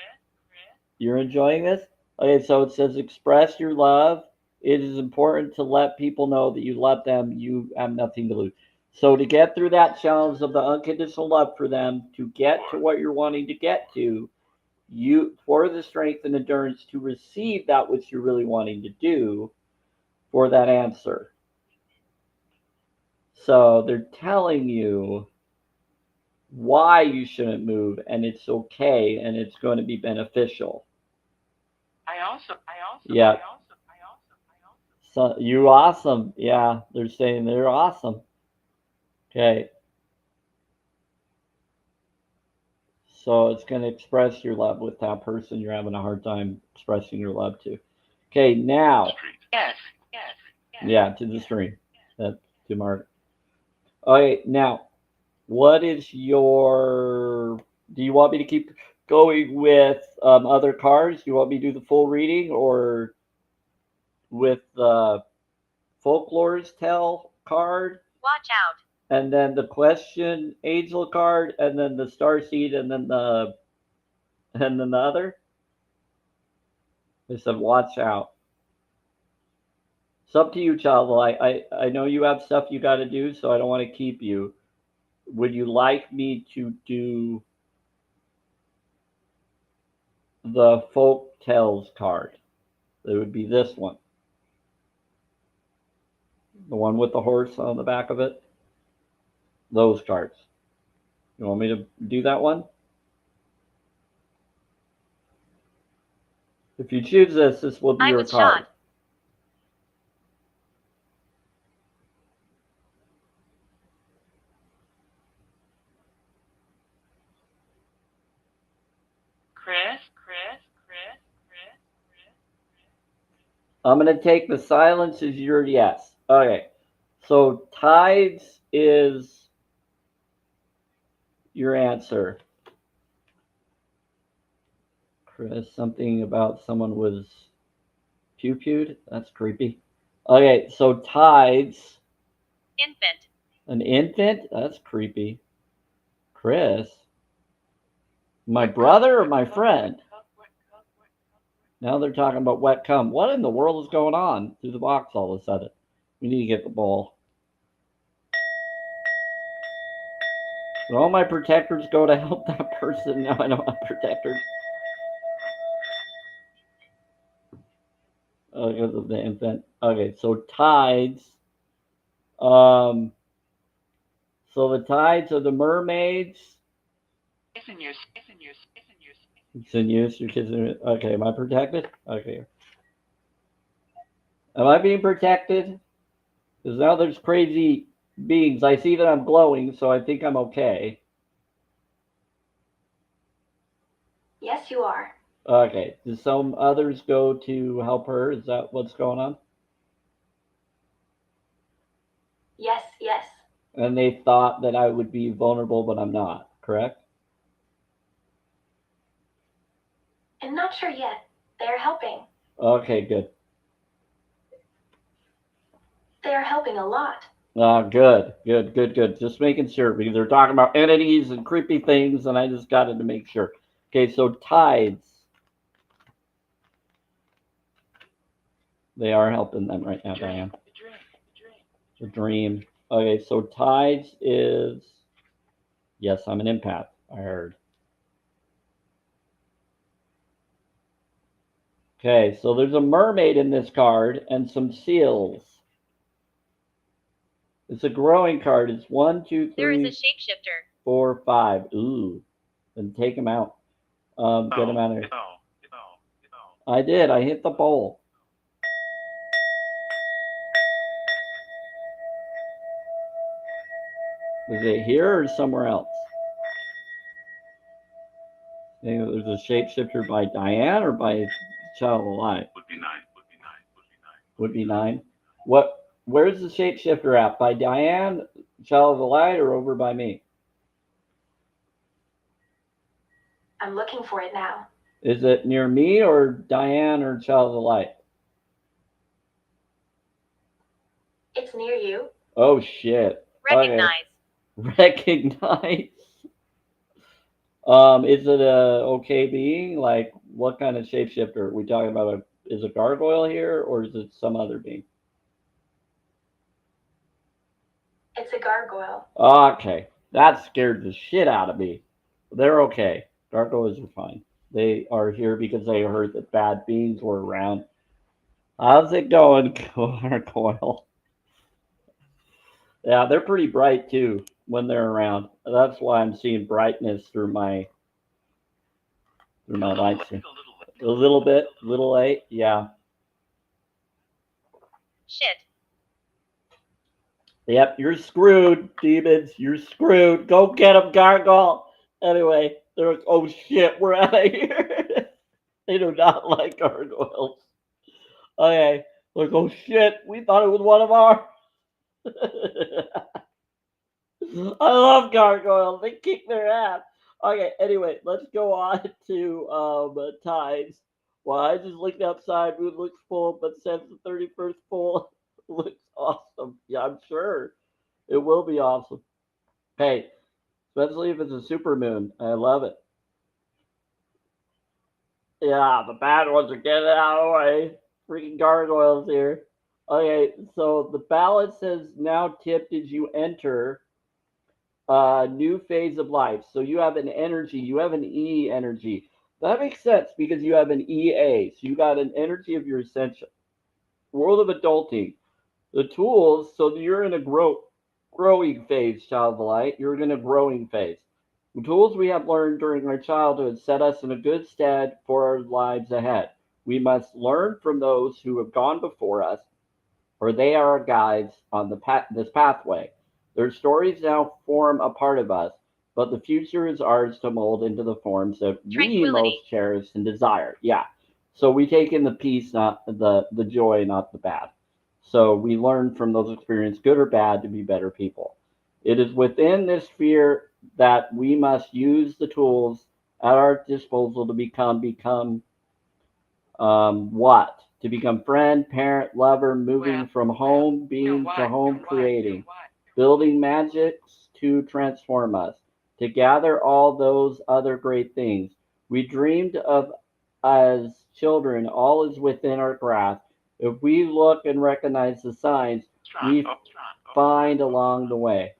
You're enjoying this? Okay, so it says express your love. It is important to let people know that you love them. You have nothing to lose. So to get through that challenge of the unconditional love for them, to get to what you're wanting to get to, you for the strength and endurance to receive that which you're really wanting to do for that answer. So they're telling you why you shouldn't move and it's okay and it's going to be beneficial. Yeah. So you awesome. Yeah, they're saying they're awesome. Okay. So it's going to express your love with that person you're having a hard time expressing your love to. Okay, now. Street. Yes. Yeah, to the stream. That to Mark. Okay, now, what is your? Do you want me to keep going with other cards? Do you want me to do the full reading or with the folklore's tell card? Watch out. And then the question angel card, and then the star seed, and then the other. They said, "Watch out." It's up to you, child. I know you have stuff you got to do, so I don't want to keep you. Would you like me to do the folk tales card? It would be this one, the one with the horse on the back of it. Those cards. You want me to do that one? If you choose this, this will be I your was card. shot. Chris. I'm going to take the silence as your yes. Okay. So tides is your answer. Chris, something about someone was pew-pewed? That's creepy. Okay, so tides. Infant. An infant? That's creepy. Chris? My brother or my friend? Now they're talking about wet cum. What in the world is going on through the box all of a sudden? We need to get the ball. Did all my protectors go to help that person? Now I don't have protectors. Oh, because of the infant. Okay, so tides. So the tides are the mermaids. It's in use. It's in use. Your kids. Okay, am I protected? Okay. Am I being protected? Because now there's crazy beings. I see that I'm glowing, so I think I'm okay. Yes, you are. Okay. Did some others go to help her? Is that what's going on? Yes. And they thought that I would be vulnerable, but I'm not, correct? I'm not sure yet. They're helping. Okay, good. They're helping a lot. Good. Just making sure because they're talking about entities and creepy things, and I just got to make sure. Okay, so tides. They are helping them right now, Diane. The dream. Okay, so tides is. Yes, I'm an empath. I heard. Okay, so there's a mermaid in this card and some seals. It's a growing card. It's 1, 2, There is 3, a shapeshifter. 4, 5. Ooh. Then take him out. Get him out of here. I did. I hit the bowl. Is it here or somewhere else? There's a shapeshifter by Diane or by Child of the Light? Would be 9. Would be 9. What? Where's the shapeshifter at? By Diane, Child of the Light, or over by me? I'm looking for it now. Is it near me or Diane or Child of the Light? It's near you. Oh shit. Recognize. Okay. Recognize. Is it a okay being? Like, what kind of shapeshifter? Are we talking about is a gargoyle here, or is it some other being? It's a gargoyle. Okay. That scared the shit out of me. They're okay. Gargoyles are fine. They are here because they heard that bad beings were around. How's it going, gargoyle? Yeah, they're pretty bright too when they're around. That's why I'm seeing brightness through my lights here. A little bit, little late, yeah. Shit. Yep, you're screwed, demons. You're screwed. Go get them, gargoyle. Anyway, they're like, oh shit, we're out of here. They do not like gargoyles. Okay, like, oh shit, we thought it was one of our. I love gargoyles. They kick their ass. Okay, anyway, let's go on to tides. Well, I just looked outside. Moon looks full, but since the 31st full looks awesome. Yeah, I'm sure it will be awesome. Hey, especially if it's a super moon. I love it. Yeah, the bad ones are getting out of the way. Freaking gargoyles here. Okay, so the ballot says now tipped as you enter new phase of life. So you have an energy, you have an E energy. That makes sense because you have an EA. So you got an energy of your ascension. World of adulting. The tools, so you're in a growing phase, child of the light. You're in a growing phase. The tools we have learned during our childhood set us in a good stead for our lives ahead. We must learn from those who have gone before us, for they are our guides on this pathway. Their stories now form a part of us, but the future is ours to mold into the forms that we most cherish and desire. Yeah. So we take in the peace, not the joy, not the bad. So we learn from those experiences, good or bad, to be better people. It is within this sphere that we must use the tools at our disposal to become what? To become friend, parent, lover, moving from home being to home creating, building magics to transform us, to gather all those other great things we dreamed of as children. All is within our grasp. If we look and recognize the signs we find along the way.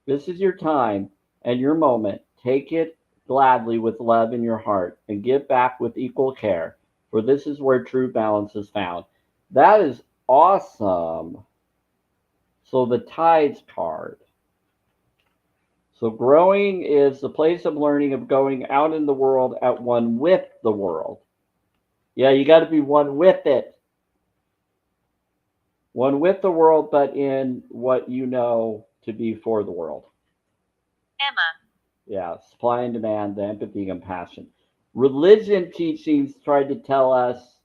This is your time and your moment. Take it gladly with love in your heart and give back with equal care, for this is where true balance is found. That is awesome. So the tides card. So growing is the place of learning, of going out in the world at one with the world. Yeah, you got to be one with it. One with the world, but in what you know to be for the world. Emma. Yeah, supply and demand, the empathy, compassion. Religion teachings tried to tell us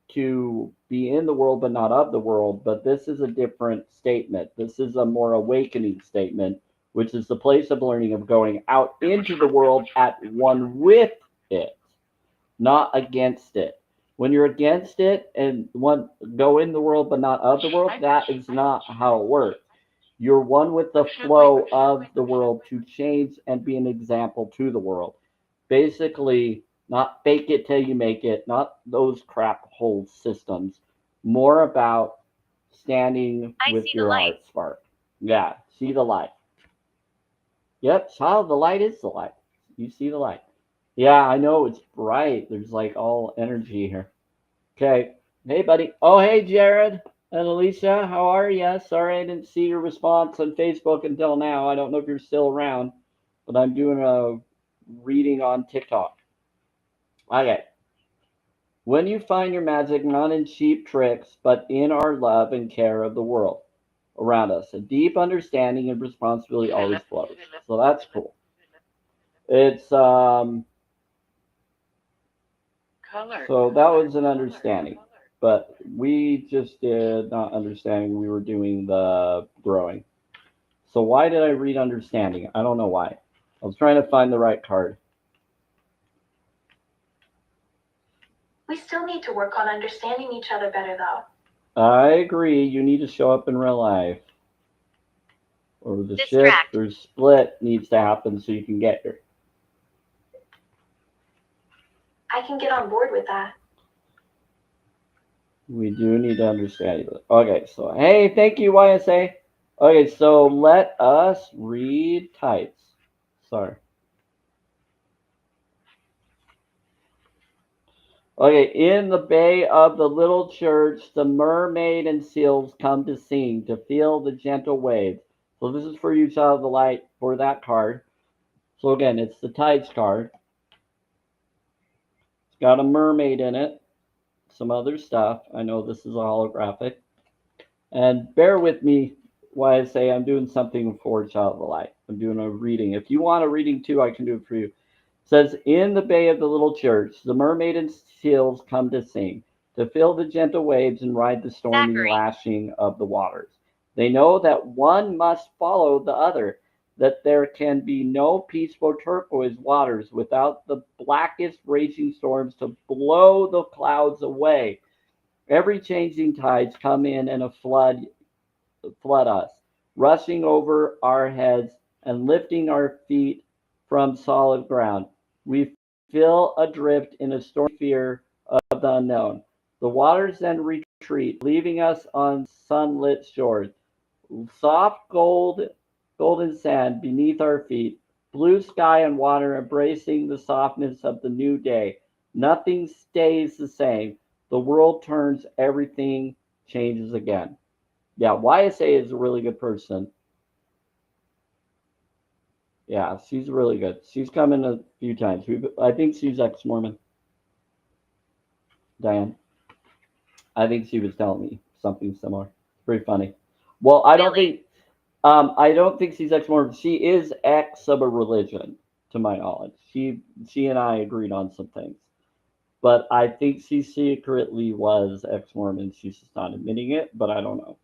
to be in the world but not of the world, but this is a different statement. This is a more awakening statement, which is the place of learning, of going out into the world at one with it, not against it. When you're against it and one go in the world but not of the world, that is not how it works. You're one with the flow of the world to change and be an example to the world. Basically, not fake it till you make it, not those crap hole systems. More about standing with your heart spark. Yeah, see the light. Yep, child, the light is the light. You see the light. Yeah, I know it's bright. There's like all energy here. Okay. Hey, buddy. Oh, hey, Jared. And Alicia, how are you? Sorry I didn't see your response on Facebook until now. I don't know if you're still around, but I'm doing a reading on TikTok. Okay. When you find your magic not in cheap tricks, but in our love and care of the world around us, a deep understanding and responsibility always flows. So that's cool. It's Color. so that was an understanding, but we just did not understanding. We were doing the growing. So why did I read understanding? I don't know why. I was trying to find the right card. We still need to work on understanding each other better, though. I agree. You need to show up in real life, or the Distract. shift or split needs to happen so you can get here. I can get on board with that. We do need to understand each other. Okay, so hey, thank you, YSA. Okay, so let us read tights. Sorry. Okay, in the bay of the little church, the mermaid and seals come to sing, to feel the gentle waves. So this is for you, child of the light, for that card. So again, it's the tides card. It's got a mermaid in it, some other stuff. I know this is a holographic. And bear with me while I say I'm doing something for Child of the Light. I'm doing a reading. If you want a reading too, I can do it for you. It says, in the bay of the little church, the mermaid and seals come to sing, to feel the gentle waves and ride the stormy Zachary. lashing of the waters. They know that one must follow the other, that there can be no peaceful turquoise waters without the blackest raging storms to blow the clouds away. Every changing tides come in and flood us, rushing over our heads and lifting our feet from solid ground. We feel adrift in a stormy fear of the unknown. The waters then retreat, leaving us on sunlit shores. Soft golden sand beneath our feet, blue sky and water embracing the softness of the new day. Nothing stays the same. The world turns, everything changes again. Yeah, YSA is a really good person. Yeah, she's really good. She's come in a few times. I think she's ex-Mormon. Diane. I think she was telling me something similar. It's pretty funny. Well, Billy. I don't think she's ex-Mormon. She is ex of a religion, to my knowledge. She and I agreed on some things. But I think she secretly was ex-Mormon. She's just not admitting it, but I don't know.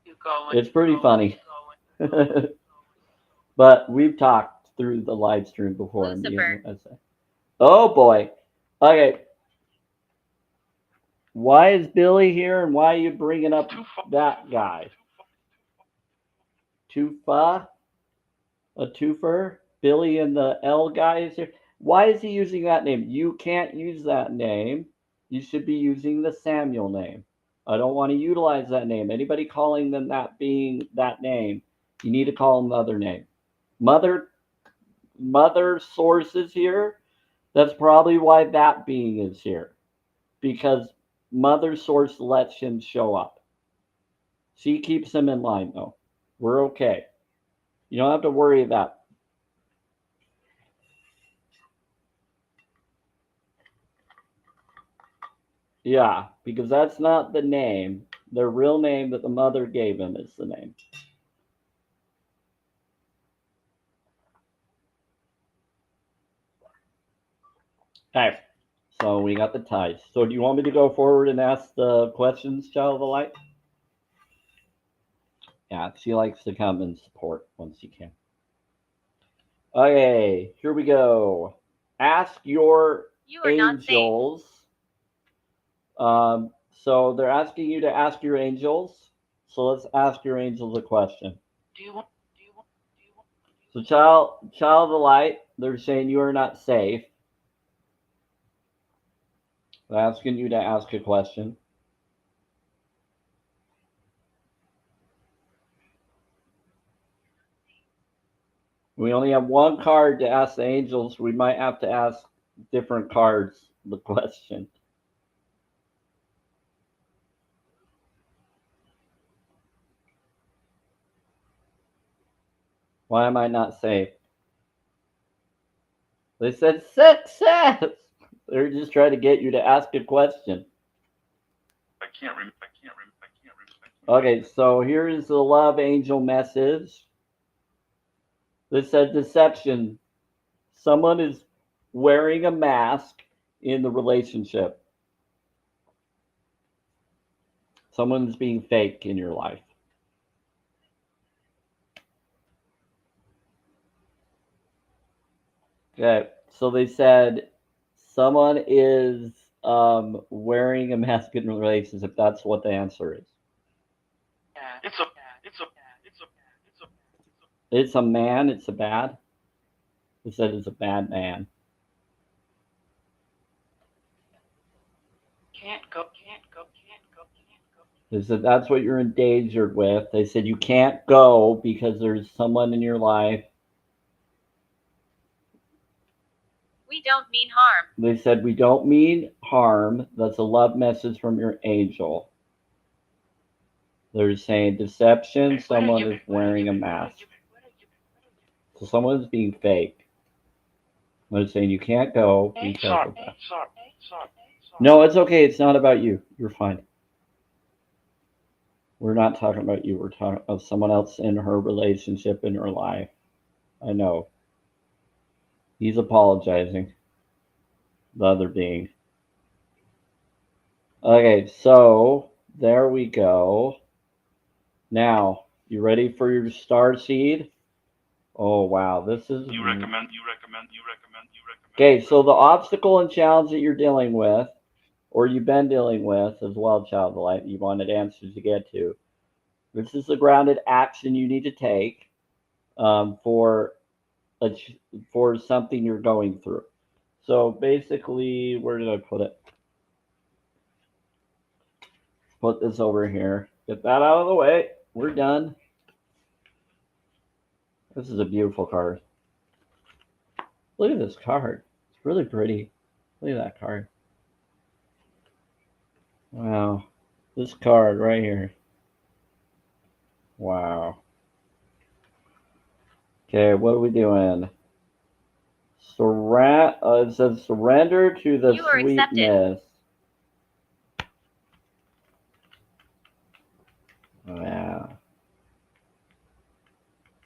You going? It's pretty funny. But we've talked through the live stream before. Lucifer. Oh boy. Okay. Why is Billy here and why are you bringing up that guy? Tufa? A twofer? Billy and the L guy is here. Why is he using that name? You can't use that name. You should be using the Samuel name. I don't want to utilize that name. Anybody calling them that being that name, you need to call them the other name. Mother source is here. That's probably why that being is here. Because Mother source lets him show up. She keeps him in line though. We're okay. You don't have to worry about. Yeah, because that's not the name. The real name that the mother gave him is the name. Okay, so we got the ties. So do you want me to go forward and ask the questions, Child of the Light? Yeah, she likes to come and support once she can. Okay, here we go. Ask your You are not safe. angels. So they're asking you to ask your angels. So let's ask your angels a question. Do you want? So child of the light, they're saying you are not safe. They're asking you to ask a question. We only have one card to ask the angels. We might have to ask different cards the question. Why am I not safe? They said success. They're just trying to get you to ask a question. I can't remember. Okay, so here's the love angel message. They said deception. Someone is wearing a mask in the relationship. Someone is being fake in your life. Okay, so they said someone is wearing a mask in a relationship. That's what the answer is. It's a It's a man. It's a bad. They said it's a bad man. Can't go, can't go, can't go, can't go. They said that's what you're endangered with. They said you can't go because there's someone in your life. We don't mean harm. They said we don't mean harm. That's a love message from your angel. They're saying deception. Someone is wearing a mask. So someone is being fake. They're saying you can't go because of that. No, it's okay. It's not about you. You're fine. We're not talking about you. We're talking about someone else in her relationship, in her life. I know. He's apologizing. The other being. Okay, so there we go. Now, you ready for your star seed? Oh wow, this is. you recommend. Okay, so the obstacle and challenge that you're dealing with, or you've been dealing with as well, child of light, you wanted answers to get to. This is the grounded action you need to take for for something you're going through. So basically, where did I put it? Put this over here. Get that out of the way. We're done. This is a beautiful card. Look at this card. It's really pretty. Look at that card. Wow. This card right here. Wow. Okay, what are we doing? It says surrender to the You are accepted. sweetness. Wow.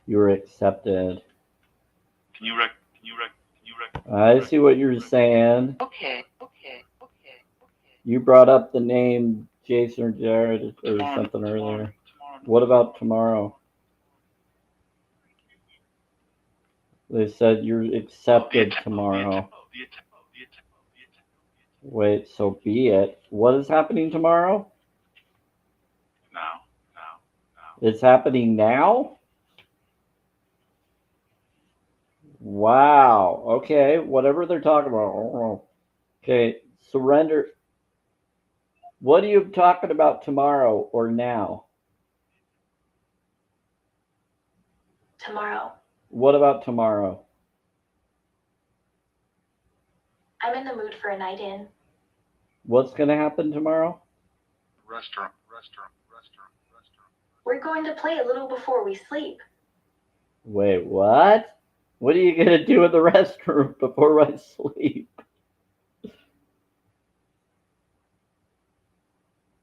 You're accepted. Can you rec? I see what you're saying. Okay. You brought up the name Jason or Jared or something earlier. What about tomorrow? They said you're accepted tomorrow. Wait, so be it. What is happening tomorrow? Now. It's happening now? Wow. Okay, whatever they're talking about. Okay, surrender. What are you talking about tomorrow or now? Tomorrow. What about tomorrow? I'm in the mood for a night in. What's going to happen tomorrow? Restaurant. We're going to play a little before we sleep. Wait, what? What are you going to do in the restroom before I sleep?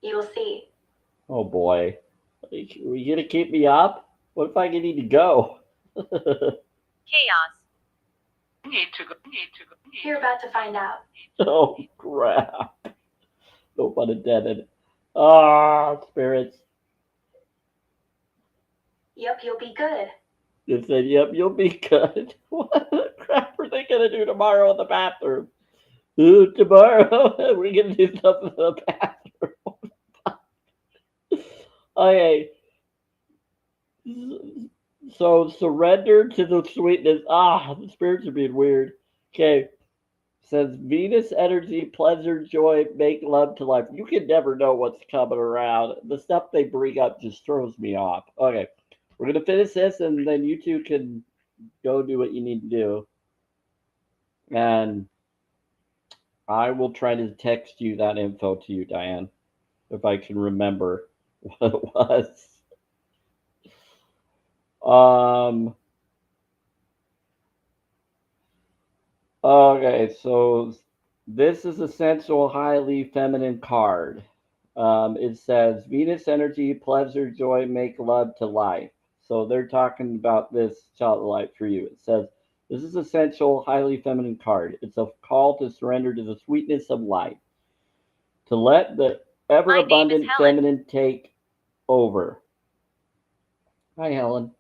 You'll see. Oh boy. Are you going to keep me up? What if I need to go? Chaos. Need to go. You're about to find out. Oh crap. No pun intended. Ah, spirits. Yep, you'll be good. They said, yep, you'll be good. What the crap are they going to do tomorrow in the bathroom? Ooh, tomorrow we're going to do something in the bathroom. Okay. So surrender to the sweetness. Ah, the spirits are being weird. Okay. Says Venus energy, pleasure, joy, make love to life. You can never know what's coming around. The stuff they bring up just throws me off. Okay. We're going to finish this and then you two can go do what you need to do. And I will try to text you that info to you, Diane, if I can remember what it was. Okay, so this is essential, highly feminine card. It says Venus energy, pleasure, joy, make love to life. So they're talking about this child of light for you. It says this is essential, highly feminine card. It's a call to surrender to the sweetness of life, to let the ever My name is abundant Helen. feminine take over. Hi, Helen.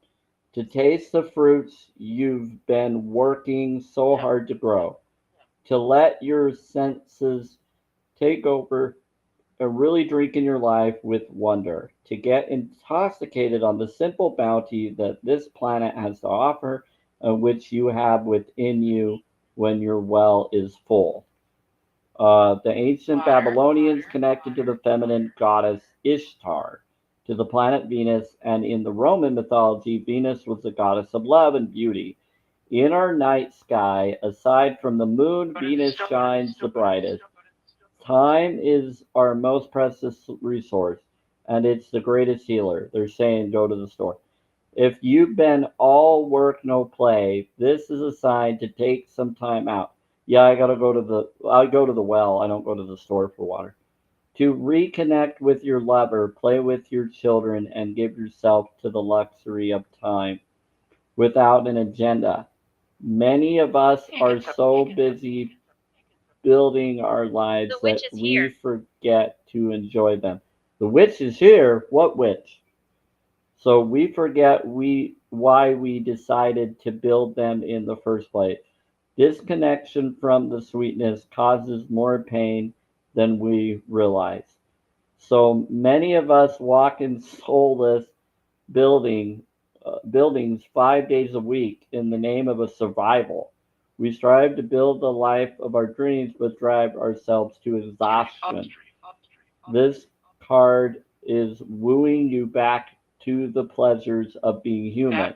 To taste the fruits you've been working so hard to grow, to let your senses take over and really drink in your life with wonder, to get intoxicated on the simple bounty that this planet has to offer, and which you have within you when your well is full. The ancient Babylonians connected to the feminine goddess Ishtar, to the planet Venus, and in the Roman mythology, Venus was the goddess of love and beauty. In our night sky, aside from the moon, Venus shines the brightest. Time is our most precious resource, and it's the greatest healer. They're saying go to the store. If you've been all work, no play, this is a sign to take some time out. Yeah, I go to the well. I don't go to the store for water. To reconnect with your lover, play with your children, and give yourself to the luxury of time without an agenda. Many of us are so busy building our lives The witch that is we here. forget to enjoy them. The witch is here. What witch? So we forget why we decided to build them in the first place. Disconnection from the sweetness causes more pain than we realize. So many of us walk in soulless buildings 5 days a week in the name of a survival. We strive to build the life of our dreams, but drive ourselves to exhaustion. This card is wooing you back to the pleasures of being human,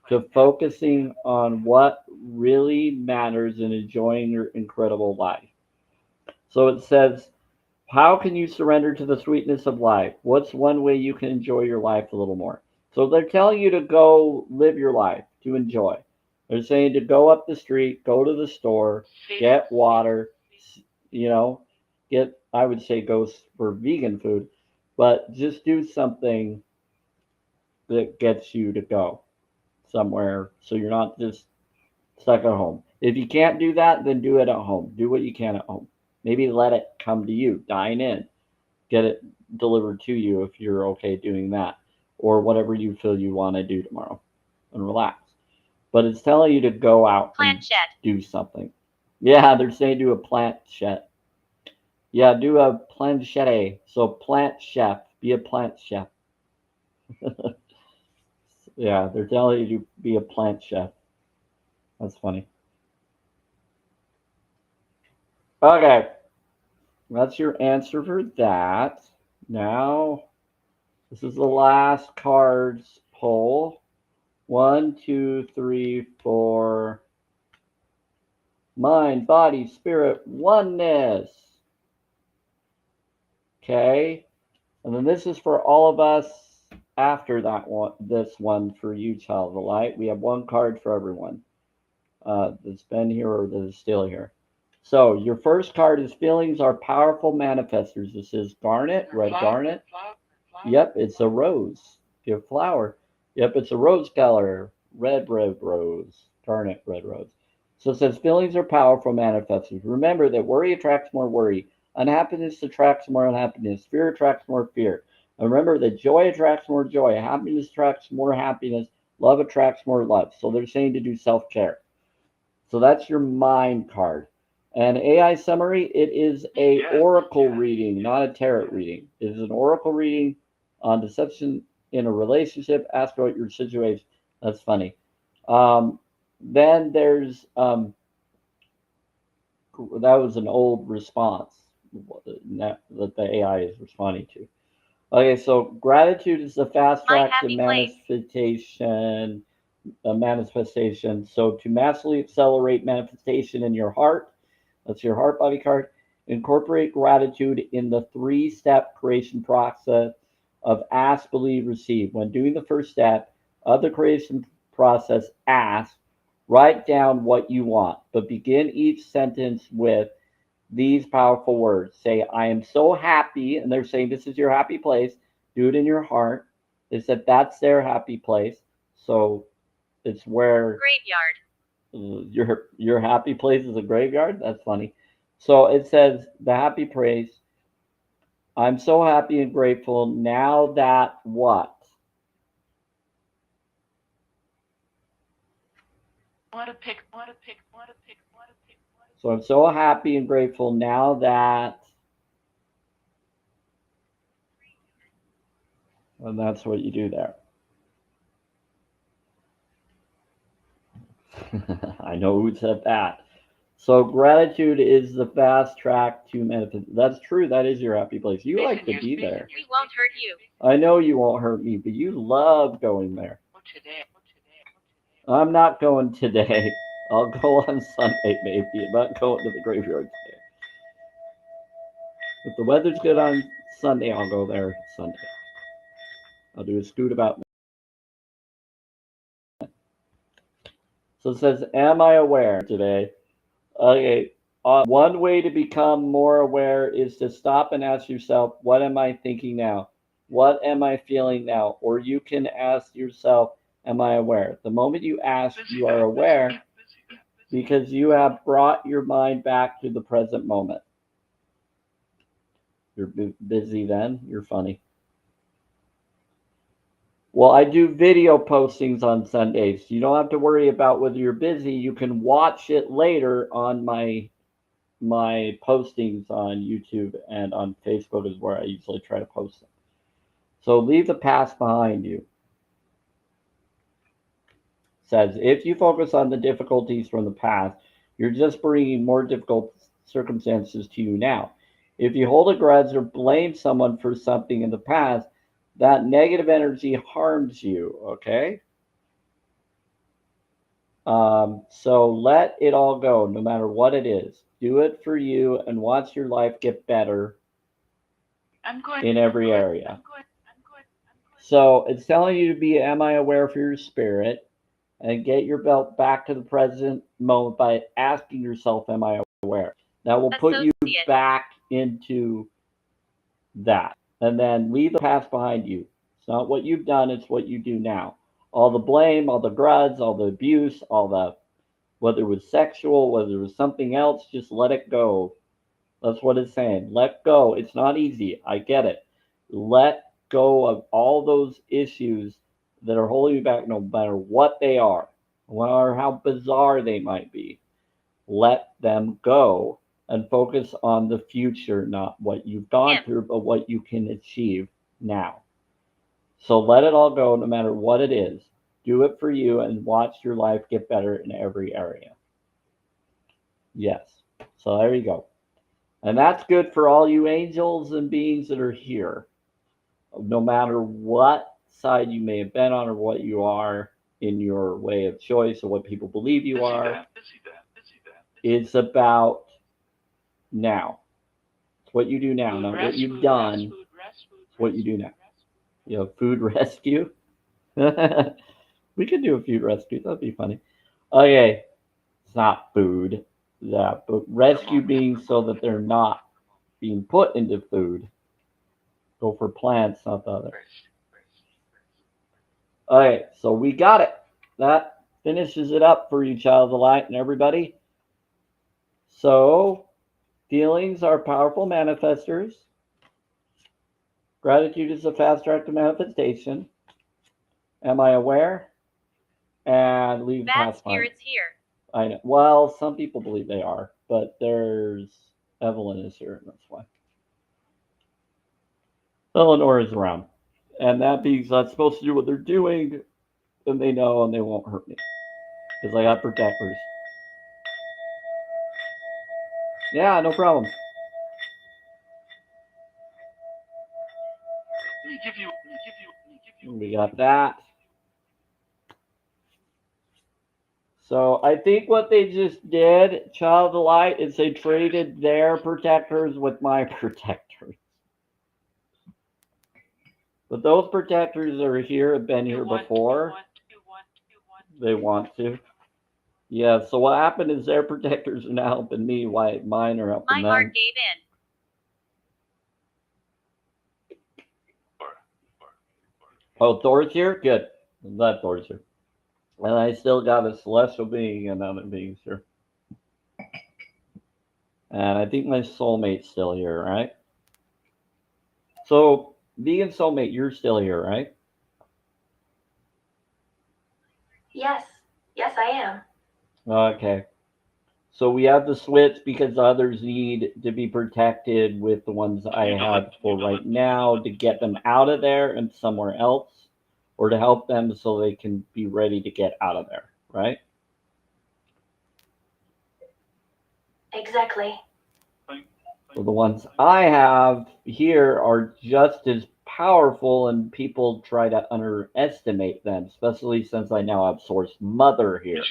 to focusing on what really matters and enjoying your incredible life. So it says, how can you surrender to the sweetness of life? What's one way you can enjoy your life a little more? So they're telling you to go live your life, to enjoy. They're saying to go up the street, go to the store, get water, you know, I would say go for vegan food, but just do something that gets you to go somewhere so you're not just stuck at home. If you can't do that, then do it at home. Do what you can at home. Maybe let it come to you. Dine in. Get it delivered to you if you're okay doing that. Or whatever you feel you want to do tomorrow and relax. But it's telling you to go out and Planchette. do something. Yeah, they're saying do a planchette. Yeah, do a planchette. So plant chef. Be a plant chef. Yeah, they're telling you to be a plant chef. That's funny. Okay, that's your answer for that. Now, this is the last cards poll. One, two, three, four. Mind, body, spirit, oneness. Okay. And then this is for all of us after that one, this one for you, child of the light. We have one card for everyone that's been here or that is still here. So your first card is feelings are powerful manifestors. This is garnet, red garnet. Yep, it's a rose. Your flower. Yep, it's a rose color. Red rose. Garnet, red rose. So it says feelings are powerful manifestors. Remember that worry attracts more worry. Unhappiness attracts more unhappiness. Fear attracts more fear. And remember that joy attracts more joy. Happiness attracts more happiness. Love attracts more love. So they're saying to do self-care. So that's your mind card. And AI summary, it is a oracle reading, not a tarot reading. It is an oracle reading on deception in a relationship. Ask about your situation. That's funny. Then there's that was an old response that the AI is responding to. Okay, so gratitude is the fast My track to happy place. manifestation. Manifestation. So to massively accelerate manifestation in your heart, that's your heart body card. Incorporate gratitude in the three-step creation process of ask, believe, receive. When doing the first step of the creation process, ask, Write down what you want, but begin each sentence with these powerful words. Say, I am so happy, and they're saying this is your happy place. Do it in your heart. They said that's their happy place. So it's where your happy place is a graveyard. That's funny. So it says the happy place. I'm so happy and grateful now that what? So I'm so happy and grateful now that, and that's what you do there. I know who said that. So gratitude is the fast track to manifest. That's true. That is your happy place. You like to be there. We won't hurt you. I know you won't hurt me, but you love going there. I'm not going today. I'll go on Sunday maybe. I'm not going to the graveyard today. If the weather's good on Sunday, I'll go there Sunday. I'll do a scoot about. So it says, am I aware today? Okay. One way to become more aware is to stop and ask yourself, what am I thinking now? What am I feeling now? Or you can ask yourself, am I aware? The moment you ask, you are aware because you have brought your mind back to the present moment. You're busy then? You're funny. Well, I do video postings on Sundays. You don't have to worry about whether you're busy. You can watch it later on my postings on YouTube and on Facebook is where I usually try to post them. So leave the past behind you. Says if you focus on the difficulties from the past, you're just bringing more difficult circumstances to you now. If you hold a grudge or blame someone for something in the past, that negative energy harms you, okay? So let it all go, no matter what it is. Do it for you and watch your life get better in every area. So it's telling you to be, am I aware for your spirit? And get your belt back to the present moment by asking yourself, am I aware? That will put you back into that. And then leave the past behind you. It's not what you've done, it's what you do now. All the blame, all the grudge, all the abuse, all the, whether it was sexual, whether it was something else, just let it go. That's what it's saying. Let go. It's not easy. I get it. Let go of all those issues that are holding you back, no matter what they are, no matter how bizarre they might be. Let them go and focus on the future, not what you've gone through, but what you can achieve now. So let it all go, no matter what it is. Do it for you and watch your life get better in every area. Yes. So there you go. And that's good for all you angels and beings that are here. No matter what side you may have been on or what you are in your way of choice or what people believe you are, it's about now. It's what you do now, not what you've done. It's what you do now. You know, food rescue. We could do a food rescue. That'd be funny. Okay. It's not food. Yeah, but rescue beings so that they're not being put into food. Go for plants, not the other. Okay, so we got it. That finishes it up for you, child of the light, and everybody. So, feelings are powerful manifestors. Gratitude is a fast track to manifestation. Am I aware? And leave Bad spirits here. I know. Well, some people believe they are, but there's Evelyn is here, and that's why. Eleanor is around. And that means I'm supposed to do what they're doing, and they know, and they won't hurt me. Because I got protectors. Yeah, no problem. We got that. So I think what they just did, Child of the Light, is they traded their protectors with my protectors. But those protectors that are here have been here before. They want to. Yeah, so what happened is their protectors are now helping me, while mine are helping My them. heart gave in. Oh, Thor's here? Good. I'm glad Thor's here. And I still got a celestial being and other beings here. And I think my soulmate's still here, right? So, vegan soulmate, you're still here, right? Yes. Yes, I am. Okay. So we have the switch because others need to be protected with the ones I have for right now to get them out of there and somewhere else, or to help them so they can be ready to get out of there, right? Exactly. So the ones I have here are just as powerful, and people try to underestimate them, especially since I now have Source Mother here.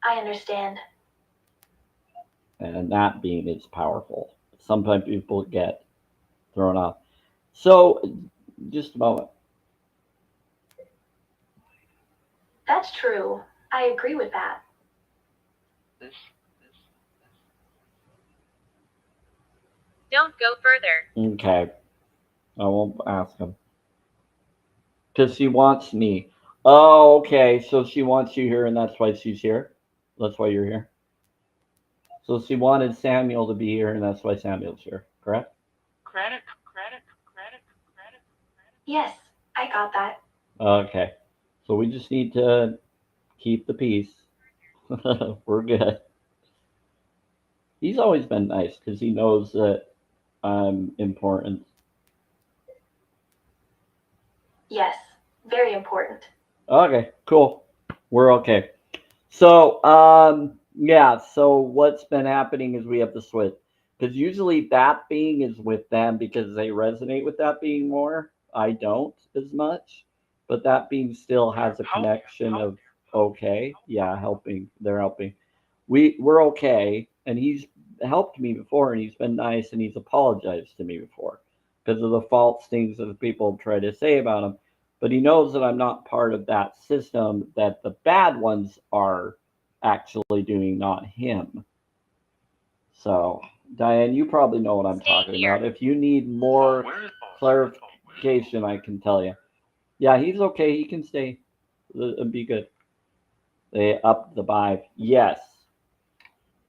I understand. And that being is powerful. Sometimes people get thrown off. So, just a moment. That's true. I agree with that. This. Don't go further. Okay. I won't ask him. Because she wants me. Oh, okay. So she wants you here, and that's why she's here? That's why you're here? So she wanted Samuel to be here, and that's why Samuel's here, correct? Credit. Yes, I got that. Okay. So we just need to keep the peace. We're good. He's always been nice because he knows that I'm important. Yes, very important. Okay, cool. We're okay. So, yeah, so what's been happening is we have to switch. Because usually that being is with them because they resonate with that being more. I don't as much. But that being still has a connection of okay. Yeah, helping. They're helping. We're okay. And he's helped me before, and he's been nice, and he's apologized to me before because of the false things that the people try to say about him. But he knows that I'm not part of that system that the bad ones are actually doing, not him. So, Diane, you probably know what I'm Stay talking here. about. If you need more clarification, I can tell you. Yeah, he's okay. He can stay and be good. They upped the vibe. Yes,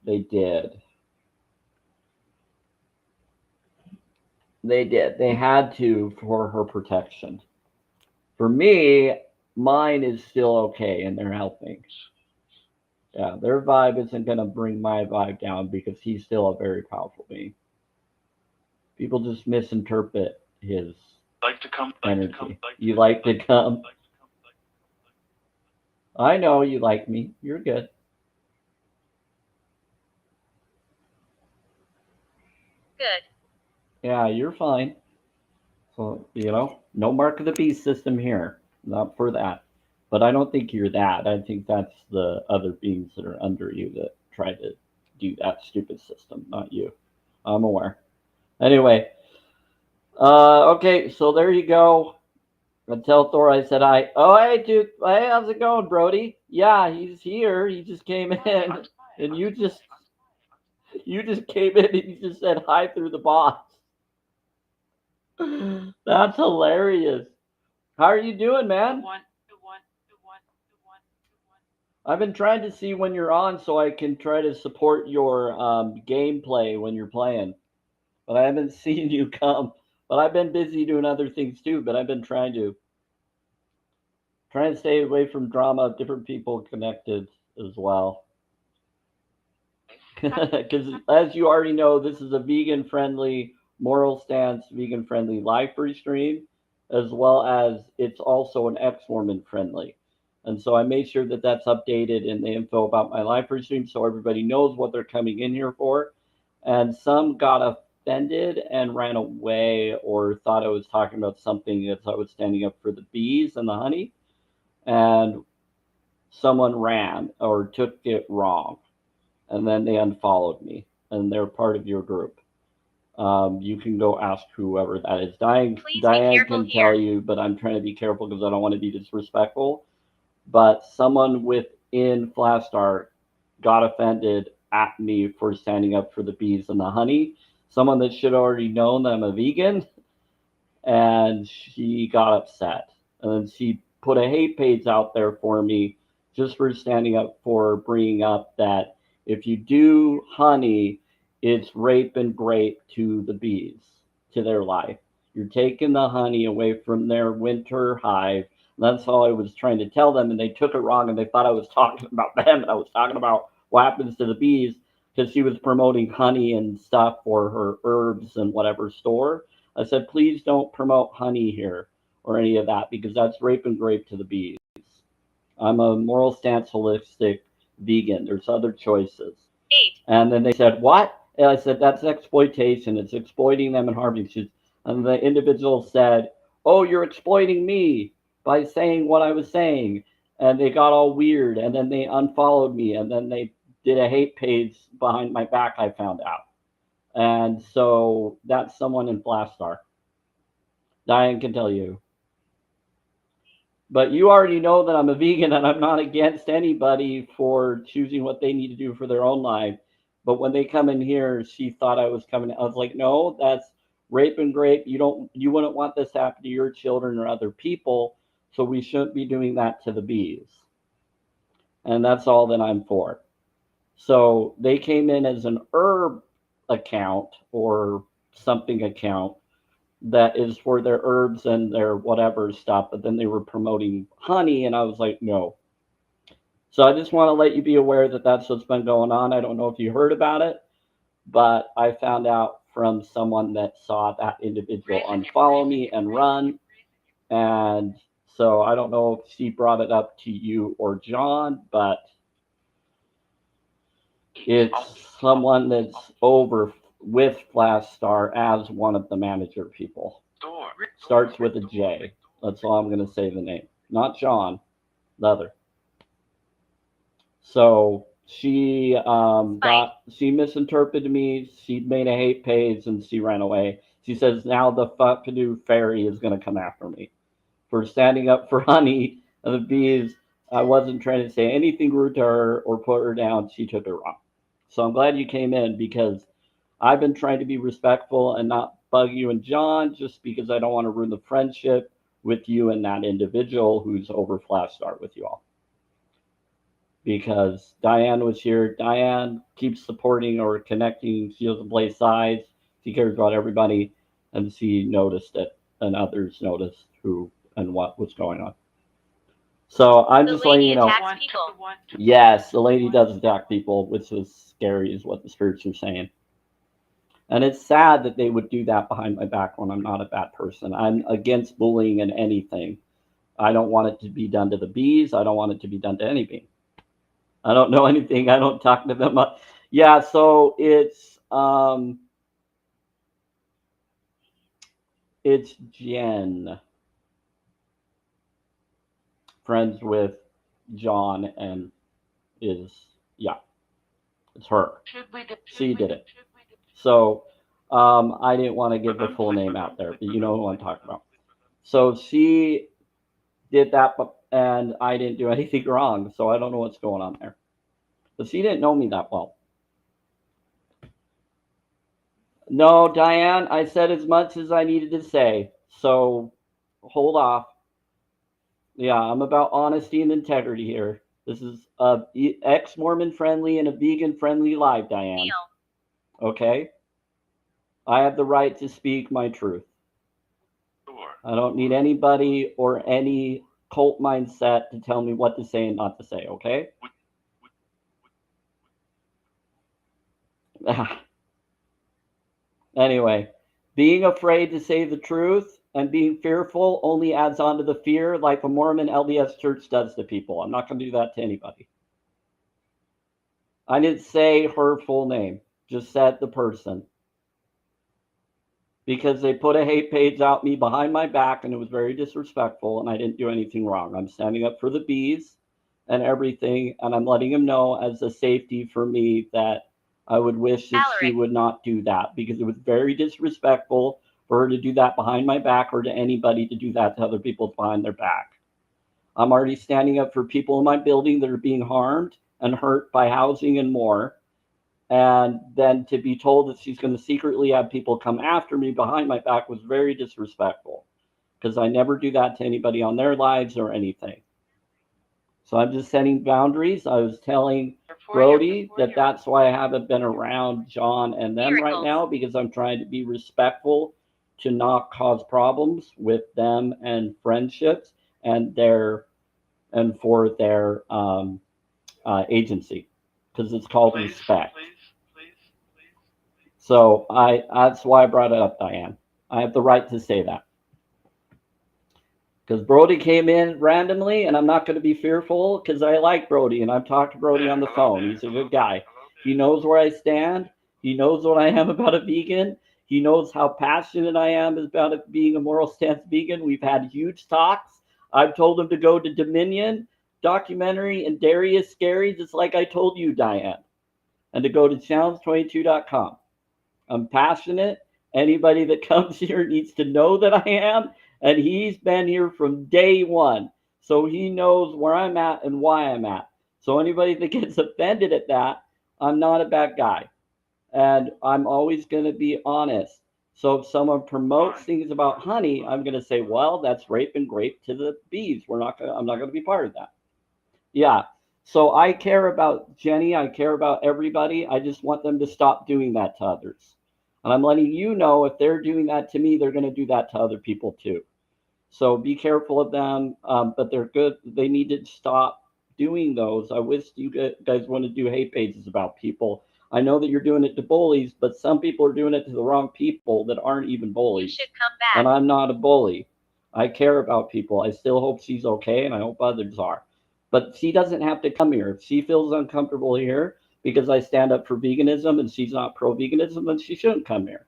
they did. They did. They had to for her protection. For me, mine is still okay, and they're helping. Yeah, their vibe isn't going to bring my vibe down because he's still a very powerful being. People just misinterpret his energy. You like to come? I know you like me. You're good. Good. Yeah, you're fine. So, no mark of the beast system here. Not for that. But I don't think you're that. I think that's the other beings that are under you that try to do that stupid system, not you. I'm aware. Anyway, okay, so there you go. I tell Thor I said hi. Oh, hey, dude. Hey, how's it going, Brody? Yeah, he's here. He just came in, and you just came in and you just said hi through the box. That's hilarious. How are you doing, man? I've been trying to see when you're on so I can try to support your gameplay when you're playing, but I haven't seen you come. But I've been busy doing other things too. But I've been trying to stay away from drama of different people connected as well. Because as you already know, this is a vegan-friendly, moral stance, vegan-friendly live free stream, as well as it's also an ex-Mormon friendly. And so I made sure that that's updated in the info about my live free stream so everybody knows what they're coming in here for. And some got offended and ran away or thought I was talking about something as I was standing up for the bees and the honey. And someone ran or took it wrong, and then they unfollowed me, and they're part of your group. You can go ask whoever that is. Diane can here. tell you, but I'm trying to be careful because I don't want to be disrespectful. but someone within Flashstar got offended at me for standing up for the bees and the honey. Someone that should already known that I'm a vegan, and she got upset. And then she put a hate page out there for me just for standing up for bringing up that if you do honey, it's rape and grape to the bees, to their life. You're taking the honey away from their winter hive. That's all I was trying to tell them, and they took it wrong, and they thought I was talking about them, and I was talking about what happens to the bees because she was promoting honey and stuff for her herbs and whatever store. I said, please don't promote honey here or any of that because that's rape and grape to the bees. I'm a moral stance holistic vegan. There's other choices. 8. And then they said, what? And I said, that's exploitation. It's exploiting them and harming. And the individual said, oh, you're exploiting me by saying what I was saying. And they got all weird. And then they unfollowed me. And then they did a hate page behind my back, I found out. And so that's someone in Flashstar. Diane can tell you. But you already know that I'm a vegan and I'm not against anybody for choosing what they need to do for their own life. But when they come in here, she thought I was coming. I was like, no, that's rape and grape. You wouldn't want this to happen to your children or other people. So we shouldn't be doing that to the bees. And that's all that I'm for. So they came in as an herb account or something account that is for their herbs and their whatever stuff, but then they were promoting honey, and I was like, no. So I just want to let you be aware that that's what's been going on. I don't know if you heard about it, but I found out from someone that saw that individual unfollow me and run, and so I don't know if she brought it up to you or John, but it's someone that's over with Flashstar as one of the manager people. Starts with a J. That's all I'm going to say the name. Not John, the other. So she she misinterpreted me. She made a hate page and she ran away. She says now the fuckadoo fairy is going to come after me for standing up for honey and the bees. I wasn't trying to say anything rude to her or put her down. She took it wrong. So I'm glad you came in because I've been trying to be respectful and not bug you and John just because I don't want to ruin the friendship with you and that individual who's over Flashstar with you all. Because Diane was here. Diane keeps supporting or connecting. She doesn't play sides. She cares about everybody. And she noticed it. And others noticed who and what was going on. So I'm just letting you know. Yes, the lady does attack people, which is scary, is what the spirits are saying. And it's sad that they would do that behind my back when I'm not a bad person. I'm against bullying and anything. I don't want it to be done to the bees. I don't want it to be done to any bee. I don't know anything. I don't talk to them. Yeah, so it's Jen, friends with John, and it's her. She did it. So I didn't want to give the full name out there, but you know who I'm talking about. So she did that, and I didn't do anything wrong, so I don't know what's going on there. But she didn't know me that well. No, Diane, I said as much as I needed to say, so hold off. Yeah, I'm about honesty and integrity here. This is a ex-Mormon friendly and a vegan friendly live, Diane. Okay? I have the right to speak my truth. I don't need anybody or any cult mindset to tell me what to say and not to say, okay? Anyway, being afraid to say the truth and being fearful only adds on to the fear like a Mormon LDS church does to people. I'm not going to do that to anybody. I didn't say her full name, just said the person. Because they put a hate page out me behind my back and it was very disrespectful and I didn't do anything wrong. I'm standing up for the bees and everything, and I'm letting them know as a safety for me that I would wish that she would not do that because it was very disrespectful for her to do that behind my back or to anybody to do that to other people behind their back. I'm already standing up for people in my building that are being harmed and hurt by housing and more. And then to be told that she's going to secretly have people come after me behind my back was very disrespectful, because I never do that to anybody on their lives or anything. So I'm just setting boundaries. I was telling Brody that that's why I haven't been around John and them right now, because I'm trying to be respectful to not cause problems with them and friendships and for their agency, because it's called respect. So that's why I brought it up, Diane. I have the right to say that. Because Brody came in randomly, and I'm not going to be fearful, because I like Brody, and I've talked to Brody on the phone. He's a good guy. He knows where I stand. He knows what I am about a vegan. He knows how passionate I am about it being a moral stance vegan. We've had huge talks. I've told him to go to Dominion documentary and Dairy is Scary, just like I told you, Diane, and to go to challenge22.com. I'm passionate. Anybody that comes here needs to know that I am. And he's been here from day one. So he knows where I'm at and why I'm at. So anybody that gets offended at that, I'm not a bad guy. And I'm always going to be honest. So if someone promotes things about honey, I'm going to say, well, that's rape and grape to the bees. I'm not going to be part of that. Yeah. So I care about Jenny. I care about everybody. I just want them to stop doing that to others. And I'm letting you know, if they're doing that to me, they're going to do that to other people too. So be careful of them. But they're good. They need to stop doing those. I wish you guys want to do hate pages about people. I know that you're doing it to bullies, but some people are doing it to the wrong people that aren't even bullies. You should come back. And I'm not a bully. I care about people. I still hope she's okay, and I hope others are. But she doesn't have to come here. If she feels uncomfortable here because I stand up for veganism and she's not pro-veganism, then she shouldn't come here.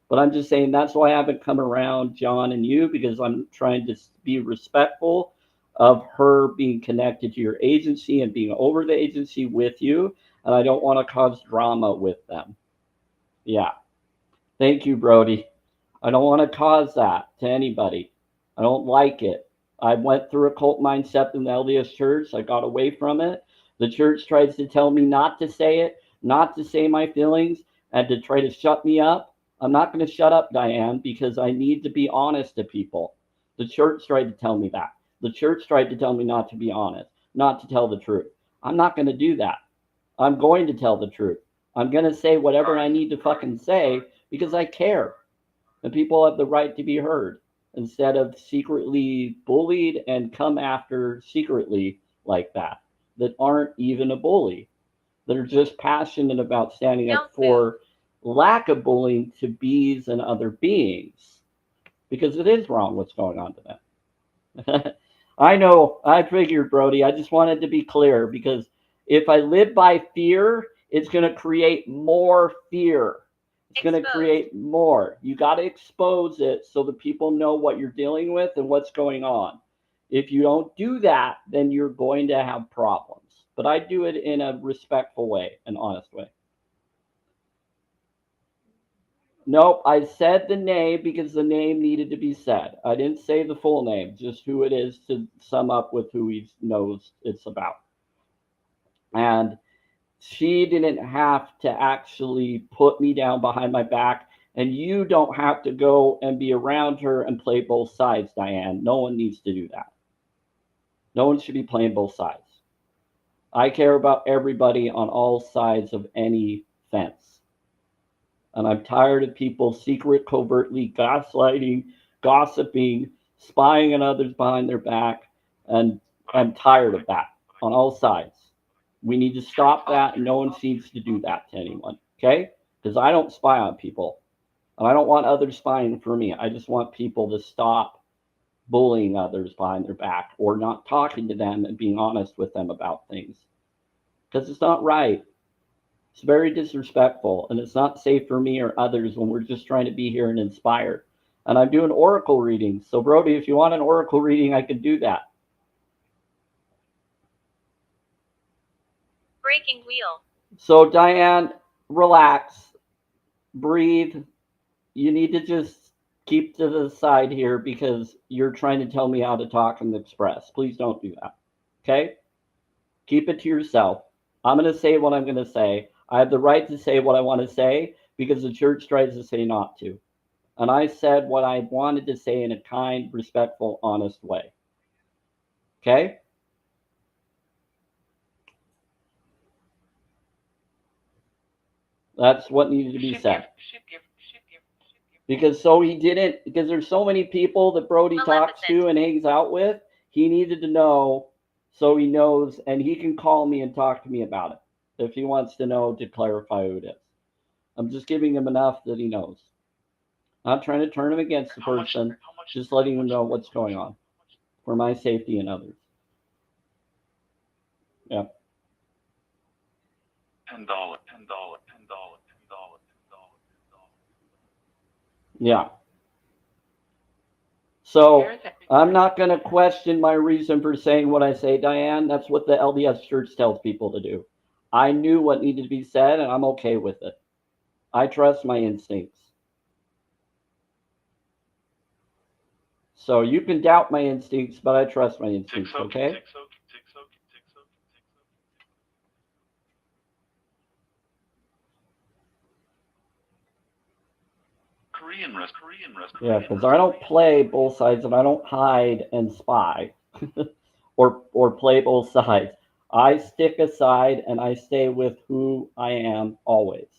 But I'm just saying that's why I haven't come around John and you, because I'm trying to be respectful of her being connected to your agency and being over the agency with you. And I don't want to cause drama with them. Yeah. Thank you, Brody. I don't want to cause that to anybody. I don't like it. I went through a cult mindset in the LDS church. I got away from it. The church tries to tell me not to say it, not to say my feelings, and to try to shut me up. I'm not going to shut up, Diane, because I need to be honest to people. The church tried to tell me that. The church tried to tell me not to be honest, not to tell the truth. I'm not going to do that. I'm going to tell the truth. I'm going to say whatever I need to fucking say because I care. And people have the right to be heard, instead of secretly bullied and come after secretly like that aren't even a bully, that are just passionate about standing up for lack of bullying to bees and other beings, because it is wrong what's going on to them. I know, I figured, Brody. I just wanted to be clear, because if I live by fear, it's going to create more fear. It's going to create more. You got to expose it so that people know what you're dealing with and what's going on. If you don't do that, then you're going to have problems. But I do it in a respectful way, an honest way. Nope, I said the name because the name needed to be said. I didn't say the full name, just who it is to sum up with who he knows it's about. And she didn't have to actually put me down behind my back, and you don't have to go and be around her and play both sides, Diane. No one needs to do that. No one should be playing both sides. I care about everybody on all sides of any fence. And I'm tired of people covertly gaslighting, gossiping, spying on others behind their back. And I'm tired of that on all sides. We need to stop that, and no one seems to do that to anyone, okay? Because I don't spy on people, and I don't want others spying for me. I just want people to stop bullying others behind their back, or not talking to them and being honest with them about things. Because it's not right. It's very disrespectful, and it's not safe for me or others when we're just trying to be here and inspire. And I'm doing oracle readings. So, Brody, if you want an oracle reading, I can do that. Breaking wheel. So, Diane, relax, breathe. You need to just keep to the side here because you're trying to tell me how to talk and express. Please don't do that. Okay? Keep it to yourself. I'm going to say what I'm going to say. I have the right to say what I want to say because the church tries to say not to. And I said what I wanted to say in a kind, respectful, honest way. Okay? That's what needed to be said. Because there's so many people that Brody talks to and hangs out with, he needed to know so he knows, and he can call me and talk to me about it if he wants to know to clarify who it is. I'm just giving him enough that he knows. Not trying to turn him against the person, just letting him know what's going on for my safety and others. Yeah. $10. Yeah. So I'm not going to question my reason for saying what I say, Diane. That's what the LDS Church tells people to do. I knew what needed to be said, and I'm okay with it. I trust my instincts. So you can doubt my instincts, but I trust my instincts, okay? Korean rest. Yeah, because I don't play both sides, and I don't hide and spy or play both sides. I stick aside, and I stay with who I am always.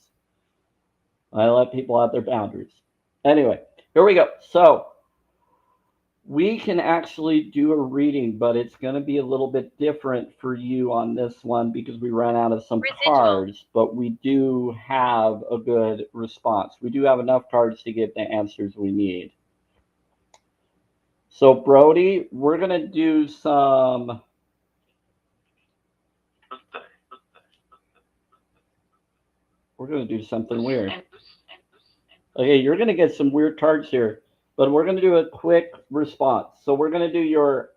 I let people have their boundaries. Anyway, here we go. So we can actually do a reading, but it's going to be a little bit different for you on this one because we ran out of some cards, but we do have a good response. We do have enough cards to get the answers we need. So Brody, we're going to do some... We're going to do something weird. Okay, you're going to get some weird cards here, but we're going to do a quick response. So we're going to do your...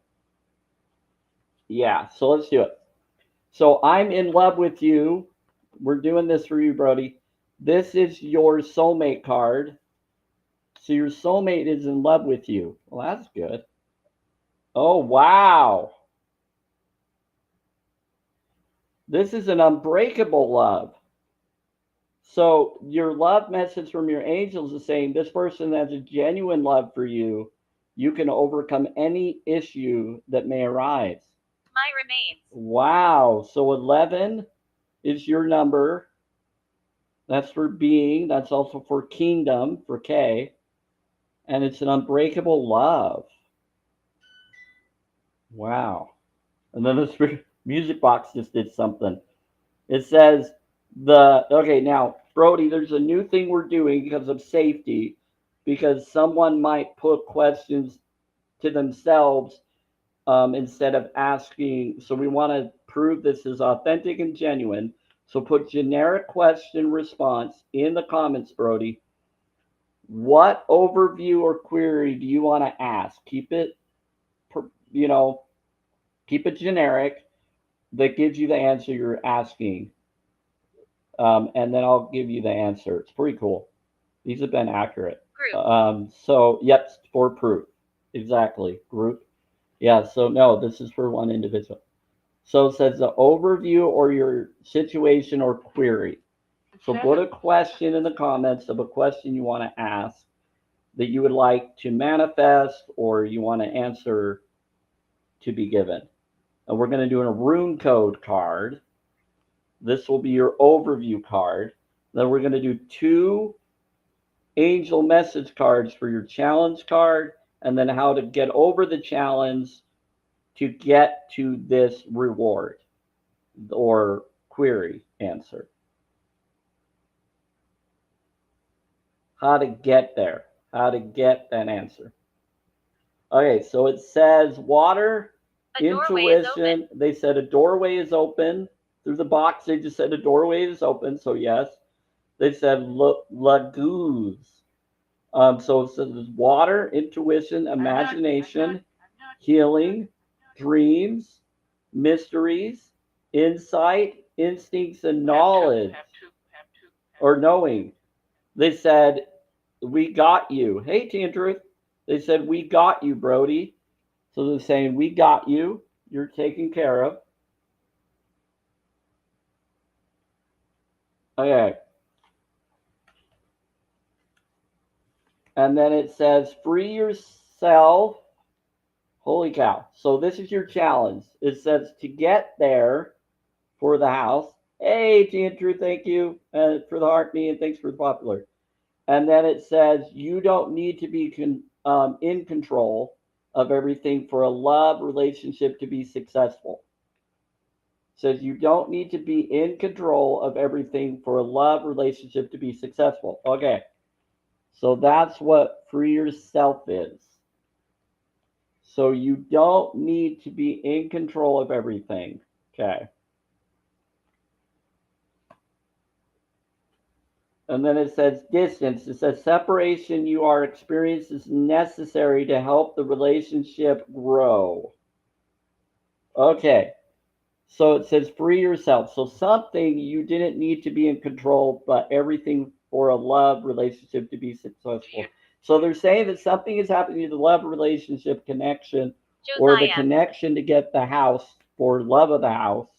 Yeah, so let's do it. So I'm in love with you. We're doing this for you, Brody. This is your soulmate card. So your soulmate is in love with you. Well, that's good. Oh, wow. This is an unbreakable love. So your love message from your angels is saying this person has a genuine love for you. You can overcome any issue that may arise. My remains. Wow. So 11 is your number. That's for being. That's also for kingdom, for K. And it's an unbreakable love. Wow. And then this music box just did something. It says okay, now, Brody, there's a new thing we're doing because of safety, because someone might put questions to themselves instead of asking. So we want to prove this is authentic and genuine. So put generic question response in the comments, Brody. What overview or query do you want to ask? Keep it, keep it generic that gives you the answer you're asking. And then I'll give you the answer. It's pretty cool. These have been accurate. So, yep, for proof. Exactly. Group. Yeah, so no, this is for one individual. So it says the overview or your situation or query. So put a question in the comments of a question you want to ask that you would like to manifest or you want to answer to be given. And we're going to do a rune code card. This will be your overview card. Then we're going to do 2 angel message cards for your challenge card, and then how to get over the challenge to get to this reward or query answer. How to get there. How to get that answer. Okay, so it says water, intuition. They said a doorway is open. Through the box, they just said a doorway is open, so yes. They said lagoons. So it says water, intuition, imagination, healing, dreams, mysteries, insight, instincts, and knowledge, or knowing. They said we got you. Hey, Tandruth. They said, we got you, Brody. So they're saying, we got you. You're taken care of. Okay. And then it says, free yourself. Holy cow. So this is your challenge. It says to get there for the house. Hey, Andrew, thank you for the heart me and thanks for the popular. And then it says you don't need to be in control of everything for a love relationship to be successful. It says you don't need to be in control of everything for a love relationship to be successful. Okay. So that's what free yourself is. So you don't need to be in control of everything. Okay. And then it says distance. It says separation you are experiencing is necessary to help the relationship grow. Okay. So it says free yourself. So something you didn't need to be in control, but everything for a love relationship to be successful. So they're saying that something is happening to the love relationship connection or the connection to get the house for love of the house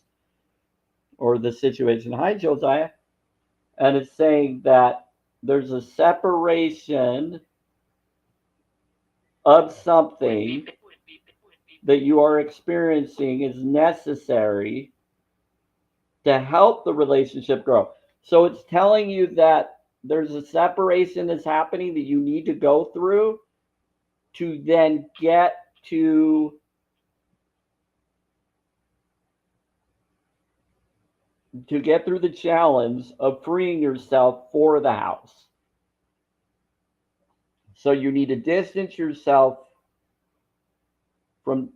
or the situation. Hi, Josiah. And it's saying that there's a separation of something that you are experiencing is necessary to help the relationship grow. So it's telling you that there's a separation that's happening that you need to go through to then get to get through the challenge of freeing yourself for the house. So you need to distance yourself from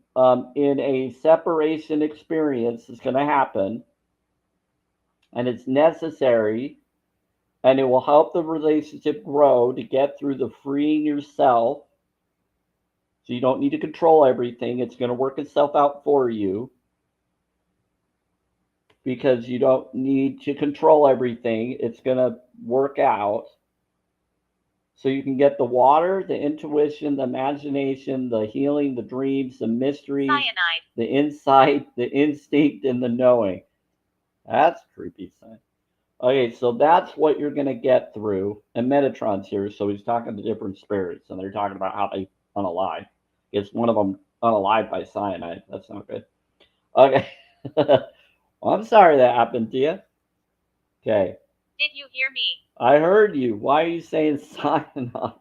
in a separation experience is going to happen, and it's necessary, and it will help the relationship grow to get through the freeing yourself. So you don't need to control everything. It's going to work itself out for you because you don't need to control everything. It's going to work out. So you can get the water, the intuition, the imagination, the healing, the dreams, the mysteries, the insight, the instinct, and the knowing. That's creepy. Okay, so that's what you're going to get through. And Metatron's here, so he's talking to different spirits, and they're talking about how they unalive. It's one of them unalive by cyanide. That's not good. Okay. Well, I'm sorry that happened to you. Okay. Did you hear me? I heard you. Why are you saying cyanide?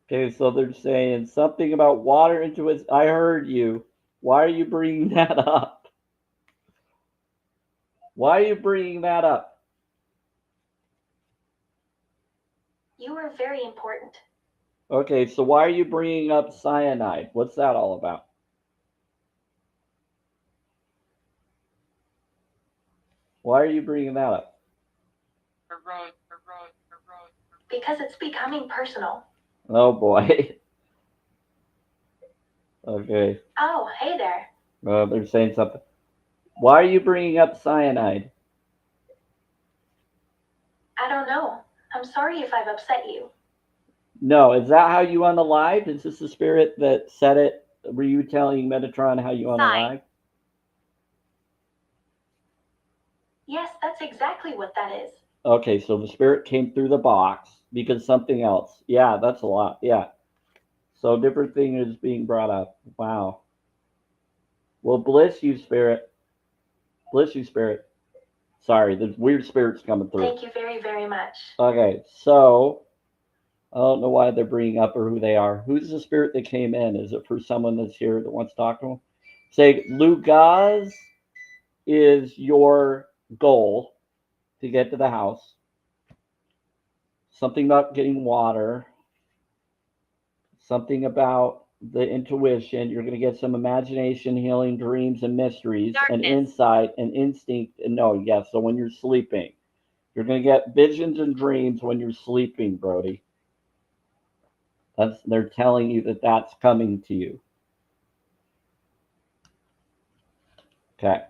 Okay, so they're saying something about water into it. I heard you. Why are you bringing that up? Why are you bringing that up? You are very important. Okay, so why are you bringing up cyanide? What's that all about? Why are you bringing that up? Because it's becoming personal. Oh boy. Okay. Oh, hey there. They're saying something. Why are you bringing up cyanide? I don't know. I'm sorry if I've upset you. No, is that how you unalive? Is this the spirit that said it? Were you telling Metatron how you unalive? Yes, that's exactly what that is. Okay, so the spirit came through the box because something else. Yeah, that's a lot. Yeah. So different thing is being brought up. Wow. Well, bless you, spirit. Bless you, spirit. Sorry, there's weird spirits coming through. Thank you very, very much. Okay, so I don't know why they're bringing up or who they are. Who's the spirit that came in? Is it for someone that's here that wants to talk to them? Say, Lugaz is your goal to get to the house. Something about getting water. Something about the intuition. You're going to get some imagination, healing, dreams, and mysteries, and insight, and instinct, and knowing. Yes, so when you're sleeping. You're going to get visions and dreams when you're sleeping, Brody. They're telling you that that's coming to you. Okay.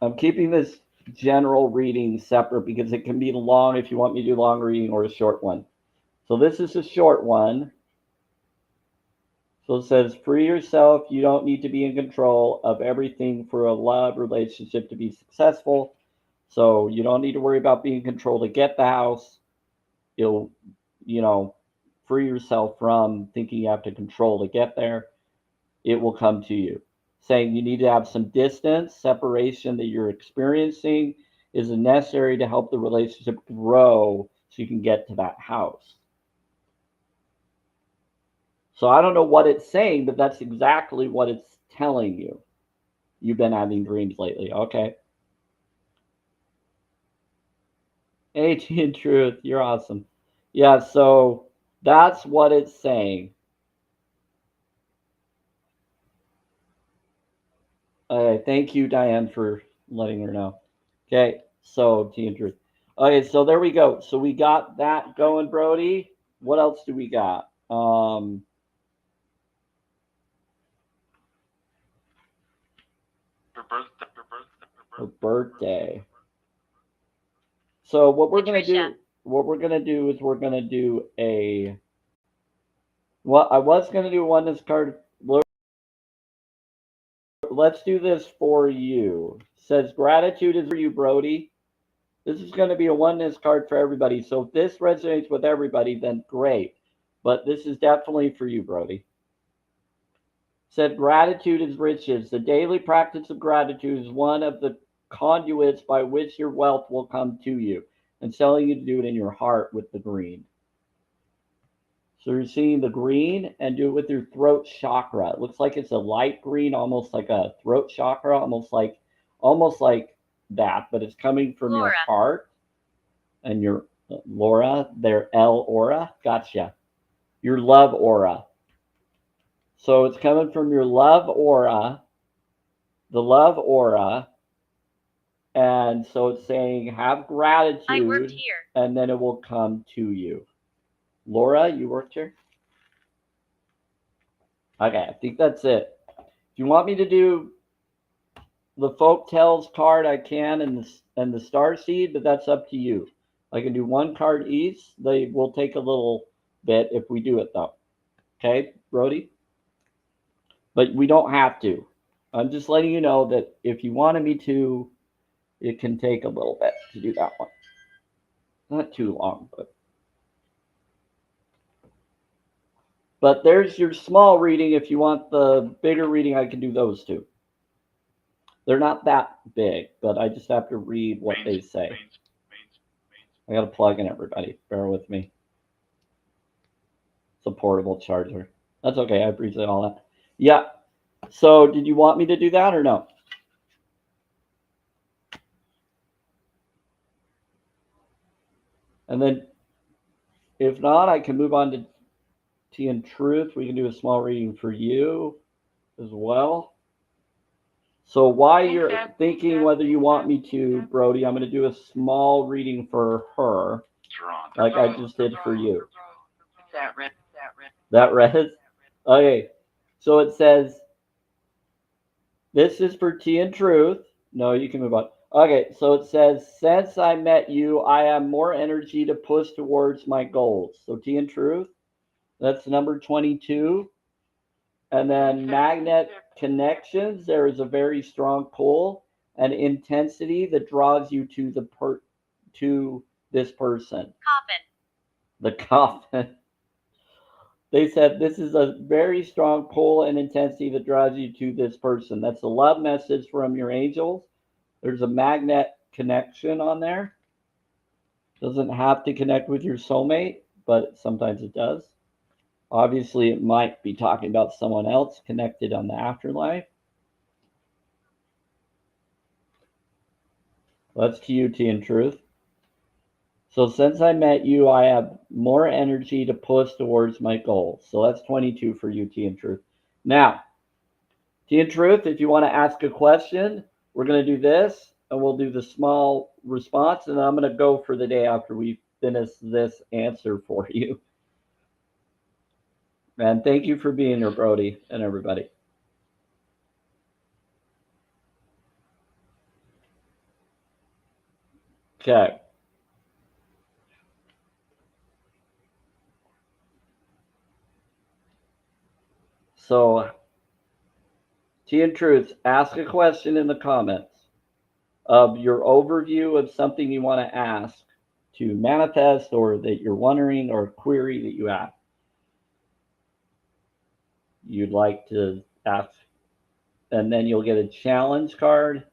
I'm keeping this general reading separate because it can be long if you want me to do long reading or a short one. So this is a short one. So it says, free yourself. You don't need to be in control of everything for a love relationship to be successful. So you don't need to worry about being in control to get the house. You'll, free yourself from thinking you have to control to get there. It will come to you. Saying you need to have some distance, separation that you're experiencing is necessary to help the relationship grow so you can get to that house. So I don't know what it's saying, but that's exactly what it's telling you. You've been having dreams lately. Okay. Hey, in truth, you're awesome. Yeah, so that's what it's saying. Thank you, Diane, for letting her know. Okay, so T and truth. Okay, so there we go. So we got that going, Brody. What else do we got? Her birthday. So what we're gonna do? What we're gonna do is we're gonna do a. Well, I was gonna do one this card. Let's do this for you. It says gratitude is for you, Brody. This is going to be a oneness card for everybody. So if this resonates with everybody, then great. But this is definitely for you, Brody. Said gratitude is riches. The daily practice of gratitude is one of the conduits by which your wealth will come to you. And telling you to do it in your heart with the green. So you're seeing the green and do it with your throat chakra. It looks like it's a light green, almost like a throat chakra, almost like that, but it's coming from your heart and your Laura, their L aura. Gotcha. Your love aura. So it's coming from your love aura, the love aura. And so it's saying have gratitude. I worked here. And then it will come to you. Laura, you worked here? Okay, I think that's it. If you want me to do the folk tales card, I can, and the star seed, but that's up to you. I can do one card each. They will take a little bit if we do it though. Okay, Brody? But we don't have to. I'm just letting you know that if you wanted me to, it can take a little bit to do that one. Not too long, but there's your small reading. If you want the bigger reading, I can do those two. They're not that big, but I just have to read what they say. I got to plug in everybody. Bear with me. It's a portable charger. That's okay. I appreciate all that. Yeah. So did you want me to do that or no? And then if not, I can move on to T and Truth. We can do a small reading for you as well. So while you're thinking whether you want me to, Brody, I'm going to do a small reading for her, like I just did for you. That red. That red? Okay. So it says, this is for T and Truth. No, you can move on. Okay, so it says, since I met you, I have more energy to push towards my goals. So T and Truth, that's number 22. And then magnet connections, there is a very strong pull and intensity that draws you to to this person. Coffin. The coffin. They said this is a very strong pull and intensity that draws you to this person. That's a love message from your angels. There's a magnet connection on there. Doesn't have to connect with your soulmate, but sometimes it does. Obviously, it might be talking about someone else connected on the afterlife. That's to you, T and Truth. So since I met you, I have more energy to push towards my goals. So that's 22 for you, T and Truth. Now, T and Truth, if you want to ask a question, we're going to do this, and we'll do the small response, and I'm going to go for the day after we finish this answer for you. And thank you for being here, Brody, and everybody. Okay. So, Tea and Truth, ask a question in the comments of your overview of something you want to ask to manifest or that you're wondering or query that you have. You'd like to ask, and then you'll get a challenge card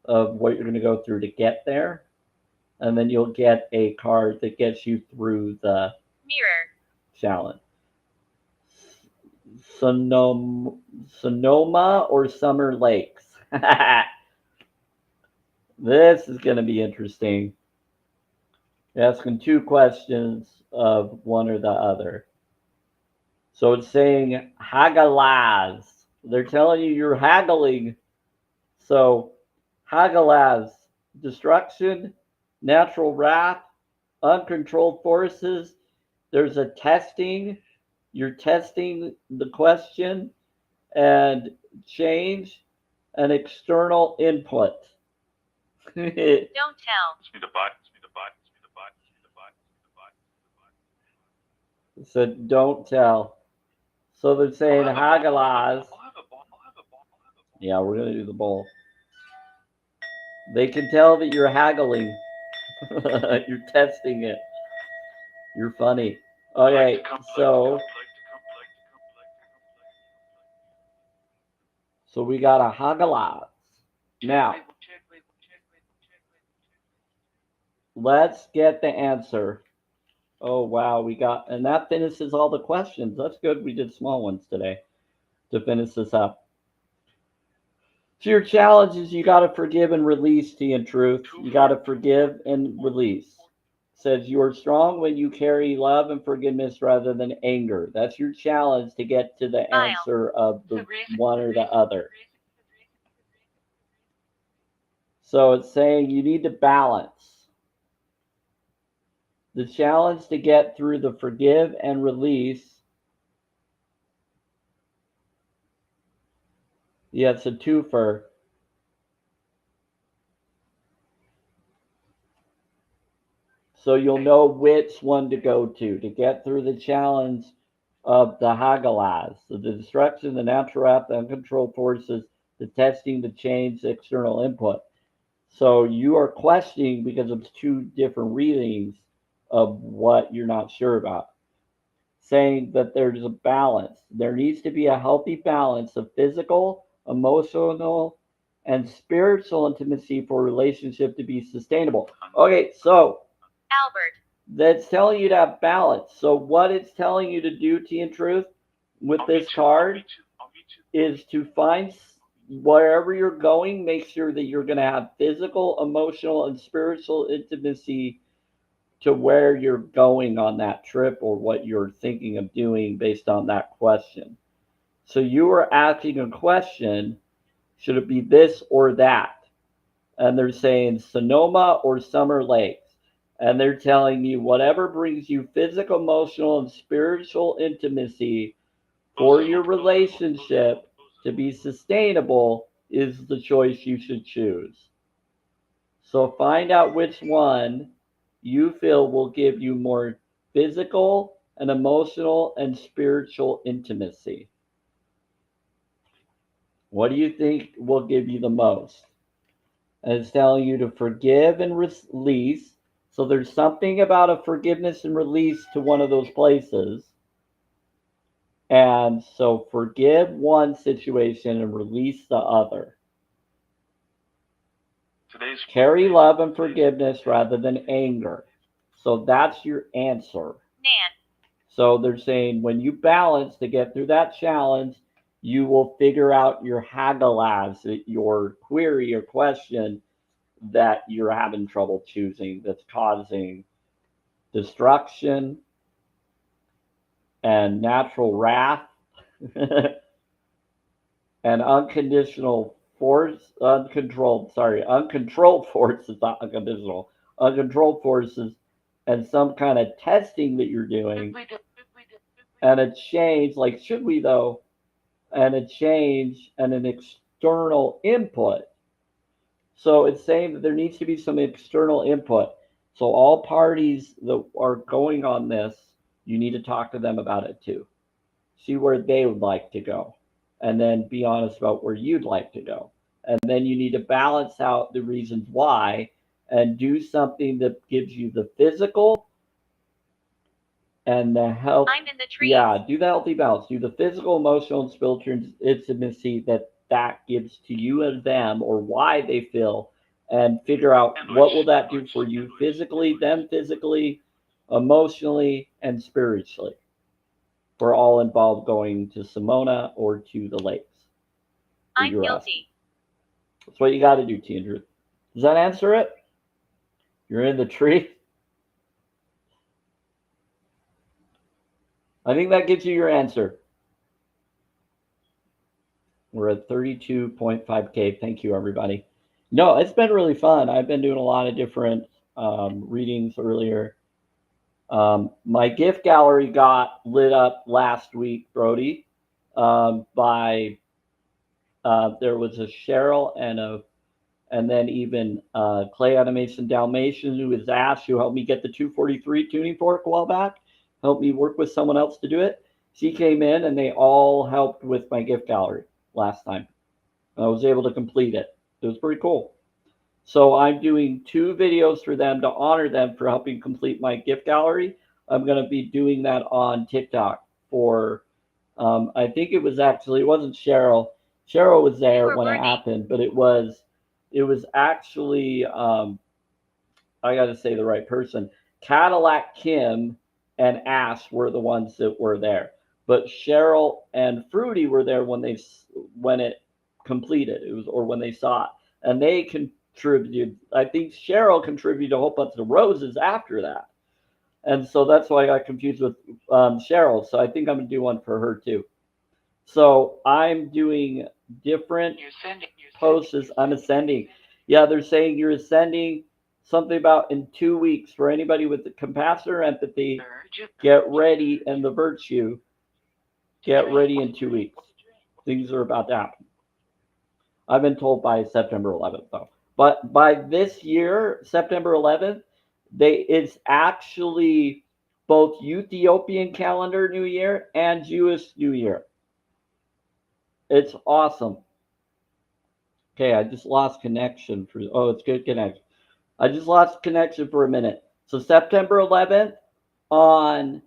of what you're going to go through to get there. And then you'll get a card that gets you through the Mirror. challenge. Sonoma or Summer Lakes? This is going to be interesting. You're asking two questions of one or the other. So it's saying hagalaz. They're telling you you're haggling. So hagalaz, destruction, natural wrath, uncontrolled forces. There's a testing. You're testing the question and change an external input. Don't tell. So don't tell. So they're saying hagalaz. Yeah, we're gonna do the bowl. They can tell that you're haggling. You're testing it. You're funny. Okay, so we got a hagalaz. Now, let's get the answer. Oh wow, we got, and that finishes all the questions. That's good. We did small ones today to finish this up. So your challenge is you got to forgive and release, Tea and Truth. You got to forgive and release. It says you are strong when you carry love and forgiveness rather than anger. That's your challenge to get to the answer of the one or the other. So it's saying you need to balance. The challenge to get through the forgive and release. Yeah, it's a twofer. So you'll know which one to go to get through the challenge of the hagalaz, so the destruction, the natural wrath, the uncontrolled forces, the testing, the change, the external input. So you are questioning because of two different readings of what you're not sure about. Saying that there's a balance. There needs to be a healthy balance of physical, emotional, and spiritual intimacy for a relationship to be sustainable. Okay, so Albert. That's telling you to have balance. So what it's telling you to do, Tea and Truth, with this card is to find wherever you're going, make sure that you're going to have physical, emotional, and spiritual intimacy to where you're going on that trip or what you're thinking of doing based on that question. So you are asking a question, should it be this or that? And they're saying Sonoma or Summer Lakes. And they're telling you whatever brings you physical, emotional, and spiritual intimacy for your relationship to be sustainable is the choice you should choose. So find out which one you feel will give you more physical and emotional and spiritual intimacy. What do you think will give you the most? And it's telling you to forgive and release. So there's something about a forgiveness and release to one of those places. And so forgive one situation and release the other. Carry love and forgiveness rather than anger. So that's your answer. Nan. So they're saying when you balance to get through that challenge, you will figure out your hagalaz, your query or question that you're having trouble choosing that's causing destruction and natural wrath and uncontrolled forces, not unconditional, uncontrolled forces, and some kind of testing that you're doing, and a change, like should we though, and a change and an external input. So it's saying that there needs to be some external input. So all parties that are going on this, you need to talk to them about it too. See where they would like to go, and then be honest about where you'd like to go. And then you need to balance out the reasons why and do something that gives you the physical and the health. I'm in the trees. Yeah, do the healthy balance. Do the physical, emotional, and spiritual intimacy that gives to you and them, or why they feel, and figure out what will that do for you physically, them physically, emotionally, and spiritually. We're all involved going to Simona or to the lakes. I'm guilty. That's what you got to do, Tandra. Does that answer it? You're in the tree? I think that gives you your answer. We're at 32.5K. Thank you, everybody. No, it's been really fun. I've been doing a lot of different readings earlier. My gift gallery got lit up last week, Brody, by there was a Cheryl and then even Clay Animation Dalmatian, who is Ash, who helped me get the 243 tuning fork a while back, helped me work with someone else to do it. She came in and they all helped with my gift gallery last time. I was able to complete it. It was pretty cool. So I'm doing 2 videos for them to honor them for helping complete my gift gallery. I'm going to be doing that on TikTok for, I think it wasn't Cheryl. Cheryl was there when it happened, but it was actually, I got to say the right person. Cadillac Kim and Ash were the ones that were there, but Cheryl and Fruity were there when it completed. It was, or when they saw it, and they contributed. I think Cheryl contributed a whole bunch of roses after that, and so that's why I got confused with Cheryl. So I think I'm gonna do one for her too. So I'm doing different posts. I'm ascending. Yeah, they're saying you're ascending. Something about in 2 weeks for anybody with the compassion or empathy. Get ready, and the virtue. Get ready in 2 weeks. Things are about to happen. I've been told by September 11th though. But by this year, September 11th, it's actually both Ethiopian calendar New Year and Jewish New Year. It's awesome. Okay, I just lost connection for. Oh, it's good connection. I just lost connection for a minute. So September 11th on.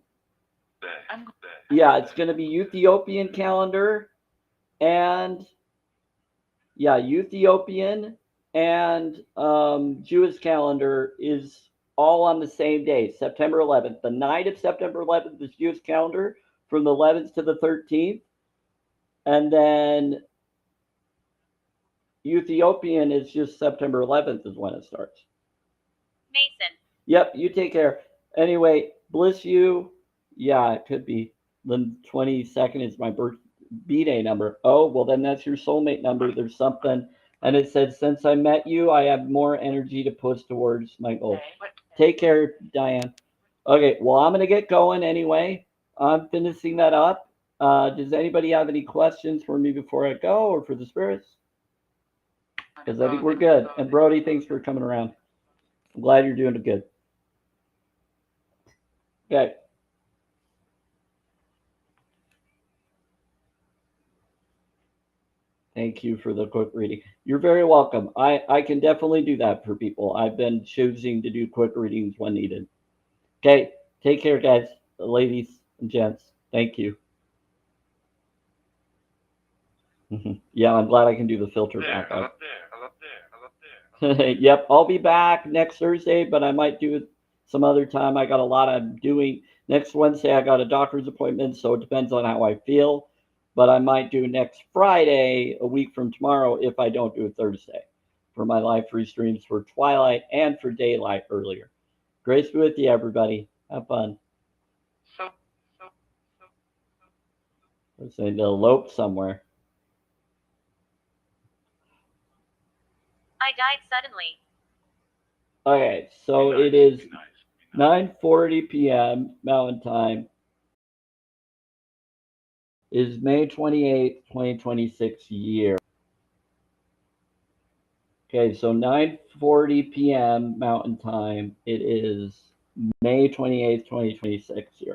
Yeah, it's going to be Ethiopian calendar and Ethiopian and Jewish calendar is all on the same day, September 11th. The night of September 11th is Jewish calendar from the 11th to the 13th, and then Ethiopian is just September 11th is when it starts. Mason. Yep, you take care. Anyway, bless you. Yeah, it could be. The 22nd is my birthday number. Oh, well, then that's your soulmate number. There's something. And it said, since I met you, I have more energy to push towards my goals. Take care, Diane. Okay, well, I'm going to get going anyway. I'm finishing that up. Does anybody have any questions for me before I go or for the spirits? Because I think we're good. And Brody, thanks for coming around. I'm glad you're doing good. Okay. Thank you for the quick reading. You're very welcome. I can definitely do that for people. I've been choosing to do quick readings when needed. Okay. Take care, guys, ladies and gents. Thank you. Yeah, I'm glad I can do the filter back up. Yep, I'll be back next Thursday, but I might do it some other time. I got a lot I'm doing. Next Wednesday, I got a doctor's appointment, so it depends on how I feel. But I might do next Friday, a week from tomorrow, if I don't do it Thursday, for my live free streams for Twilight and for Daylight earlier. Grace be with you, everybody. Have fun. Let's say they'll elope somewhere. I died suddenly. Okay, so it is 9:40 p.m. Mountain Time. Is May 28th, 2026 year. Okay, so 9:40 p.m. Mountain Time. It is May 28th, 2026. You're